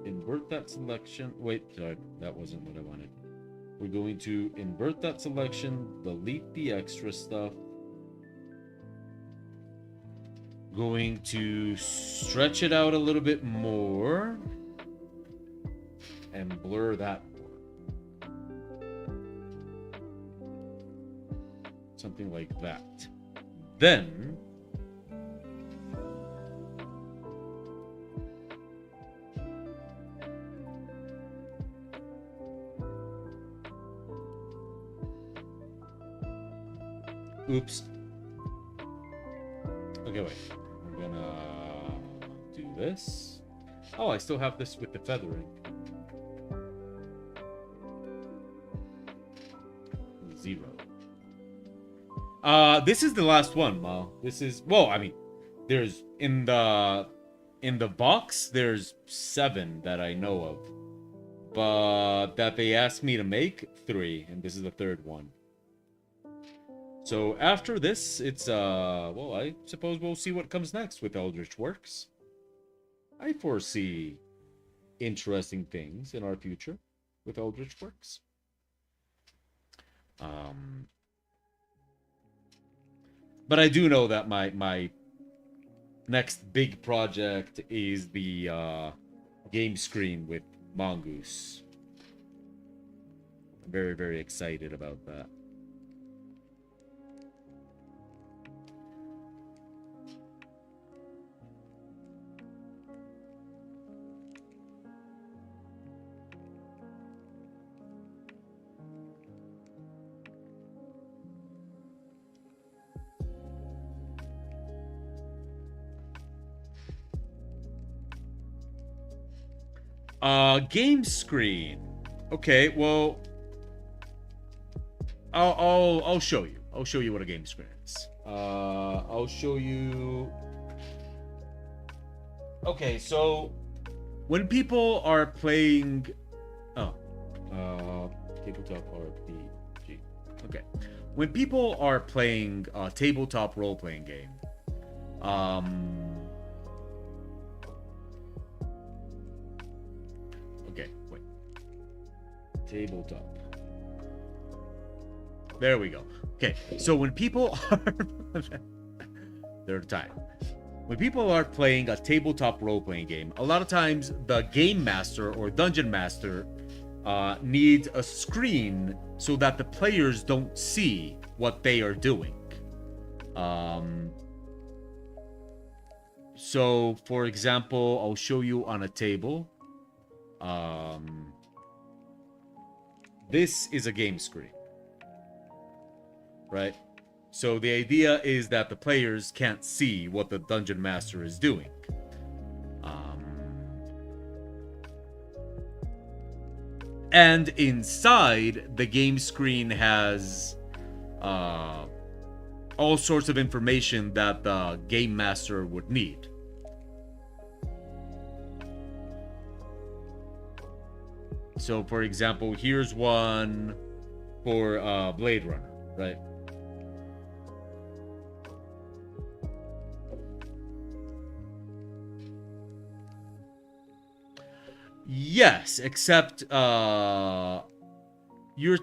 invert that selection. Wait, sorry, that wasn't what I wanted. We're going to invert that selection, delete the extra stuff. Going to stretch it out a little bit more and blur that more. Something like that. Then oops. Okay, wait. I'm gonna do this. Oh, I still have this with the feathering. Zero. This is the last one, Mal. This is, well, I mean, there's in the box there's 7 that I know of. But that they asked me to make 3, and this is the 3rd one. So after this, it's, well, I suppose we'll see what comes next with EldritchWerks. I foresee interesting things in our future with EldritchWerks. But I do know that my next big project is the game screen with Mongoose. I'm very, very excited about that. Game screen. Okay, well, I'll show you. I'll show you what a game screen is. I'll show you. Okay, so when people are playing, tabletop RPG. Okay, when people are playing a tabletop role-playing game, okay, wait, tabletop. There we go. Okay, so when people are third time. When people are playing a tabletop role-playing game, a lot of times the game master or dungeon master needs a screen so that the players don't see what they are doing. So, for example, I'll show you on a table. This is a game screen, right? So the idea is that the players can't see what the dungeon master is doing. And inside, the game screen has all sorts of information that the game master would need. So, for example, here's one for Blade Runner, right? Yes, except your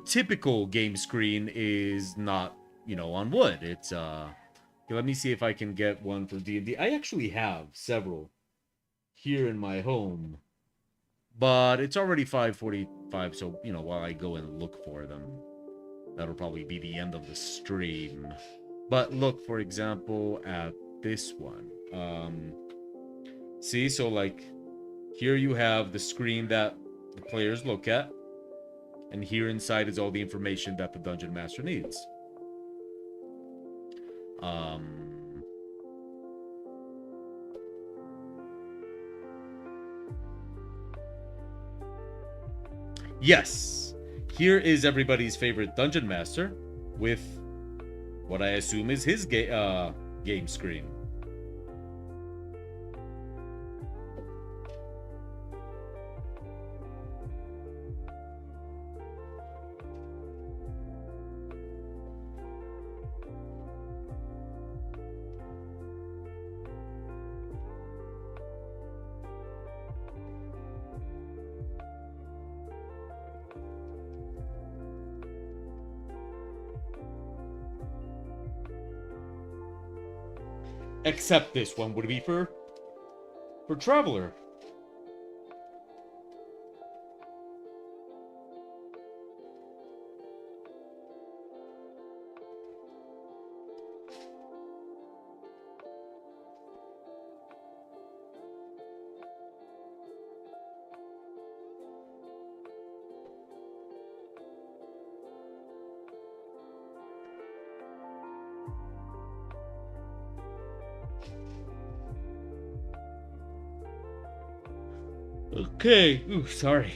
typical game screen is not, on wood. It's let me see if I can get one for D&D. I actually have several here in my home, but it's already 5:45, so while I go and look for them, that'll probably be the end of the stream. But look, for example, at this one. See, so like here you have the screen that the players look at, and here inside is all the information that the dungeon master needs. Yes, here is everybody's favorite dungeon master with what I assume is his game screen. Except this one would be for Traveler. Okay. Ooh, sorry.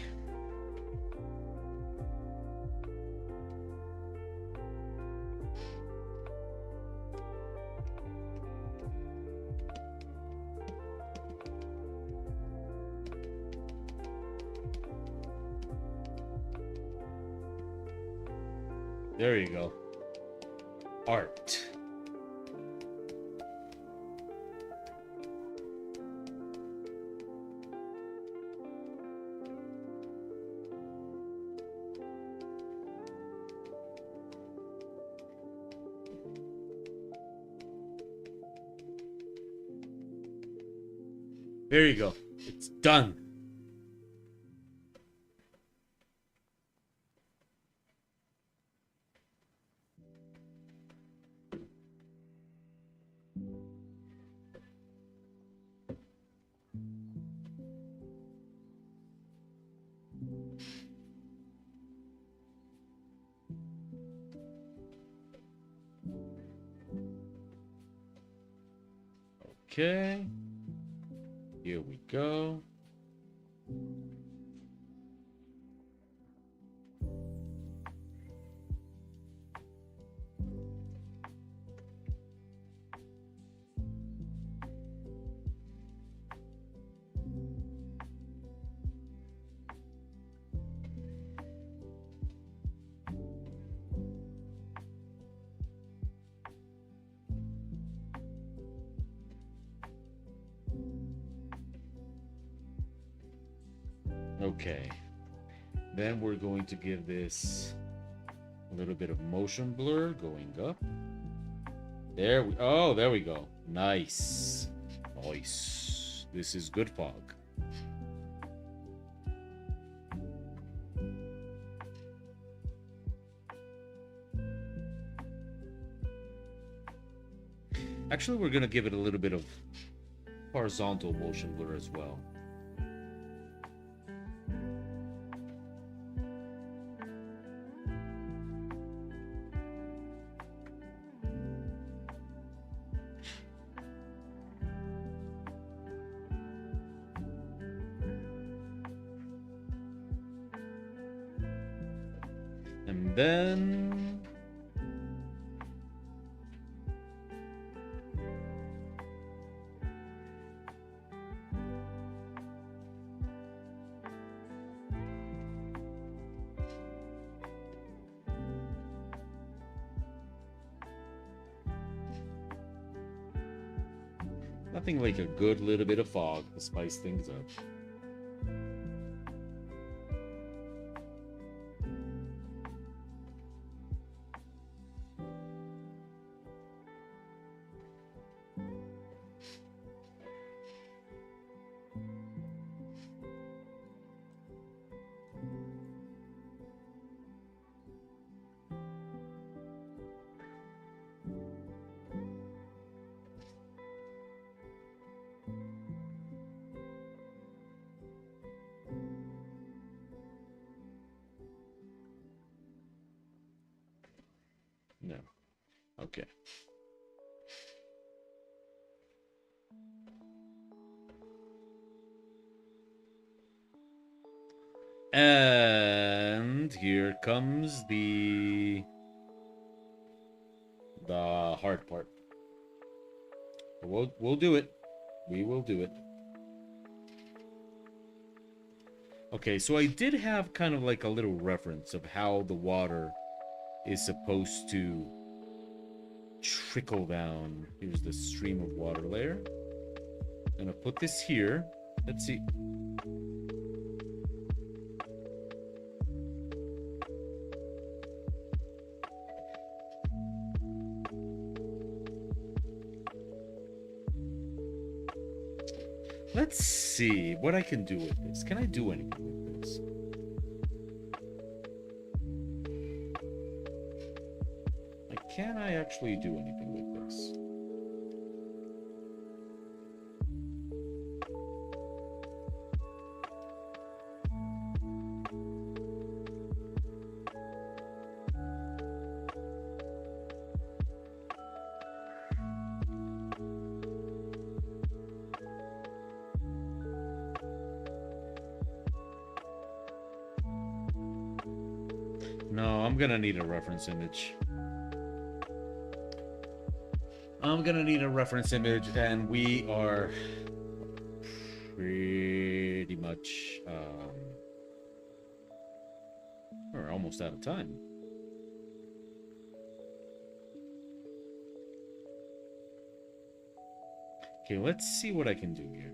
There you go. Art. There you go. It's done. Okay. Here we go. Okay. Then we're going to give this a little bit of motion blur going up. There we go. Nice. Nice. This is good fog. Actually, we're going to give it a little bit of horizontal motion blur as well. And then nothing like a good little bit of fog to spice things up. No. Okay. And here comes the hard part. We'll do it. We will do it. Okay, so I did have kind of like a little reference of how the water is supposed to trickle down. Here's the stream of water layer. I'm gonna put this here. Let's see. Let's see what I can do with this. Can I do anything with this? Like, can I actually do anything with this? No, I'm gonna need a reference image. I'm gonna need a reference image, and we are pretty much we're almost out of time. Okay, let's see what I can do here.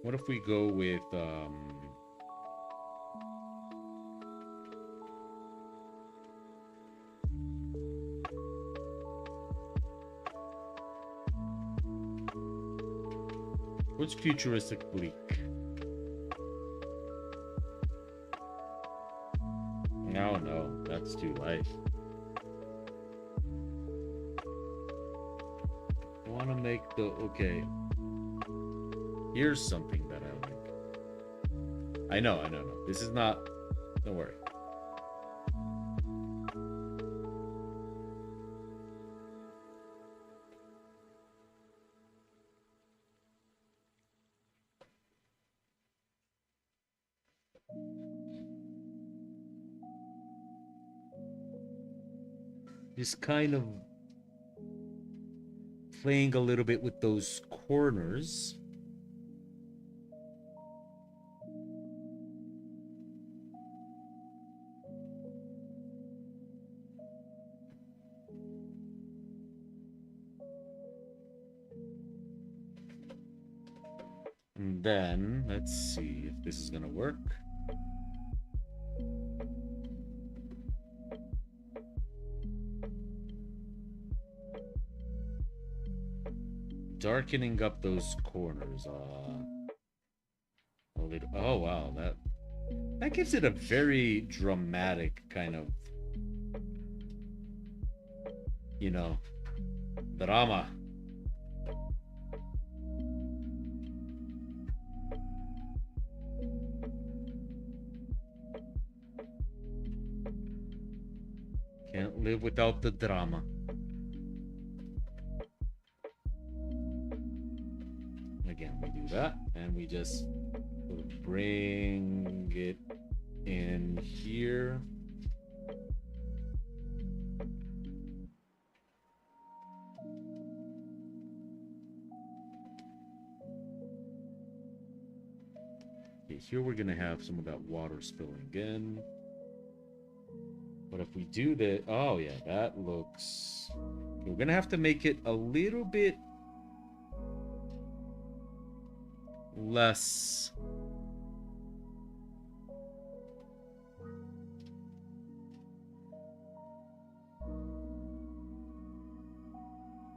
What if we go with what's futuristic bleak? No, that's too light. I want to make the okay. Here's something that I like. I know. This is not. Don't worry. Just kind of playing a little bit with those corners. And then, let's see if this is gonna work. Darkening up those corners, a little. Oh wow, that gives it a very dramatic kind of, you know, drama. Can't live without the drama. Again, we do that, and we just bring it in here. Okay, here we're gonna have some of that water spilling in. But if we do that, oh yeah, that looks... Okay, we're gonna have to make it a little bit less...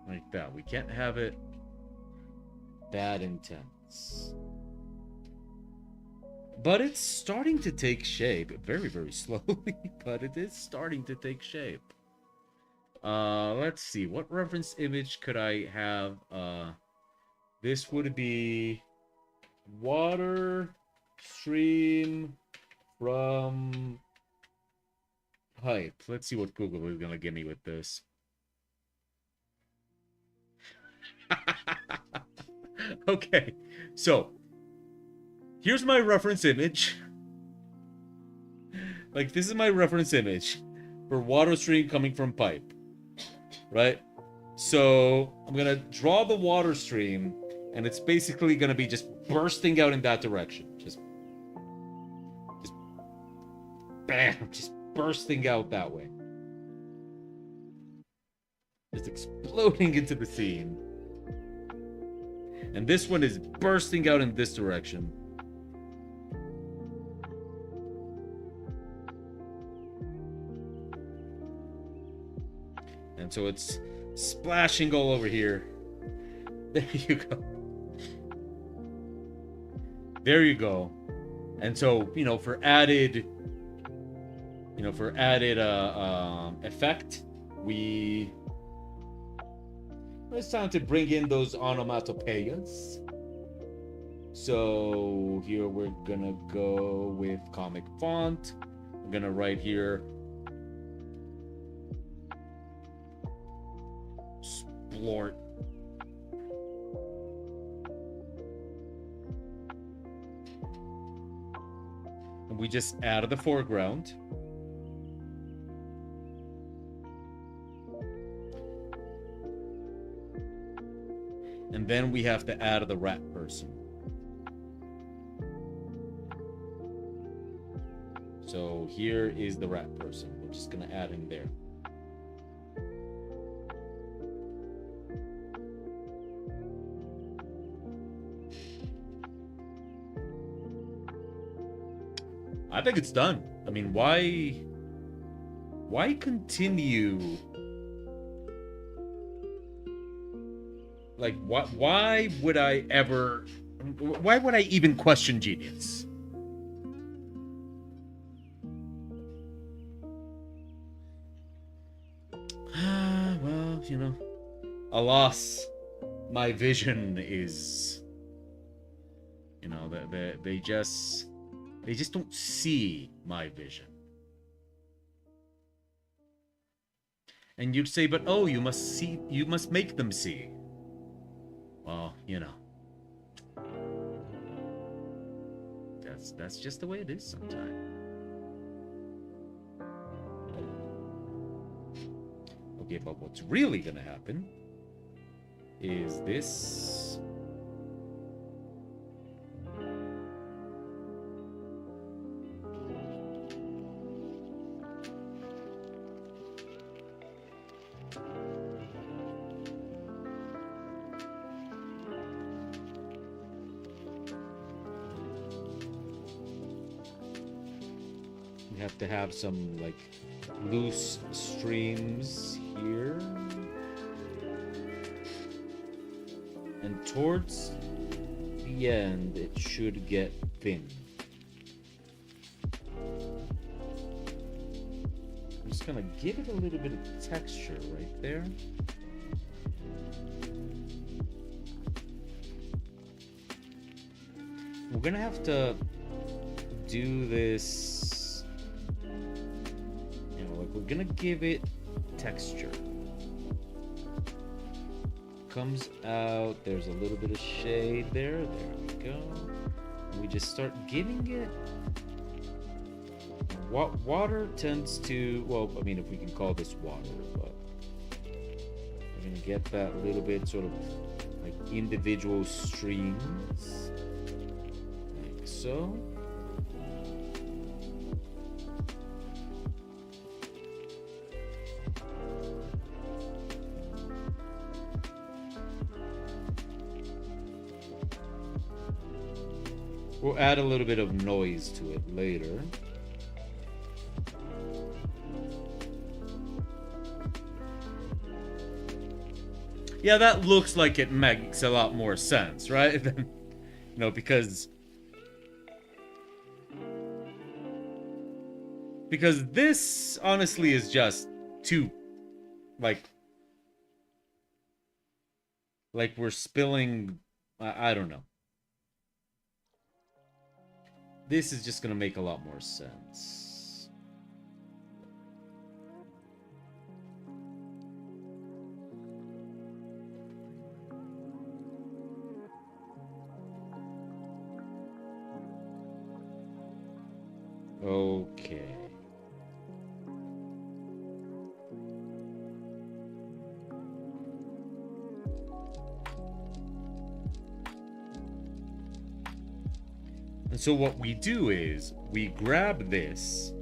like that. We can't have it that intense. But it's starting to take shape. Very, very slowly, but it is starting to take shape. Let's see. What reference image could I have? This would be water stream from pipe. Let's see what Google is going to give me with this. Okay, so here's my reference image. Like, this is my reference image for water stream coming from pipe, right? So I'm gonna draw the water stream, and it's basically gonna be just bursting out in that direction. Just bam, just bursting out that way. Just exploding into the scene. And this one is bursting out in this direction. And so it's splashing all over here. There you go. There you go. And so, you know, for added effect, it's time to bring in those onomatopoeias. So here we're gonna go with comic font. I'm gonna write here splort. And we just add the foreground. And then we have to add the rat person. So here is the rat person. We're just gonna add him there. I think it's done. I mean, why continue? Like, why would I ever... Why would I even question genius? Well, you know, alas, my vision is... You know, they just don't see my vision. And you'd say, but oh, you must make them see. Well, you know, that's just the way it is sometimes. Okay, but what's really gonna happen is this. We have to have some like loose streams here. And towards the end, it should get thin. I'm just gonna give it a little bit of texture right there. We're gonna have to do this, you know, like we're gonna give it texture. Comes out, there's a little bit of shade there. There we go. We just start giving it. Water tends to, well, I mean, if we can call this water, but we're gonna get that little bit sort of like individual streams, like so. We'll add a little bit of noise to it later. Yeah, that looks like it makes a lot more sense, right? You know, because this honestly is just too like we're spilling, I don't know. This is just gonna make a lot more sense. Okay. And so what we do is we grab this,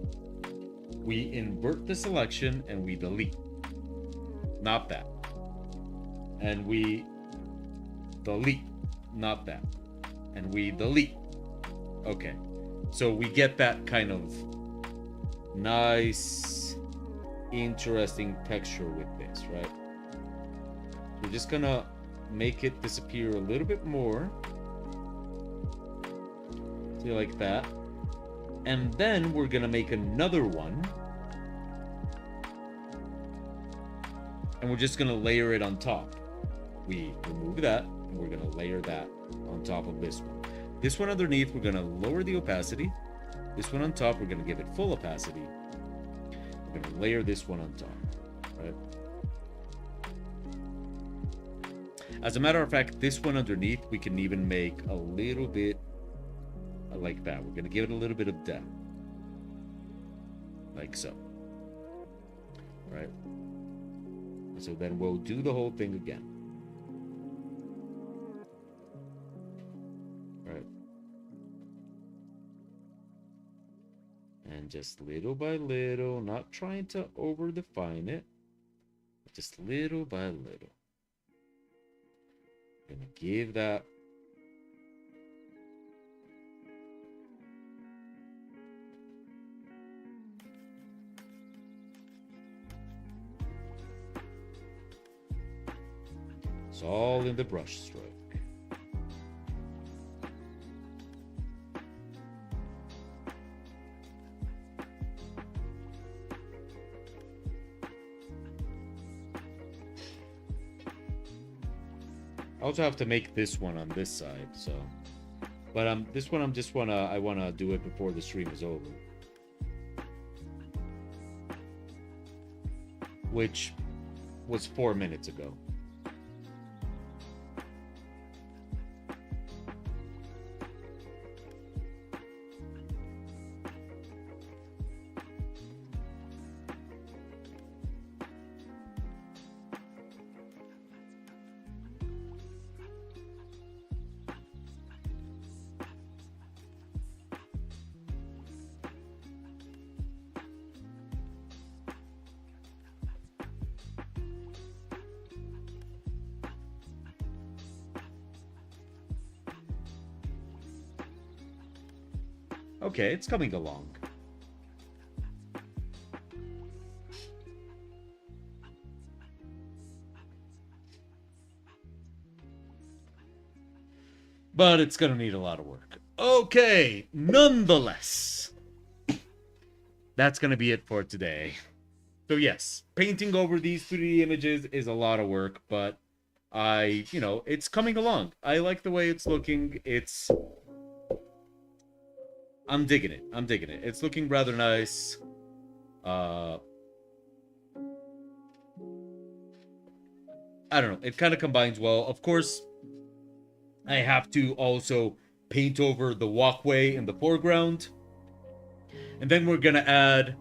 we invert the selection, and we delete. Not that. And we delete. Not that. And we delete. Okay. So we get that kind of nice, interesting texture with this, right? We're just gonna make it disappear a little bit more. See, like that. And then we're gonna make another one. And we're just gonna layer it on top. We remove that, and we're gonna layer that on top of this one. This one underneath, we're gonna lower the opacity. This one on top, we're gonna give it full opacity. We're gonna layer this one on top, right? As a matter of fact, this one underneath, we can even make a little bit like that. We're gonna give it a little bit of depth. Like so. Right? So then we'll do the whole thing again. Right? And just little by little, not trying to over define it, but just little by little. Gonna give that it's all in the brush stroke. I also have to make this one on this side, so. But this one I wanna do it before the stream is over. Which was 4 minutes ago. Okay, it's coming along. But it's going to need a lot of work. Okay, nonetheless, that's going to be it for today. So yes, painting over these 3D images is a lot of work, but it's coming along. I like the way it's looking. I'm digging it. It's looking rather nice. I don't know. It kind of combines well. Of course, I have to also paint over the walkway in the foreground. And then we're going to add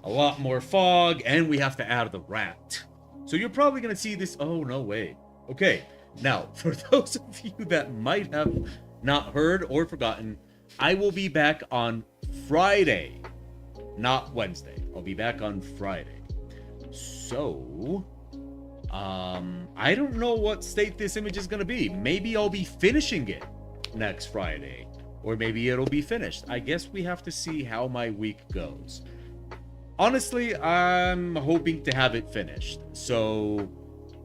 a lot more fog, and we have to add the rat. So you're probably going to see this. Oh, no way. Okay. Now, for those of you that might have not heard or forgotten, I will be back on Friday, not Wednesday. I'll be back on Friday. So, I don't know what state this image is going to be. Maybe I'll be finishing it next Friday, or maybe it'll be finished. I guess we have to see how my week goes. Honestly, I'm hoping to have it finished. So,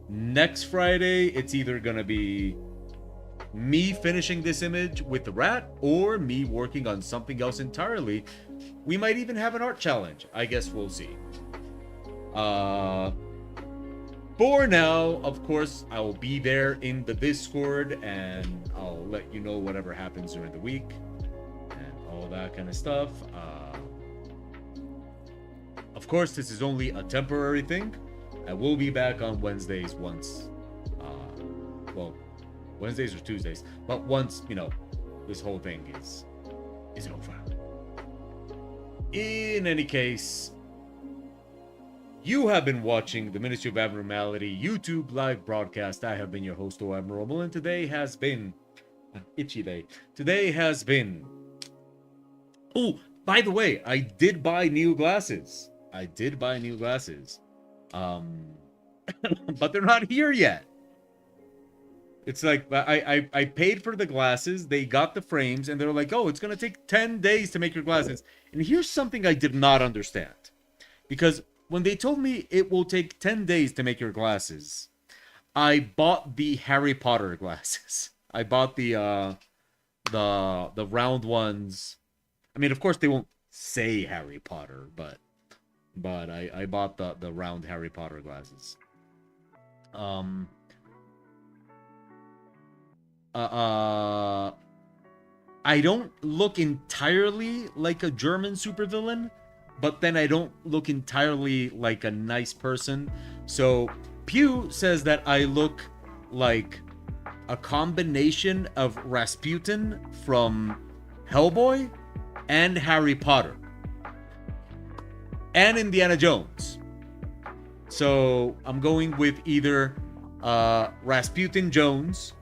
next Friday, it's either going to be me finishing this image with the rat, or me working on something else entirely. We might even have an art challenge. I guess we'll see. For now, of course, I will be there in the Discord, and I'll let you know whatever happens during the week and all that kind of stuff. Of course, this is only a temporary thing. I will be back on Wednesdays once, Wednesdays or Tuesdays, but once, this whole thing is over. In any case, you have been watching the Ministry of Abnormality YouTube live broadcast. I have been your host, Abnormal, and today has been an itchy day. Today has been... Oh, by the way, I did buy new glasses. But they're not here yet. It's like, I paid for the glasses, they got the frames, and they're like, oh, it's going to take 10 days to make your glasses. And here's something I did not understand. Because when they told me it will take 10 days to make your glasses, I bought the Harry Potter glasses. I bought the round ones. I mean, of course, they won't say Harry Potter, but I bought the round Harry Potter glasses. I don't look entirely like a German supervillain, but then I don't look entirely like a nice person. So Pew says that I look like a combination of Rasputin from Hellboy and Harry Potter and Indiana Jones. So I'm going with either Rasputin Jones,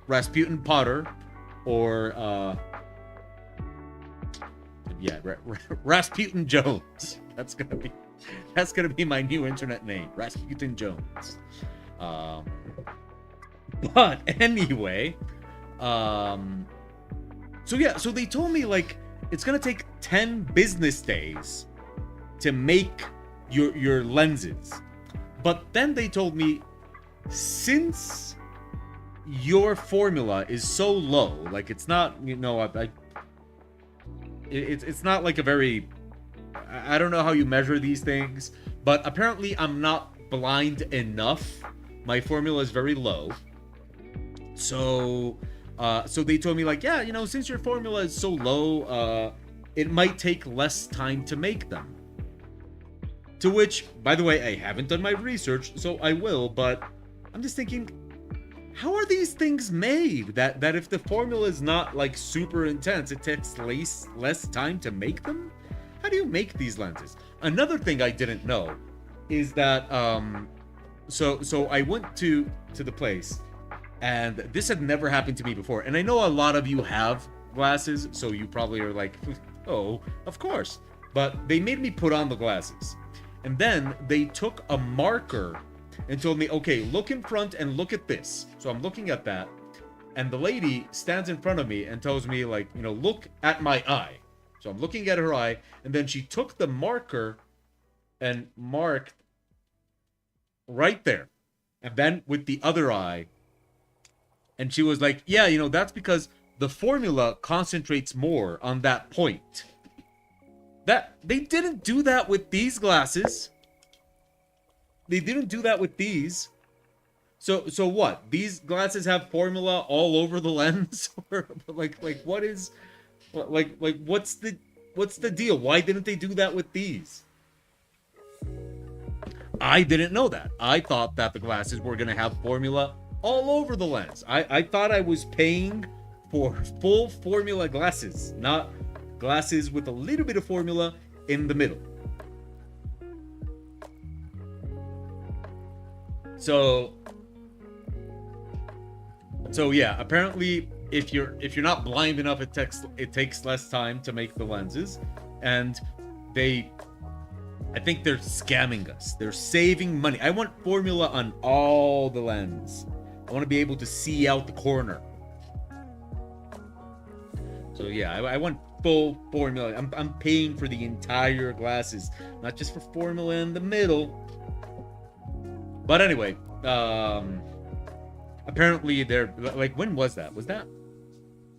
Rasputin Potter, or Rasputin Jones. That's gonna be my new internet name, Rasputin Jones. But anyway, so they told me like it's gonna take 10 business days to make your lenses. But then they told me, since your formula is so low, like it's not, it's not like a very, I don't know how you measure these things, but apparently I'm not blind enough. My formula is very low. So they told me like, yeah, since your formula is so low, it might take less time to make them. To which, by the way, I haven't done my research, so I will, but I'm just thinking, how are these things made? That if the formula is not like super intense, it takes less time to make them? How do you make these lenses? Another thing I didn't know is that so I went to the place, and this had never happened to me before. And I know a lot of you have glasses, so you probably are like, oh, of course. But they made me put on the glasses. And then they took a marker and told me, okay, look in front and look at this. So I'm looking at that, and the lady stands in front of me and tells me like, look at my eye. So I'm looking at her eye, and then she took the marker and marked right there. And then with the other eye, And she was like, yeah, you know, that's because the formula concentrates more on that point. That they didn't do that with these glasses. They didn't do that with these. So what? These glasses have formula all over the lens? Or like what is like what's the deal? Why didn't they do that with these? I didn't know that. I thought that the glasses were gonna have formula all over the lens. I thought I was paying for full formula glasses, not glasses with a little bit of formula in the middle. So yeah, apparently if you're not blind enough, it takes less time to make the lenses, and I think they're scamming us. They're saving money. I want formula on all the lens. I want to be able to see out the corner. So yeah, I want full formula. I'm paying for the entire glasses, not just for formula in the middle. But anyway, apparently they're like, when was that? Was that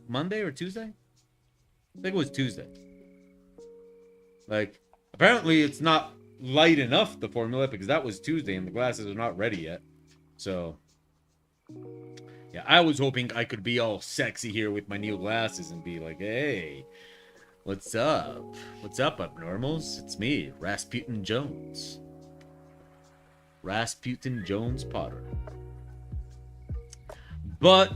Monday or Tuesday? I think it was Tuesday. Like, apparently it's not light enough, the formula, because that was Tuesday and the glasses are not ready yet. So yeah, I was hoping I could be all sexy here with my new glasses and be like, hey, what's up? What's up, Abnormals? It's me, Rasputin Jones. Rasputin Jones Potter. But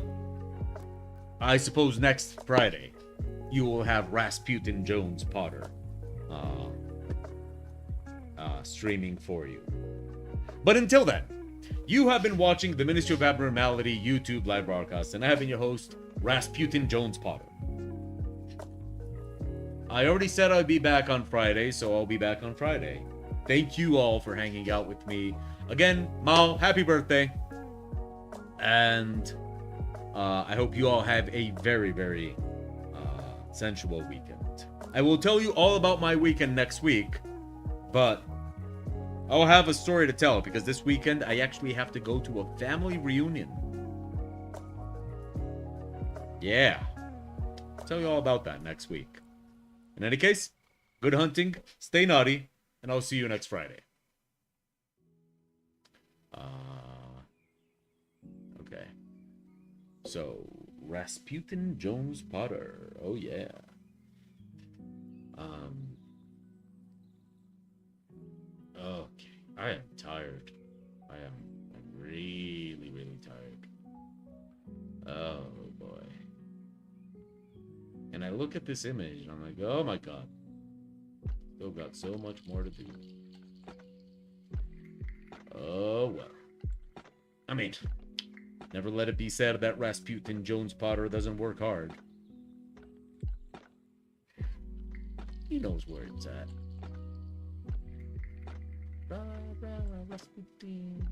I suppose next Friday you will have Rasputin Jones Potter streaming for you. But until then, you have been watching the Ministry of Abnormality YouTube live broadcast, and I have been your host, Rasputin Jones Potter. I already said I'd be back on Friday, so I'll be back on Friday. Thank you all for hanging out with me. Again, Mal, happy birthday. And I hope you all have a very, very sensual weekend. I will tell you all about my weekend next week, but I'll have a story to tell because this weekend I actually have to go to a family reunion. Yeah. I'll tell you all about that next week. In any case, good hunting, stay naughty, and I'll see you next Friday. Okay. So, Rasputin Jones Potter. Oh, yeah. Okay. I am tired. I'm really, really tired. Oh, boy. And I look at this image, and I'm like, oh, my God. Still got so much more to do. Oh, well. I mean, never let it be said that Rasputin Jones Potter doesn't work hard. He knows where it's at. Rasputin,